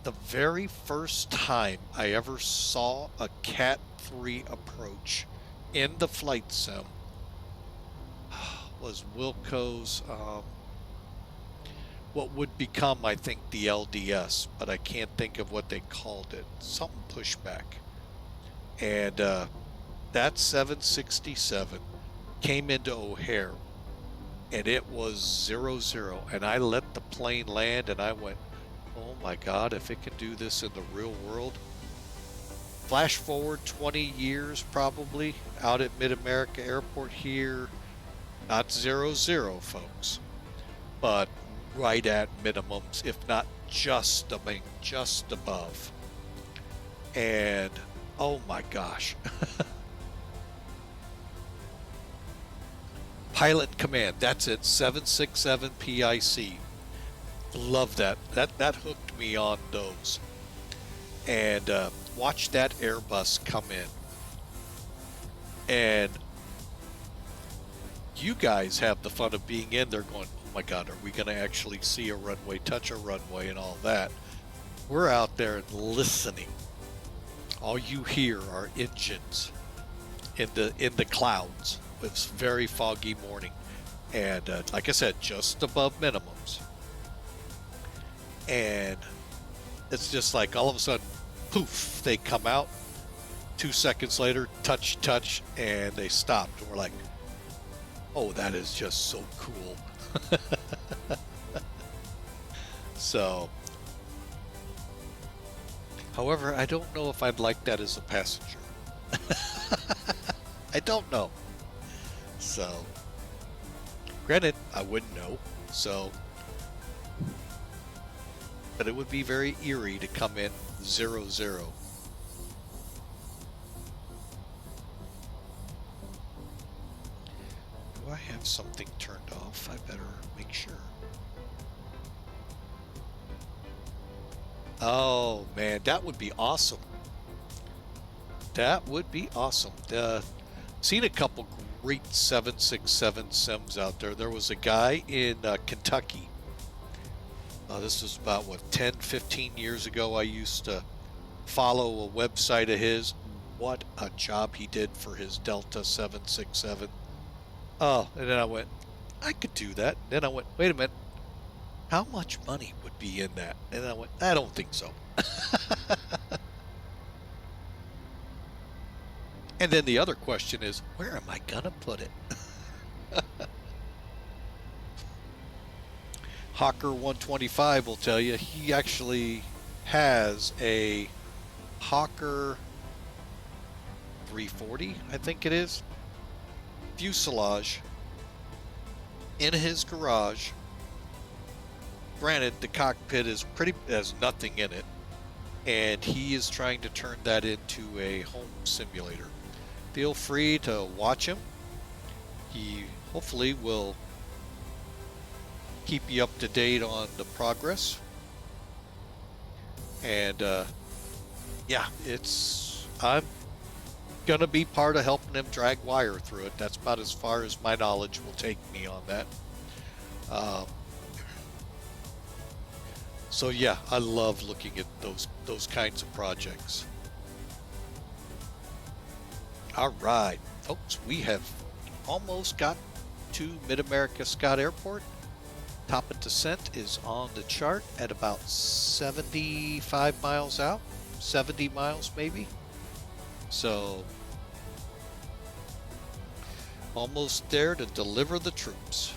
the very first time I ever saw a Cat 3 approach in the flight sim was Wilco's, what would become, I think, the LDS, but I can't think of what they called it. Something pushback. And that 767 came into O'Hare, and it was 0-0, and I let the plane land, and I went, oh my God, if it can do this in the real world. Flash forward 20 years probably, out at Mid-America Airport here, not 0-0, folks, but right at minimums, if not just above. And oh my gosh. Pilot in command, that's it, 767 PIC. Love that. That hooked me on those. And watch that Airbus come in. And you guys have the fun of being in there going, oh my God, are we going to actually see a runway, touch a runway and all that? We're out there listening. All you hear are engines in the clouds. It's very foggy morning. And like I said, just above minimums. And it's just like all of a sudden, poof, they come out. 2 seconds later, touch, and they stopped. And we're like, oh, that is just so cool. So, however, I don't know if I'd like that as a passenger. I don't know. So, granted, I wouldn't know. So, but it would be very eerie to come in 0-0. Do I have something turned off? I better make sure. Oh man, that would be awesome. That would be awesome. Seen a couple great 767 sims out there. There was a guy in Kentucky. This was about, what, 10, 15 years ago. I used to follow a website of his. What a job he did for his Delta 767. Oh, and then I went, I could do that. And then I went, wait a minute. How much money would be in that? And I went, I don't think so. And then the other question is, where am I going to put it? Hawker 125 will tell you he actually has a Hawker 340, I think it is, fuselage in his garage. Granted, the cockpit has nothing in it, and he is trying to turn that into a home simulator. Feel free to watch him. He hopefully will keep you up to date on the progress. And yeah, I'm gonna be part of helping him drag wire through it. That's about as far as my knowledge will take me on that. So yeah, I love looking at those kinds of projects. All right, folks, we have almost got to Mid-America Scott Airport. Top of descent is on the chart at about 75 miles out, 70 miles maybe. So almost there to deliver the troops.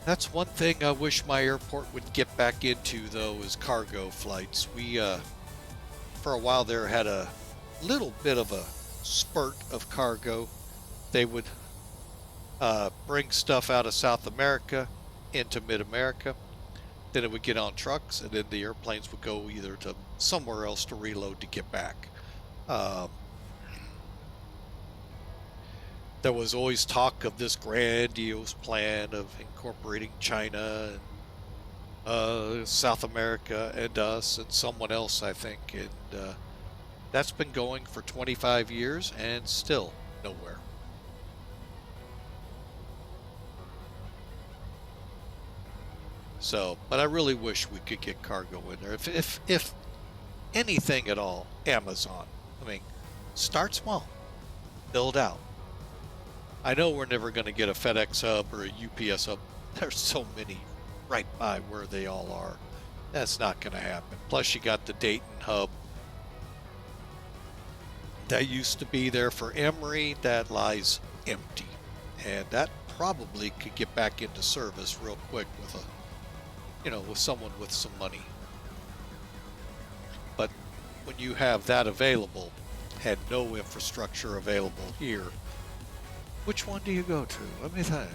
That's one thing I wish my airport would get back into, though, is cargo flights. We, for a while there, had a little bit of a spurt of cargo. They would bring stuff out of South America into Mid-America. Then it would get on trucks, and then the airplanes would go either to somewhere else to reload to get back. There was always talk of this grandiose plan of incorporating China and South America and us and someone else, I think. And that's been going for 25 years and still nowhere. So, but I really wish we could get cargo in there. If anything at all, Amazon. I mean, start small, build out. I know we're never going to get a FedEx hub or a UPS hub. There's so many right by where they all are. That's not going to happen. Plus, you got the Dayton hub that used to be there for Emory that lies empty, and that probably could get back into service real quick with with someone with some money. But when you have that available and no infrastructure available here, which one do you go to? Let me think.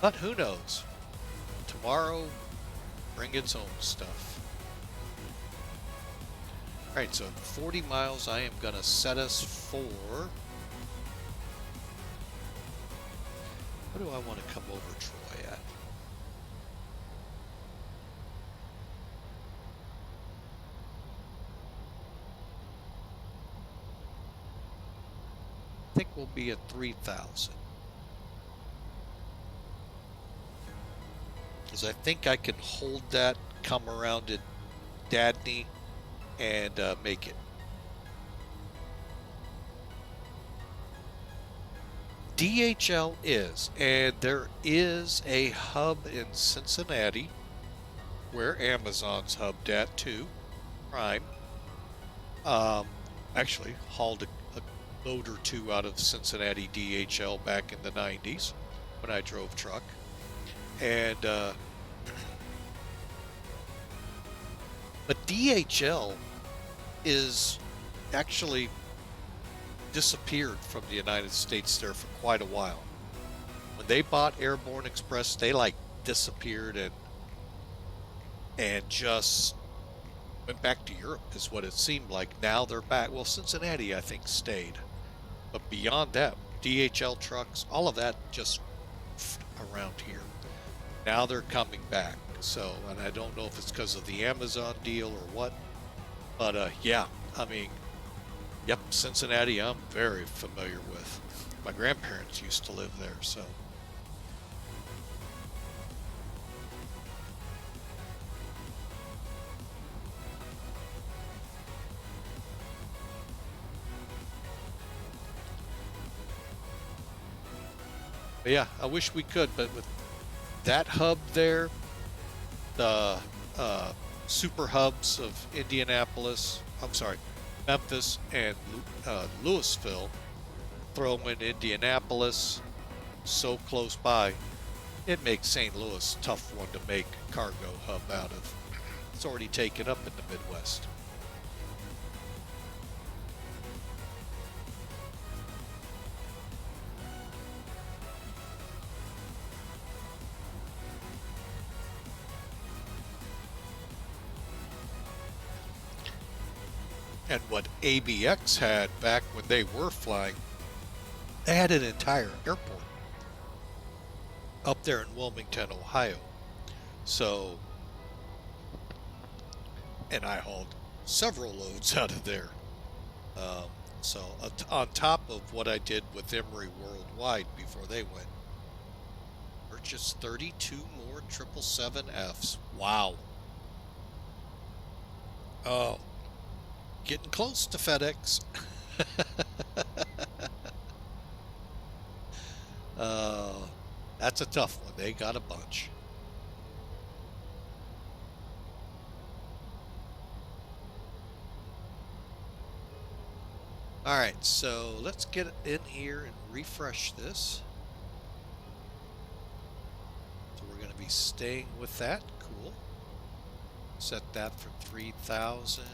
But who knows? Tomorrow, bring its own stuff. Alright, so 40 miles I am going to set us for... What do I want to come over Troy at? I think we'll be at 3,000. Because I think I can hold that, come around at Dadney, and make it. DHL is, and there is a hub in Cincinnati where Amazon's hubbed at too, Prime. Actually hauled a load or two out of Cincinnati DHL back in the 90s when I drove truck. And but DHL is actually disappeared from the United States there for quite a while. When they bought Airborne Express, they like disappeared and just went back to Europe is what it seemed like. Now they're back. Well, Cincinnati I think stayed, but beyond that, DHL trucks, all of that just around here. Now they're coming back. So, and I don't know if it's because of the Amazon deal or what, but yeah, I mean, yep, Cincinnati I'm very familiar with. My grandparents used to live there, so. But yeah, I wish we could, but with that hub there, the super hubs of Memphis and Louisville, throw them in Indianapolis, so close by, it makes St. Louis a tough one to make a cargo hub out of. It's already taken up in the Midwest. And what ABX had back when they were flying, they had an entire airport up there in Wilmington, Ohio. So, and I hauled several loads out of there. So on top of what I did with Emory Worldwide before they went, purchased 32 more 777Fs. Wow. Oh. Getting close to FedEx. That's a tough one. They got a bunch. Alright, so let's get in here and refresh this. So we're going to be staying with that. Cool. Set that for 3,000.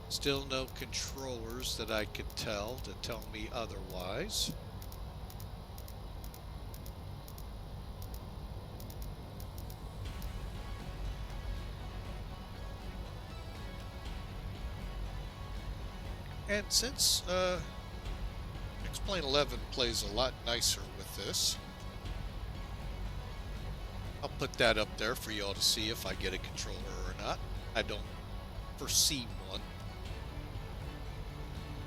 Still no controllers that I could tell to tell me otherwise. And since XP12 plays a lot nicer with this, I'll put that up there for y'all to see if I get a controller or not. I don't foresee one.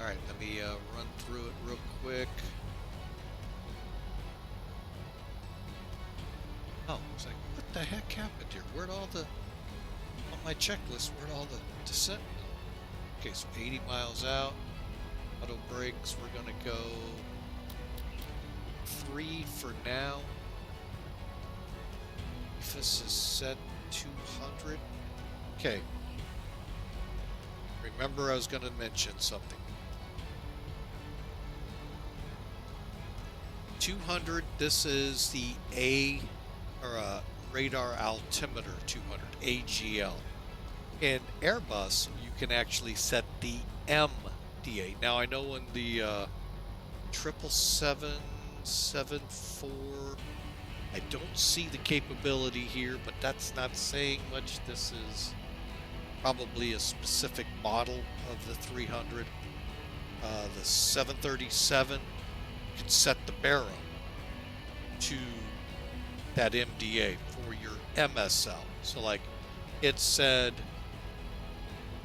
Alright, let me run through it real quick. Oh, it's like, what the heck happened here? Where'd all the, on my checklist, where'd all the descent go? Okay, so 80 miles out, auto brakes, we're gonna go 3 for now. This is set 200. Okay. Remember I was gonna mention something. 200, this is the radar altimeter 200, AGL. In Airbus, you can actually set the MDA. Now I know in the 777-74, I don't see the capability here, but that's not saying much. This is probably a specific model of the 300. The 737, you can set the barrel to that MDA for your MSL. So like it said,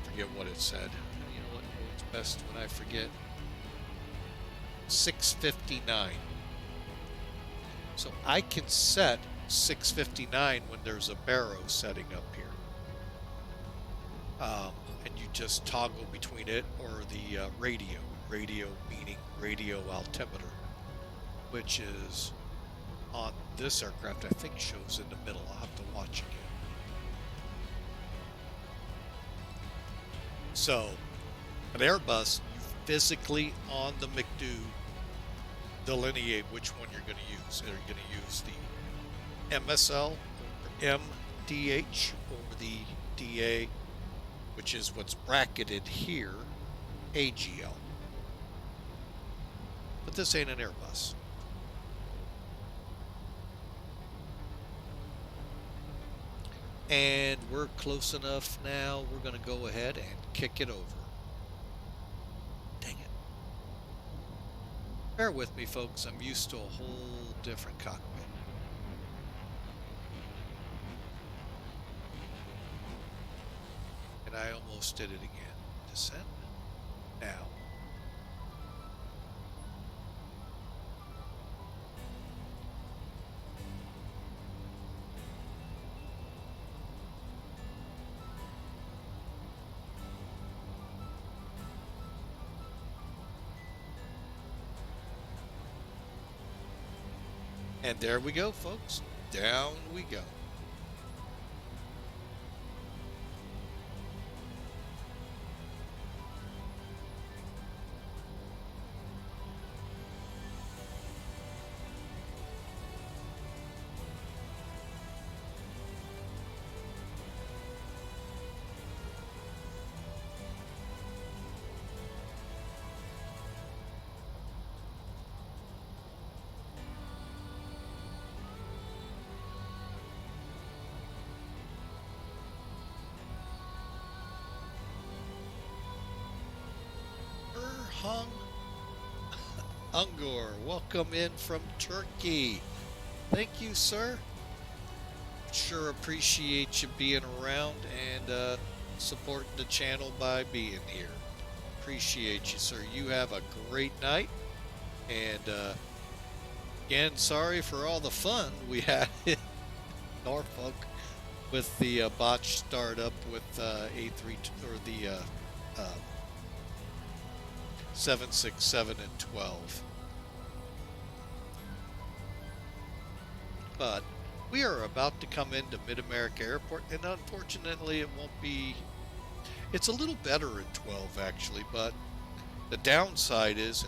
forget what it said. You know what? It's best when I forget. 659. So I can set 659 when there's a barrow setting up here. And you just toggle between it or the radio. Radio meaning radio altimeter, which is on this aircraft, I think shows in the middle. I'll have to watch again. So, at Airbus, you physically on the McDo delineate which one you're going to use. Are you going to use the MSL or MDH or the DA, which is what's bracketed here, AGL. But this ain't an Airbus. And we're close enough now. We're going to go ahead and kick it over. Dang it. Bear with me, folks. I'm used to a whole different cockpit. And I almost did it again. Descent. Now. And there we go, folks. Down we go. Ungor, welcome in from Turkey. Thank you, sir. Sure appreciate you being around and supporting the channel by being here. Appreciate you, sir. You have a great night. And again, sorry for all the fun we had in Norfolk with the botch startup with A3 or the 767 and 12. But we are about to come into Mid-America Airport, and unfortunately it won't be, it's a little better in 12 actually, but The downside is,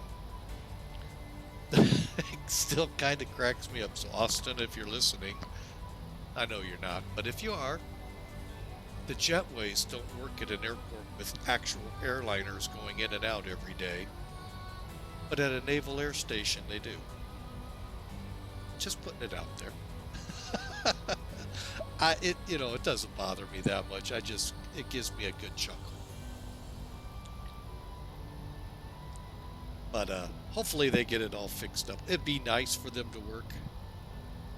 and it still kind of cracks me up. So Austin, if you're listening, I know you're not, but if you are, the jetways don't work at an airport with actual airliners going in and out every day, but at a naval air station they do. Just putting it out there. It doesn't bother me that much. It gives me a good chuckle. But hopefully they get it all fixed up. It'd be nice for them to work.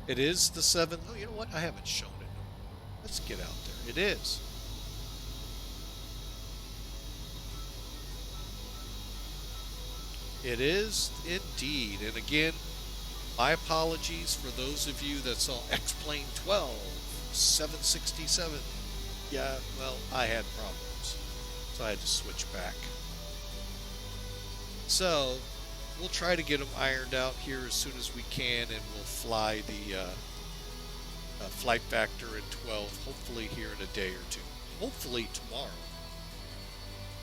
It is the 7. Oh, you know what? I haven't shown it. Let's get out there. It is. It is indeed. And again, my apologies for those of you that saw X-Plane 12, 767. Yeah, well, I had problems, so I had to switch back. So, we'll try to get them ironed out here as soon as we can, and we'll fly the flight factor in 12, hopefully here in a day or two. Hopefully tomorrow.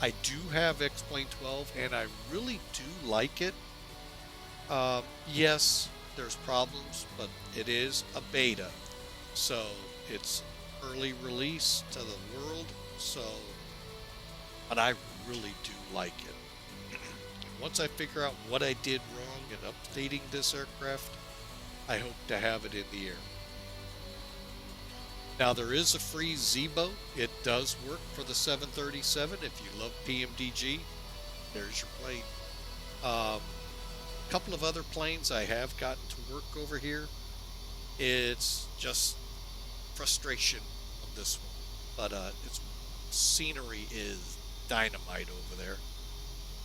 I do have X-Plane 12, and I really do like it. Yes, there's problems, but it is a beta, so it's early release to the world, but I really do like it. Once I figure out what I did wrong in updating this aircraft, I hope to have it in the air. Now there is a free Z-boat. It does work for the 737. If you love PMDG, there's your plane. Couple of other planes I have gotten to work over here. It's just frustration on this one, but its scenery is dynamite over there.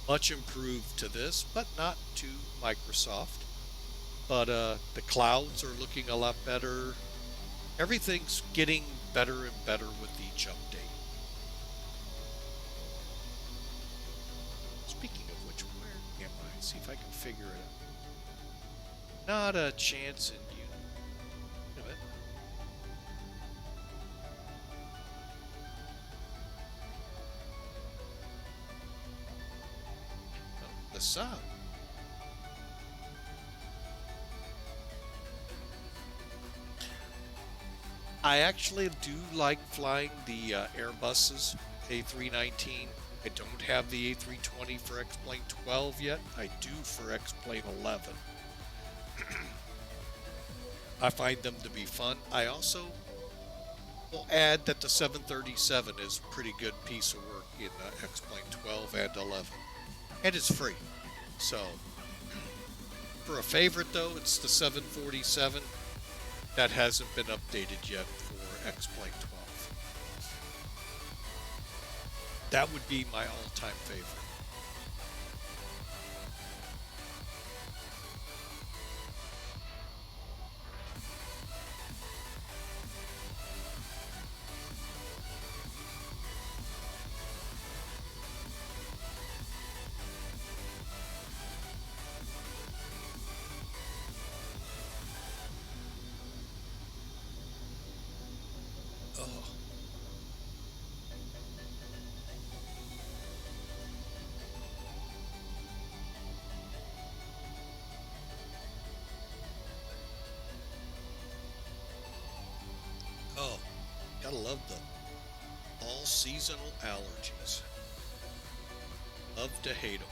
Much improved to this, but not to Microsoft. But the clouds are looking a lot better. Everything's getting better and better with each update. Speaking of which, where am I? See if I can figure it out. Not a chance in you. Wait a minute. Oh, the sound. I actually do like flying the Airbuses, A319. I don't have the A320 for X-Plane 12 yet. I do for X-Plane 11. I find them to be fun. I also will add that the 737 is a pretty good piece of work in X-Plane 12 and 11. And it's free. So, for a favorite though, it's the 747. That hasn't been updated yet for X-Plane 12. That would be my all-time favorite. Oh, gotta love them. All seasonal allergies. Love to hate them.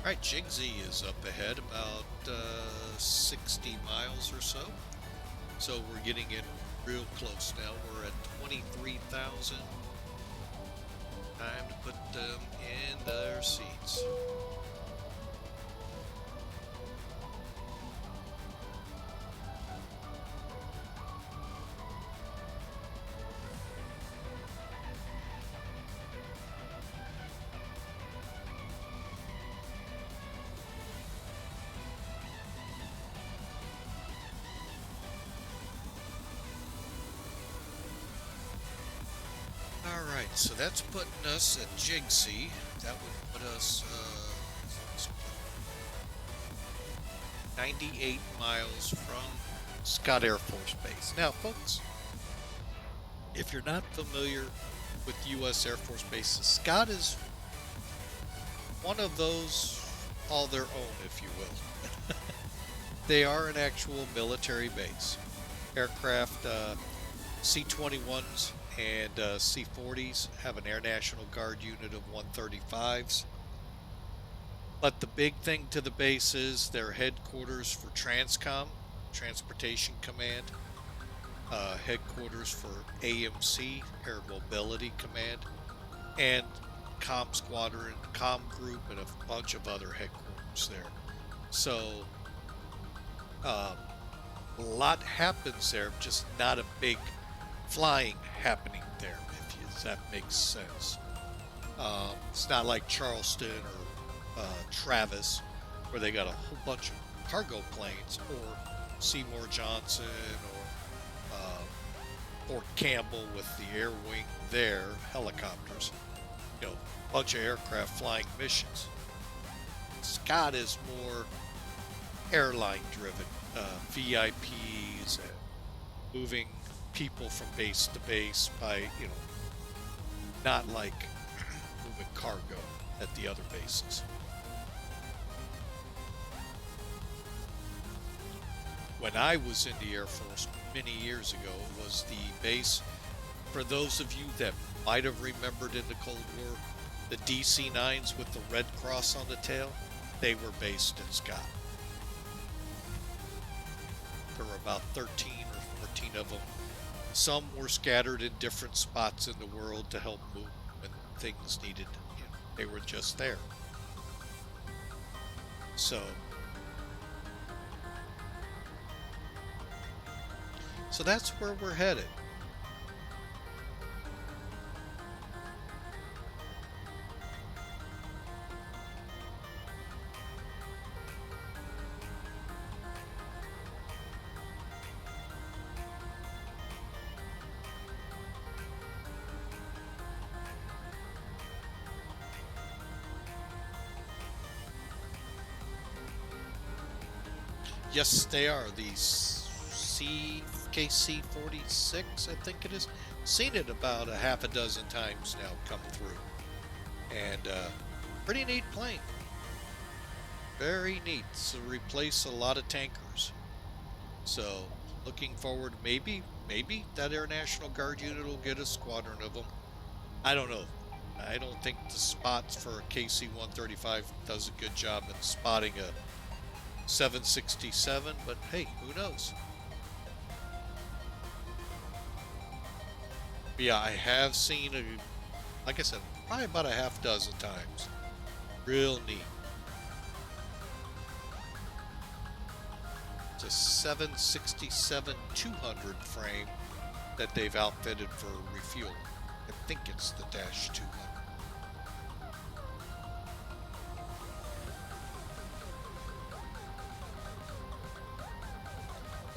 Alright, Jigsy is up ahead about 60 miles or so. So we're getting in real close now. We're at 23,000. Time to put them in their seats. Alright, so that's putting us at Jigsy. That would put us 98 miles from Scott Air Force Base. Now, folks, if you're not familiar with U.S. Air Force bases. Scott is one of those all their own, if you will. They are an actual military base. Aircraft C-21s and C-40s have an Air National Guard unit of 135s. But the big thing to the base is their headquarters for TRANSCOM, Transportation Command, headquarters for AMC, Air Mobility Command, and Comm Squadron, Comm Group, and a bunch of other headquarters there. So a lot happens there, just not a big flying happening there, if that makes sense. It's not like Charleston or Travis, where they got a whole bunch of cargo planes, or Seymour Johnson, or Fort Campbell with the air wing there, helicopters, you know, a bunch of aircraft flying missions. Scott is more airline driven, VIPs, moving people from base to base by, you know, not like moving cargo at the other bases. When I was in the Air Force many years ago, was the base, for those of you that might have remembered in the Cold War, the DC-9s with the red cross on the tail, they were based in Scott. There were about 13 or 14 of them. Some were scattered in different spots in the world to help move when things needed, you know, they were just there. So that's where we're headed. Yes, they are. These KC-46, I think it is. Seen it about a half a dozen times now come through. And pretty neat plane. Very neat. To replace a lot of tankers. So looking forward, maybe that Air National Guard unit will get a squadron of them. I don't know. I don't think the spots for a KC-135 does a good job in spotting a 767, but hey, who knows? But yeah, I have seen, like I said, probably about a half dozen times. Real neat. It's a 767-200 frame that they've outfitted for refuel. I think it's the Dash 200.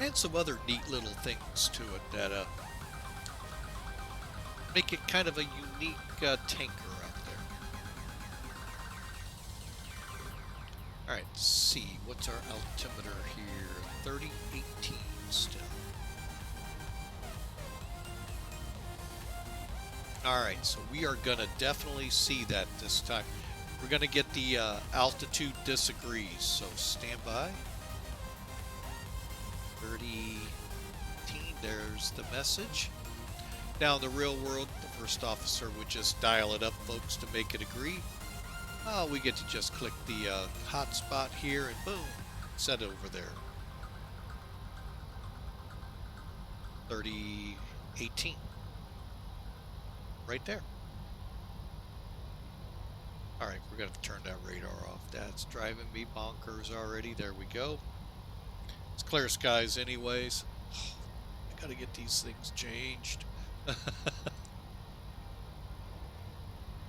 And some other neat little things to it that make it kind of a unique tanker out there. Alright, let's see. What's our altimeter here? 3018 still. Alright, so we are going to definitely see that this time. We're going to get the altitude disagrees, so stand by. 3018, there's the message. Now in the real world, the first officer would just dial it up, folks, to make it agree. We get to just click the hotspot here and boom, set over there. 3018. Right there. Alright, we're going to turn that radar off. That's driving me bonkers already. There we go. It's clear skies anyways. I gotta get these things changed.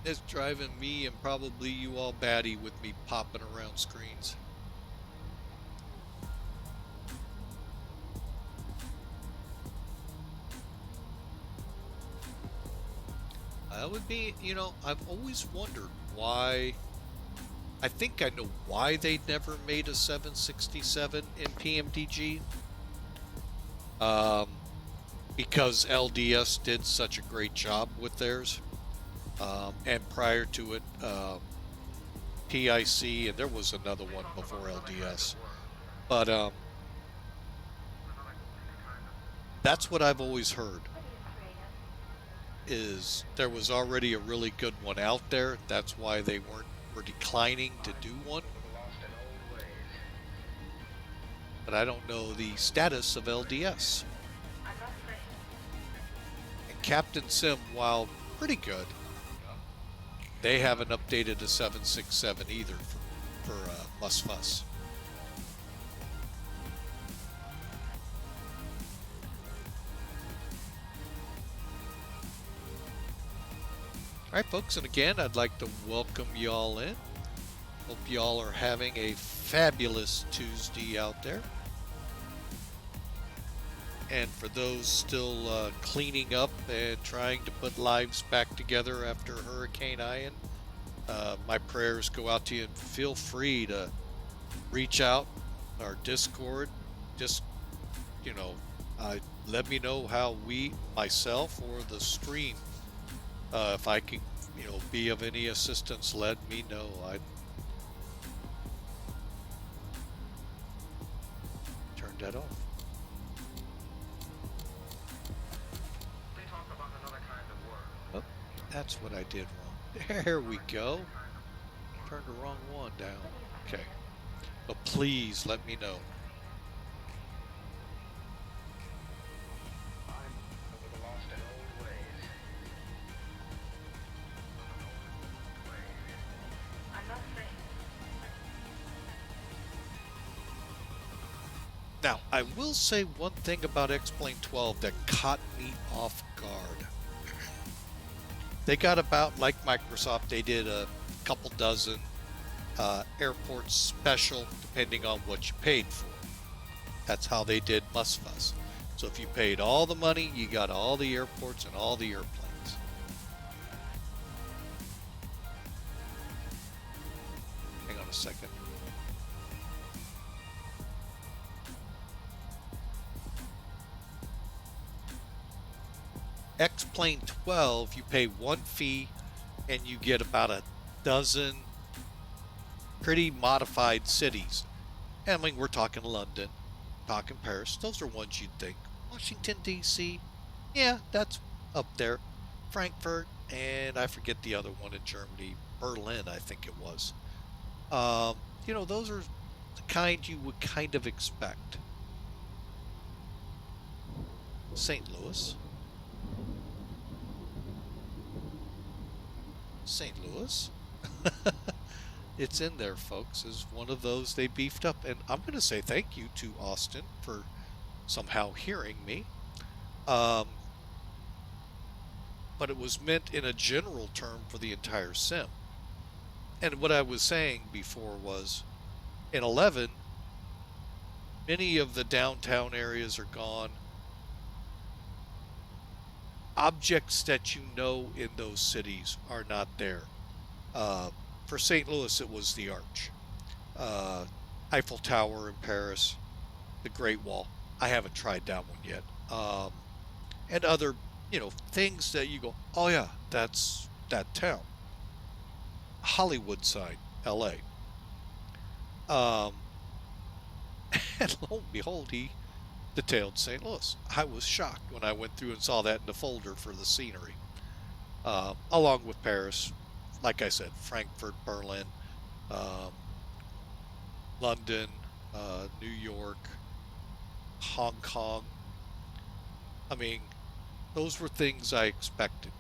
It's driving me and probably you all batty with me popping around screens. That would be, you know, I've always wondered why. I think I know why they never made a 767 in PMDG. Because LDS did such a great job with theirs. and prior to it, PIC, and there was another one before LDS. But that's what I've always heard, is there was already a really good one out there. That's why they were declining to do one. But I don't know the status of LDS. And Captain Sim, while pretty good, they haven't updated to 767 either for Musfuss. All right, folks, and again, I'd like to welcome y'all in. Hope y'all are having a fabulous Tuesday out there. And for those still cleaning up and trying to put lives back together after Hurricane Ian, my prayers go out to you, and feel free to reach out our Discord. Just, let me know how myself or the stream, if I can, be of any assistance, let me know. I turned that off. Oh, that's what I did wrong. There we go. Turned the wrong one down. Okay. But please let me know. Now, I will say one thing about XP12 that caught me off guard. They got about, like Microsoft, they did a couple dozen airports special depending on what you paid for. That's how they did Musfuss. So if you paid all the money, you got all the airports and all the airplanes. Hang on a second. XP12, you pay one fee and you get about a dozen pretty modified cities. I mean, we're talking London, talking Paris. Those are ones you'd think. Washington, D.C., yeah, that's up there. Frankfurt, and I forget the other one in Germany. Berlin, I think it was. Those are the kind you would kind of expect. St. Louis. St. Louis. It's in there, folks, is one of those they beefed up. And I'm going to say thank you to Austin for somehow hearing me. But it was meant in a general term for the entire sim. And what I was saying before was, in 11, many of the downtown areas are gone. Objects that you know in those cities are not there. For St. Louis, it was the Arch, Eiffel Tower in Paris, the Great Wall. I haven't tried that one yet. And other, things that you go, oh yeah, that's that town. Hollywood sign, LA. And lo and behold, he detailed St. Louis. I was shocked when I went through and saw that in the folder for the scenery. Along with Paris, like I said, Frankfurt, Berlin, London, New York, Hong Kong. I mean, those were things I expected.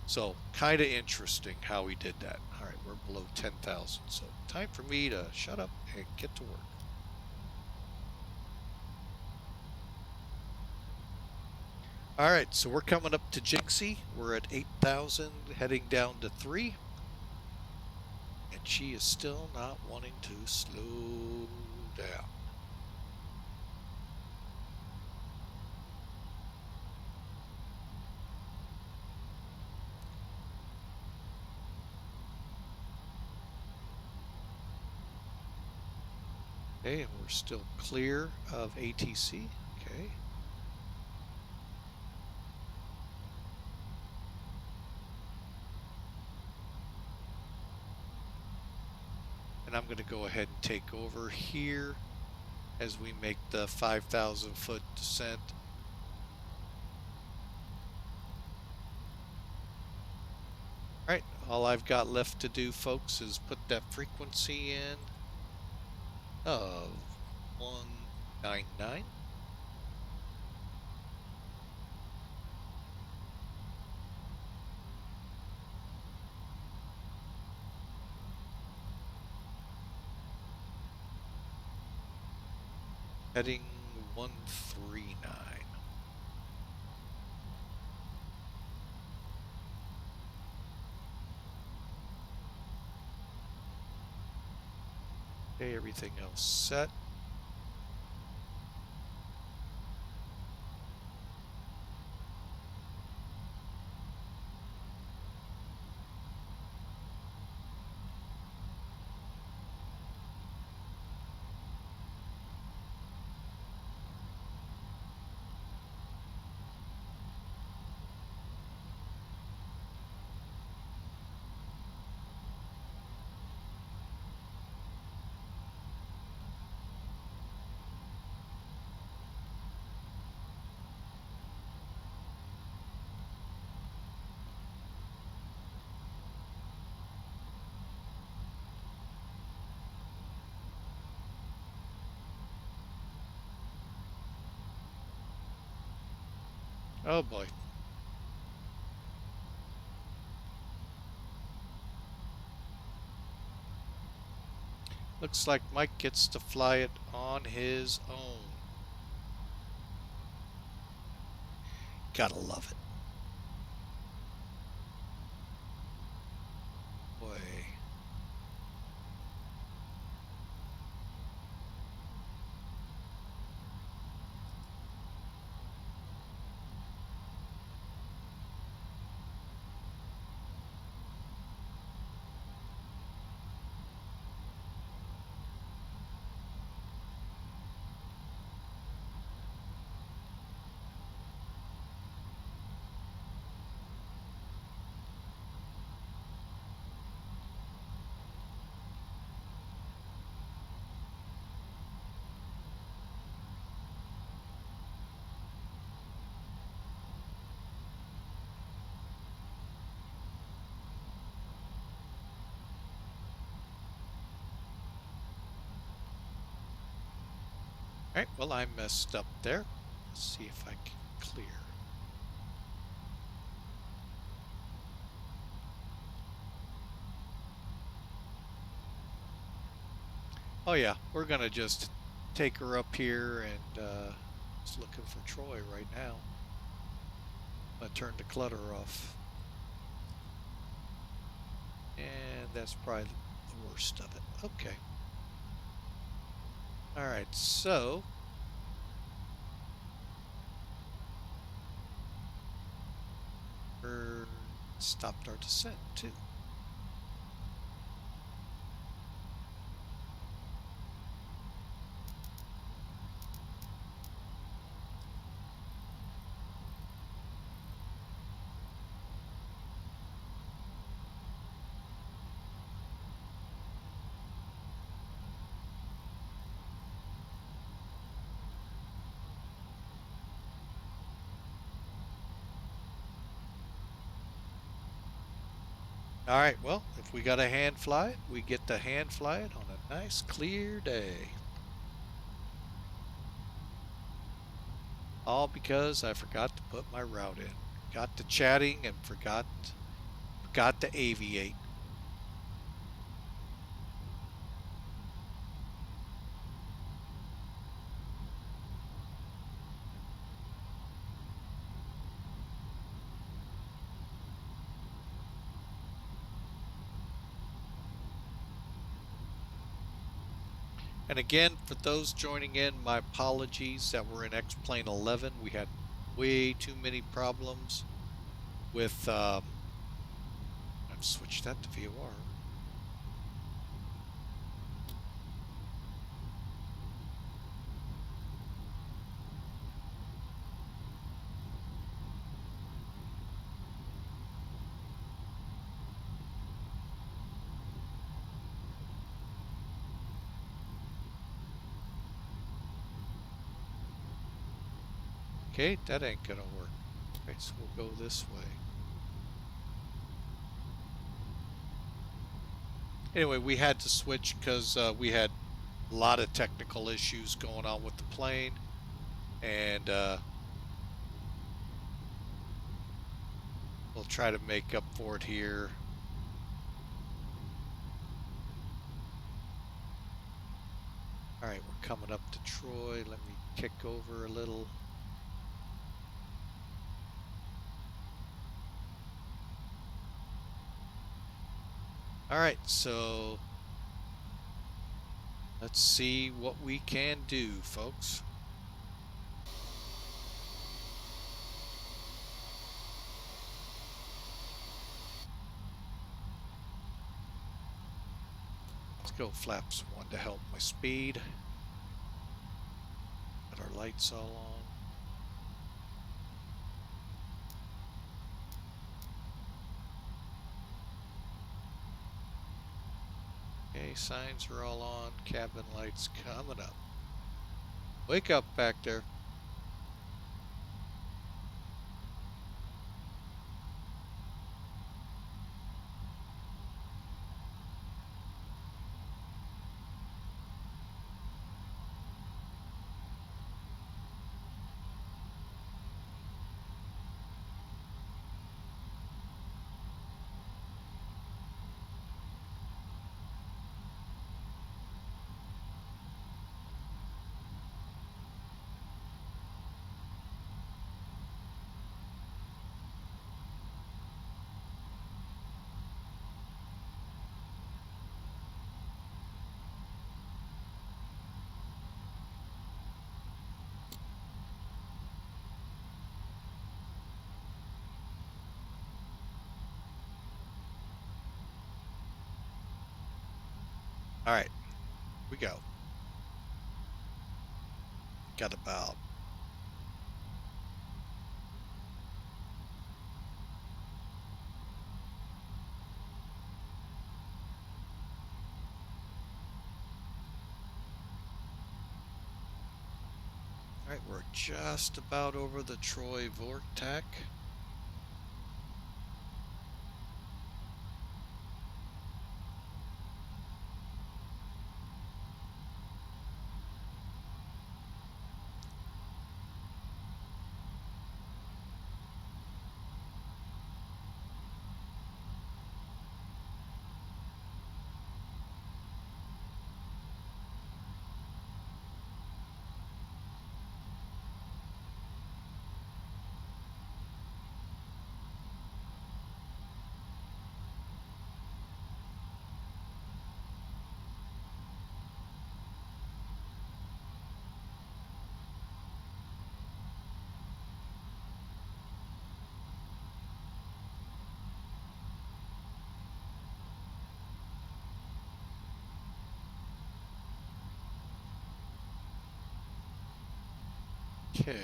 So, kind of interesting how he did that. All right, we're below 10,000, so time for me to shut up and get to work. All right, so we're coming up to Jinxie. We're at 8,000, heading down to 3. And she is still not wanting to slow down. Okay, and we're still clear of ATC. Okay. And I'm going to go ahead and take over here as we make the 5,000 foot descent. All right, all I've got left to do, folks, is put that frequency in of 199. Heading 139. Okay, everything else set. Oh boy. Looks like Mike gets to fly it on his own. Gotta love it. Boy. Alright, well, I messed up there. Let's see if I can clear. Oh yeah, we're gonna just take her up here and just looking for Troy right now. I'm gonna turn the clutter off. And that's probably the worst of it. Okay. Alright, so we're stopped our descent too. All right, well, if we got to hand fly it, we get to hand fly it on a nice clear day. All because I forgot to put my route in. Got to chatting and forgot to aviate. And again, for those joining in, my apologies that we're in X-Plane 11. We had way too many problems with, I've switched that to VOR. Okay, that ain't gonna work. Okay, so we'll go this way. Anyway, we had to switch because we had a lot of technical issues going on with the plane, and we'll try to make up for it here. All right, we're coming up to Troy. Let me kick over a little. All right, so let's see what we can do, folks. Let's go flaps 1 to help my speed. Got our lights all on. Okay, signs are all on. Cabin lights coming up. Wake up back there. All right, we go. Got about all right, we're just about over the Troy Vortex. Okay.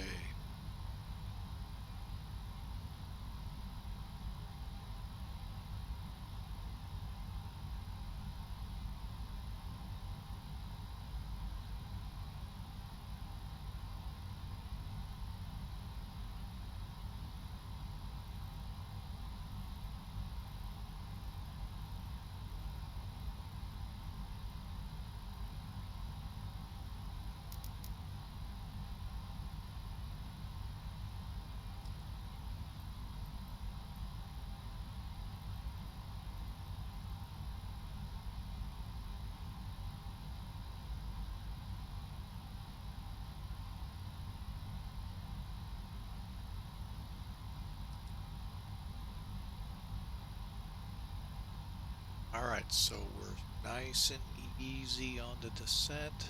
All right, so we're nice and easy on the descent.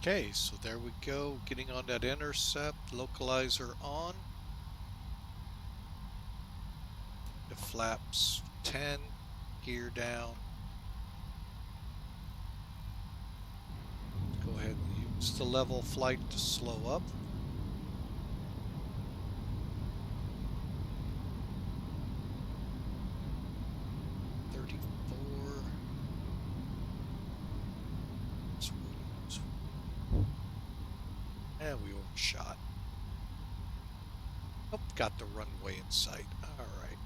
Okay, so there we go, getting on that intercept, localizer on. The flaps 10, gear down. Go ahead and use the level flight to slow up. And we overshot. Oh, got the runway in sight. All right.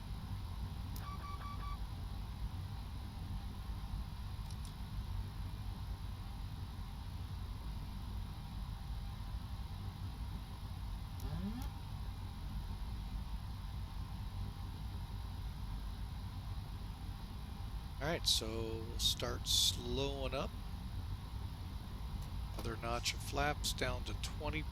All right, so we'll start slowing up. Another notch of flaps down to 20.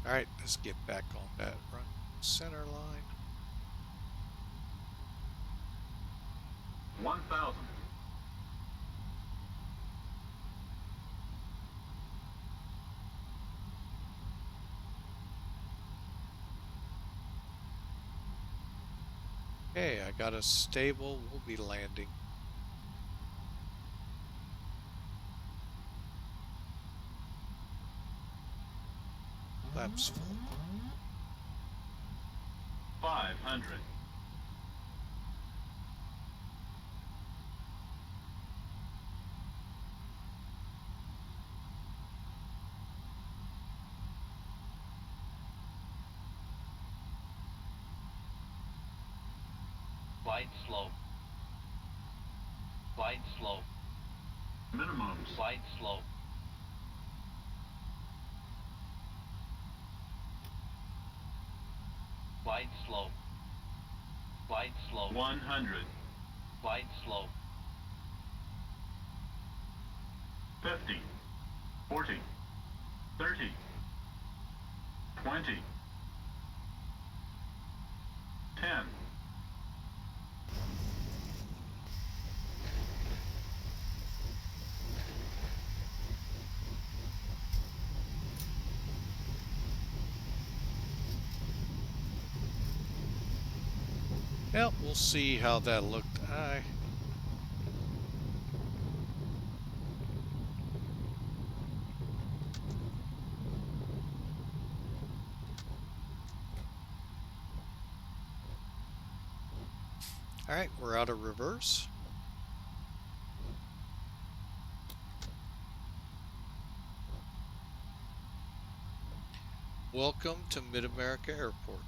All right, let's get back on that run center line. 1,000. Okay, I got us stable. We'll be landing. Flaps full. 500. Glide slow. Glide slow. Minimum. Glide slow. Glide slow. Glide slow. 100. Glide slow. 50. 40. 30. 20. 10. Well, we'll see how that looked. All right, we're out of reverse. Welcome to Mid-America Airport.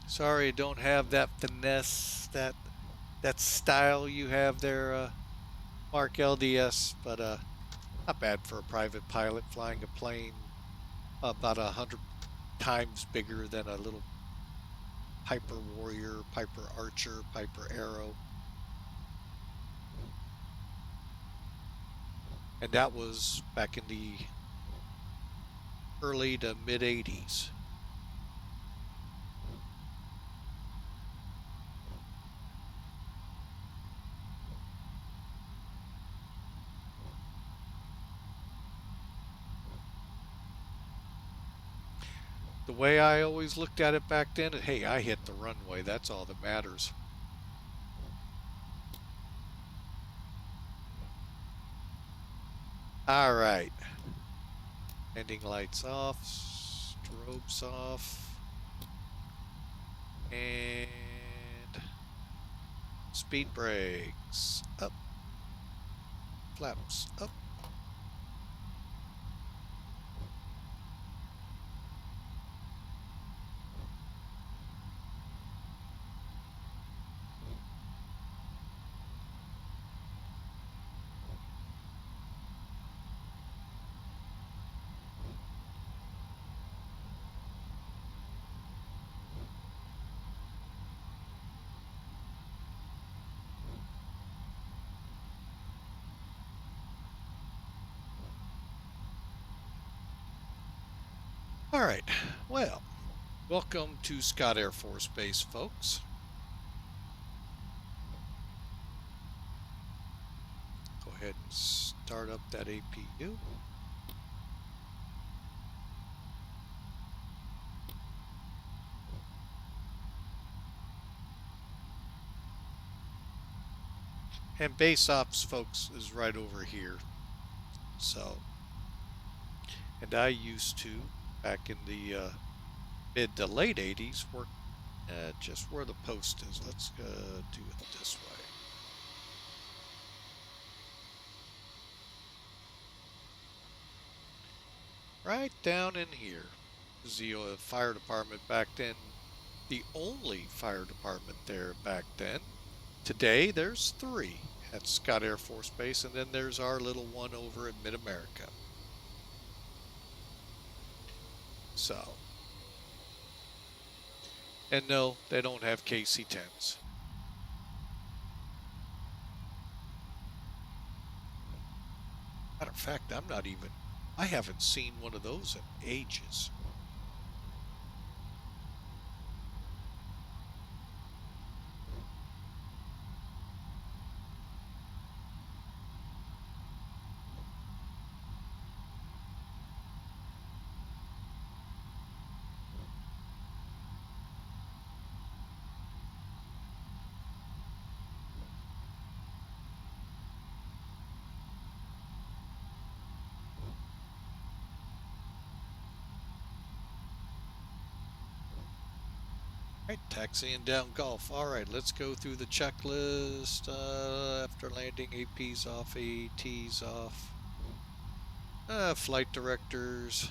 Sorry, I don't have that finesse, that style you have there, Mark LDS, but not bad for a private pilot flying a plane about 100 times bigger than a little Piper Warrior, Piper Archer, Piper Arrow. And that was back in the early to mid 80s. The way I always looked at it back then, hey, I hit the runway. That's all that matters. All right. Ending lights off, strobes off, and speed brakes up, flaps up. All right, well, welcome to Scott Air Force Base, folks. Go ahead and start up that APU. And base ops, folks, is right over here. So, and I used to, back in the mid to late 80s, work just where the post is. Let's do it this way. Right down in here. This is the fire department back then. The only fire department there back then. Today, there's 3 at Scott Air Force Base, and then there's our little one over at Mid-America. So, and no, they don't have KC-10s. Matter of fact, I haven't seen one of those in ages. Right, taxiing down Gulf. All right, let's go through the checklist. After landing, AP's off, AT's off. Flight directors,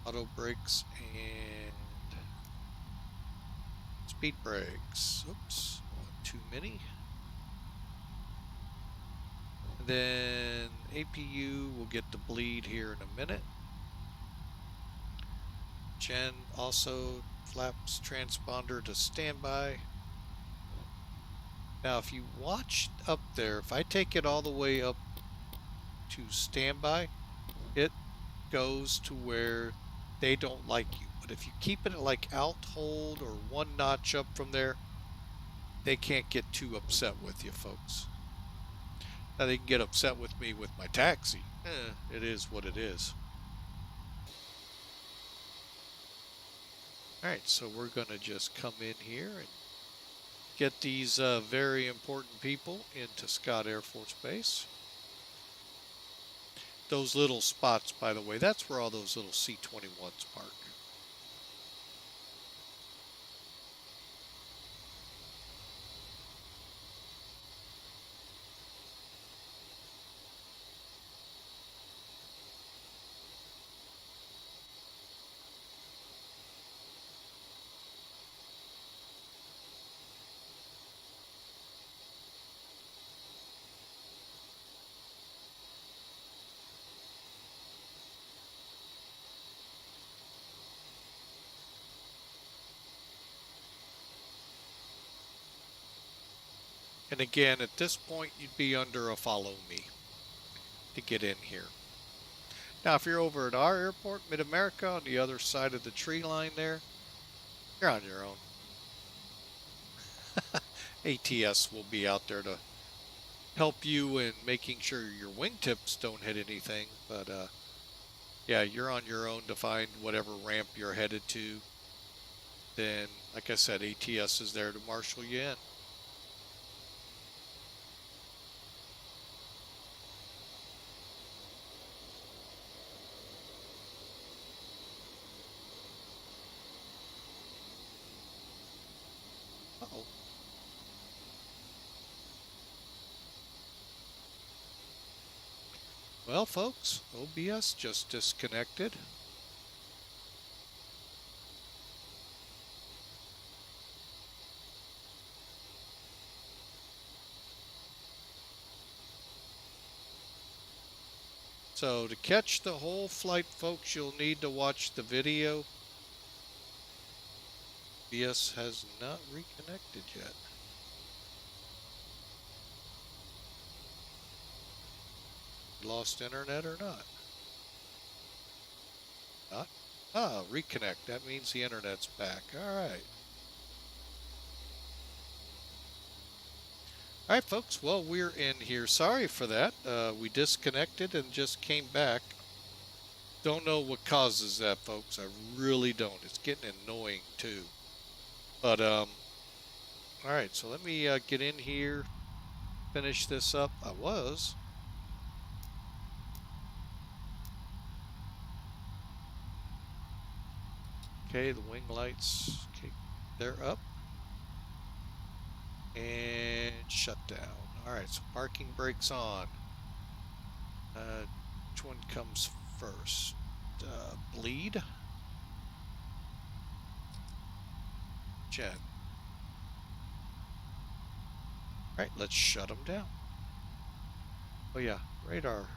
auto brakes, and speed brakes. Oops, too many. And then APU will get the bleed here in a minute. Gen also flaps transponder to standby. Now, if you watch up there, if I take it all the way up to standby, it goes to where they don't like you. But if you keep it like alt hold or 1 notch up from there, they can't get too upset with you, folks. Now, they can get upset with me with my taxi. It is what it is. Alright, so we're going to just come in here and get these very important people into Scott Air Force Base. Those little spots, by the way, that's where all those little C-21s park. And again, at this point, you'd be under a follow me to get in here. Now, if you're over at our airport, Mid-America, on the other side of the tree line there, you're on your own. ATS will be out there to help you in making sure your wingtips don't hit anything. But, yeah, you're on your own to find whatever ramp you're headed to. Then, like I said, ATS is there to marshal you in. Uh-oh. Well, folks, OBS just disconnected. So to catch the whole flight, folks, you'll need to watch the video. OBS has not reconnected yet. Lost internet or not? Not. Ah, reconnect. That means the internet's back. All right. All right, folks. Well, we're in here. Sorry for that. We disconnected and just came back. Don't know what causes that, folks. I really don't. It's getting annoying too. But all right. So let me get in here, finish this up. I was. Okay, the wing lights. Okay, they're up and shut down. All right. So parking brakes on. Which one comes first? Bleed? Jen. Alright, let's shut them down. Oh yeah, radar.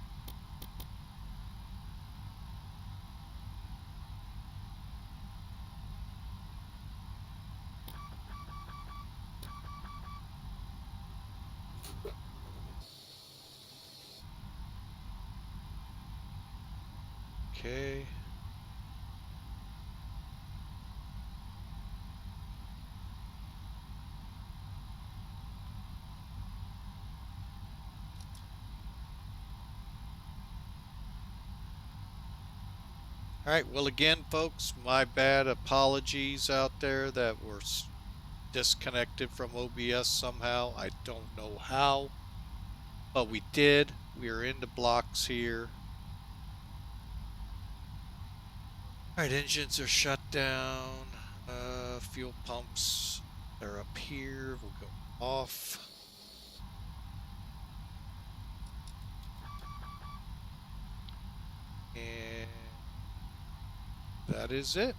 Okay. Alright, well again, folks, my bad. Apologies out there that were disconnected from OBS somehow. I don't know how, but we did. We are into blocks here. Alright, engines are shut down. Fuel pumps, they're up here. We'll go off. And that is it.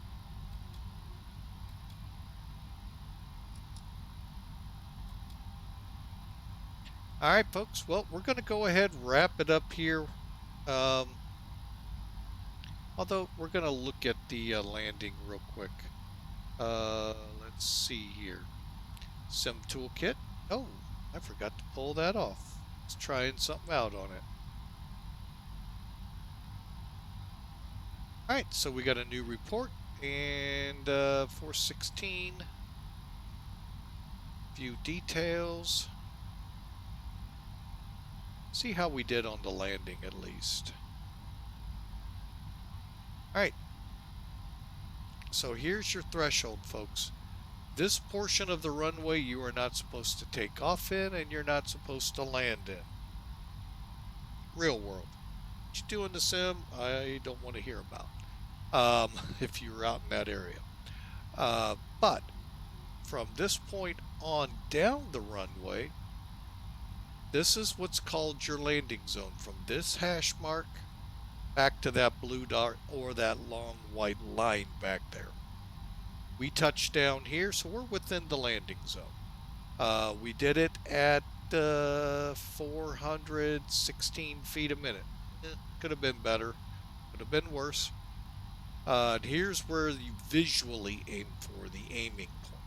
All right, folks. Well, we're going to go ahead and wrap it up here. Although we're going to look at the landing real quick. Let's see here. Sim toolkit. Oh, I forgot to pull that off. Let's trying something out on it. All right, so we got a new report and 416. View details. See how we did on the landing at least. All right. So here's your threshold, folks. This portion of the runway you are not supposed to take off in and you're not supposed to land in. Real world. What you do in the sim, I don't want to hear about if you're out in that area. But from this point on down the runway, this is what's called your landing zone. From this hash mark back to that blue dot or that long white line back there. We touched down here, so we're within the landing zone. We did it at 416 feet a minute. Could have been better. Could have been worse. And here's where you visually aim for the aiming point.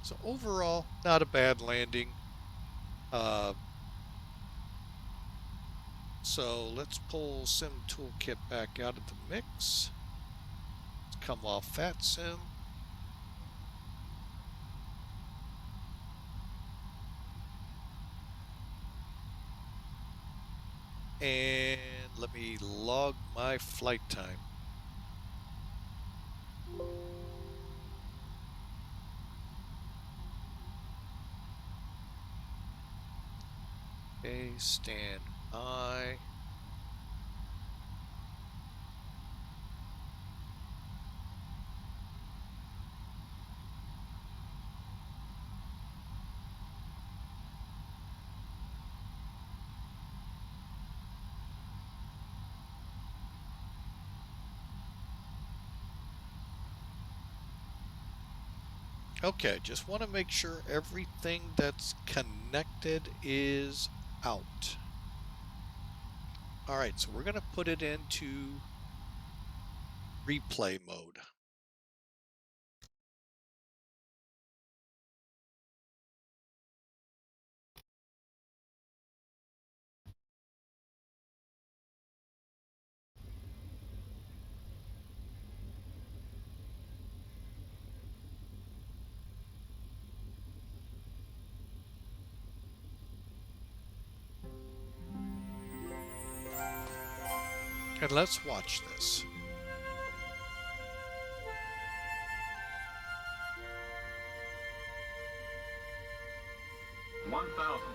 So overall, not a bad landing. So let's pull Sim Toolkit back out of the mix. Let's come off VATSIM. And let me log my flight time. Okay, stand by. Okay, just want to make sure everything that's connected is out. All right, so we're going to put it into replay mode. And let's watch this. One thousand.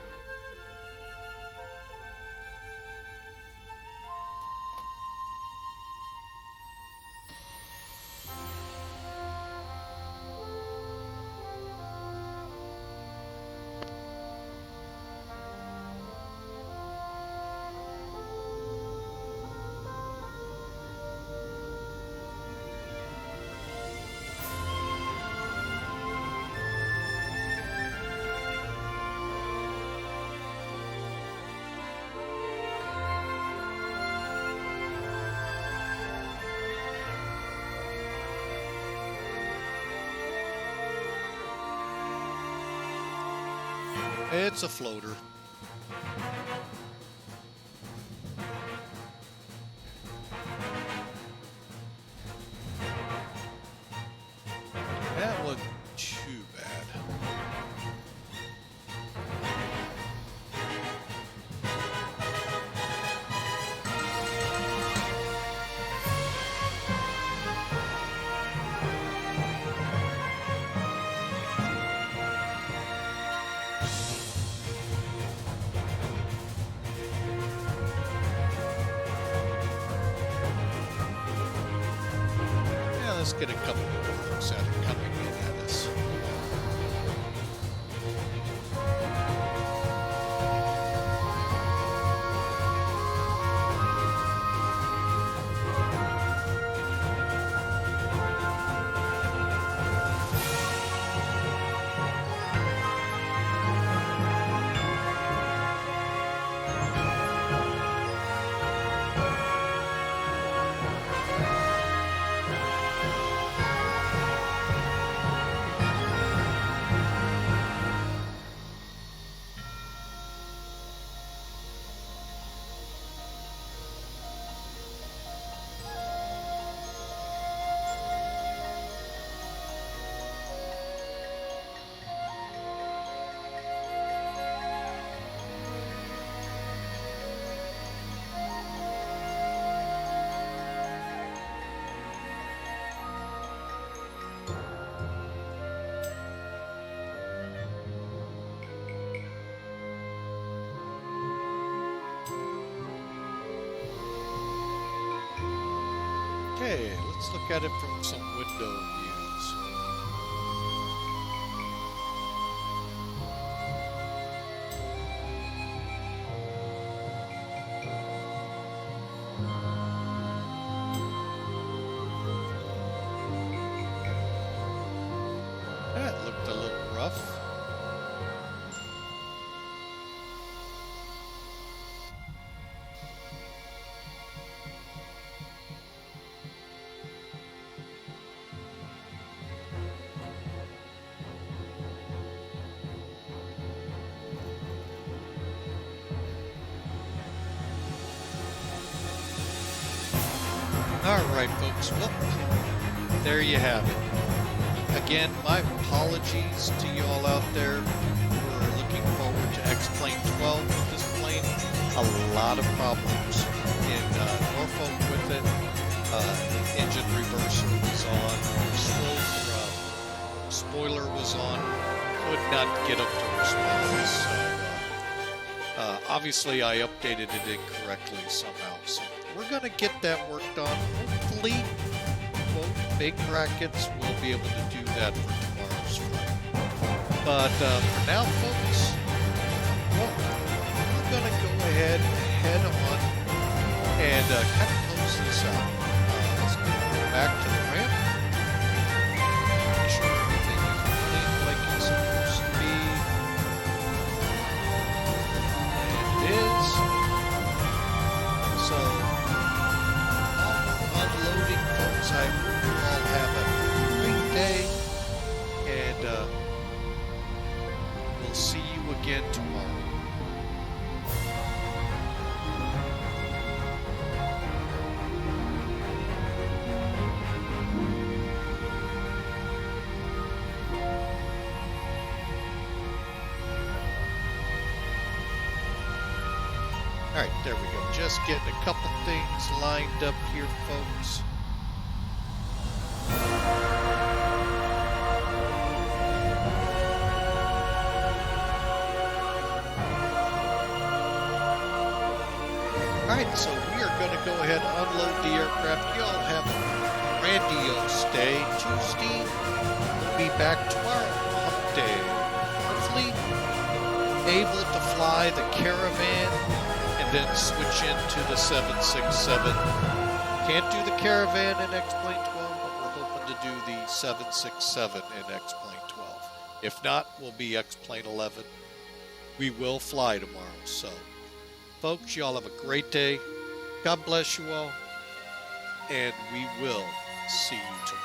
It's a floater. That wasn't too bad. Let's get a couple more looks at it coming in at us. Okay, let's look at it from some window views. That looked a little rough. Alright folks, well, there you have it. Again, my apologies to you all out there who are looking forward to XP12 with this plane. A lot of problems in Norfolk with it. Engine reverser was on, spoiler was on, could not get up to respond. So, obviously I updated it incorrectly somehow. So we're going to get that worked on. Hopefully, quote, big brackets will be able to do that for tomorrow's flight. But for now, folks, well, we're going to go ahead and head on and kind of close this out. Let's go back to the ramp. Make sure everything is running like it's supposed to be. And it is. So, unloading, folks. I hope you all have a great day, and we'll see you again tomorrow. All right, there we go. Just getting a couple things lined up here, folks. All right, so we are going to go ahead and unload the aircraft. You all have a grandiose day. Tuesday, we'll be back tomorrow, hump day. Hopefully able to fly the Caravan and then switch into the 767. Can't do the Caravan in X-Plane 12, but we're hoping to do the 767 in X-Plane 12. If not, we'll be X-Plane 11. We will fly tomorrow, so folks, y'all have a great day. God bless you all, and we will see you tomorrow.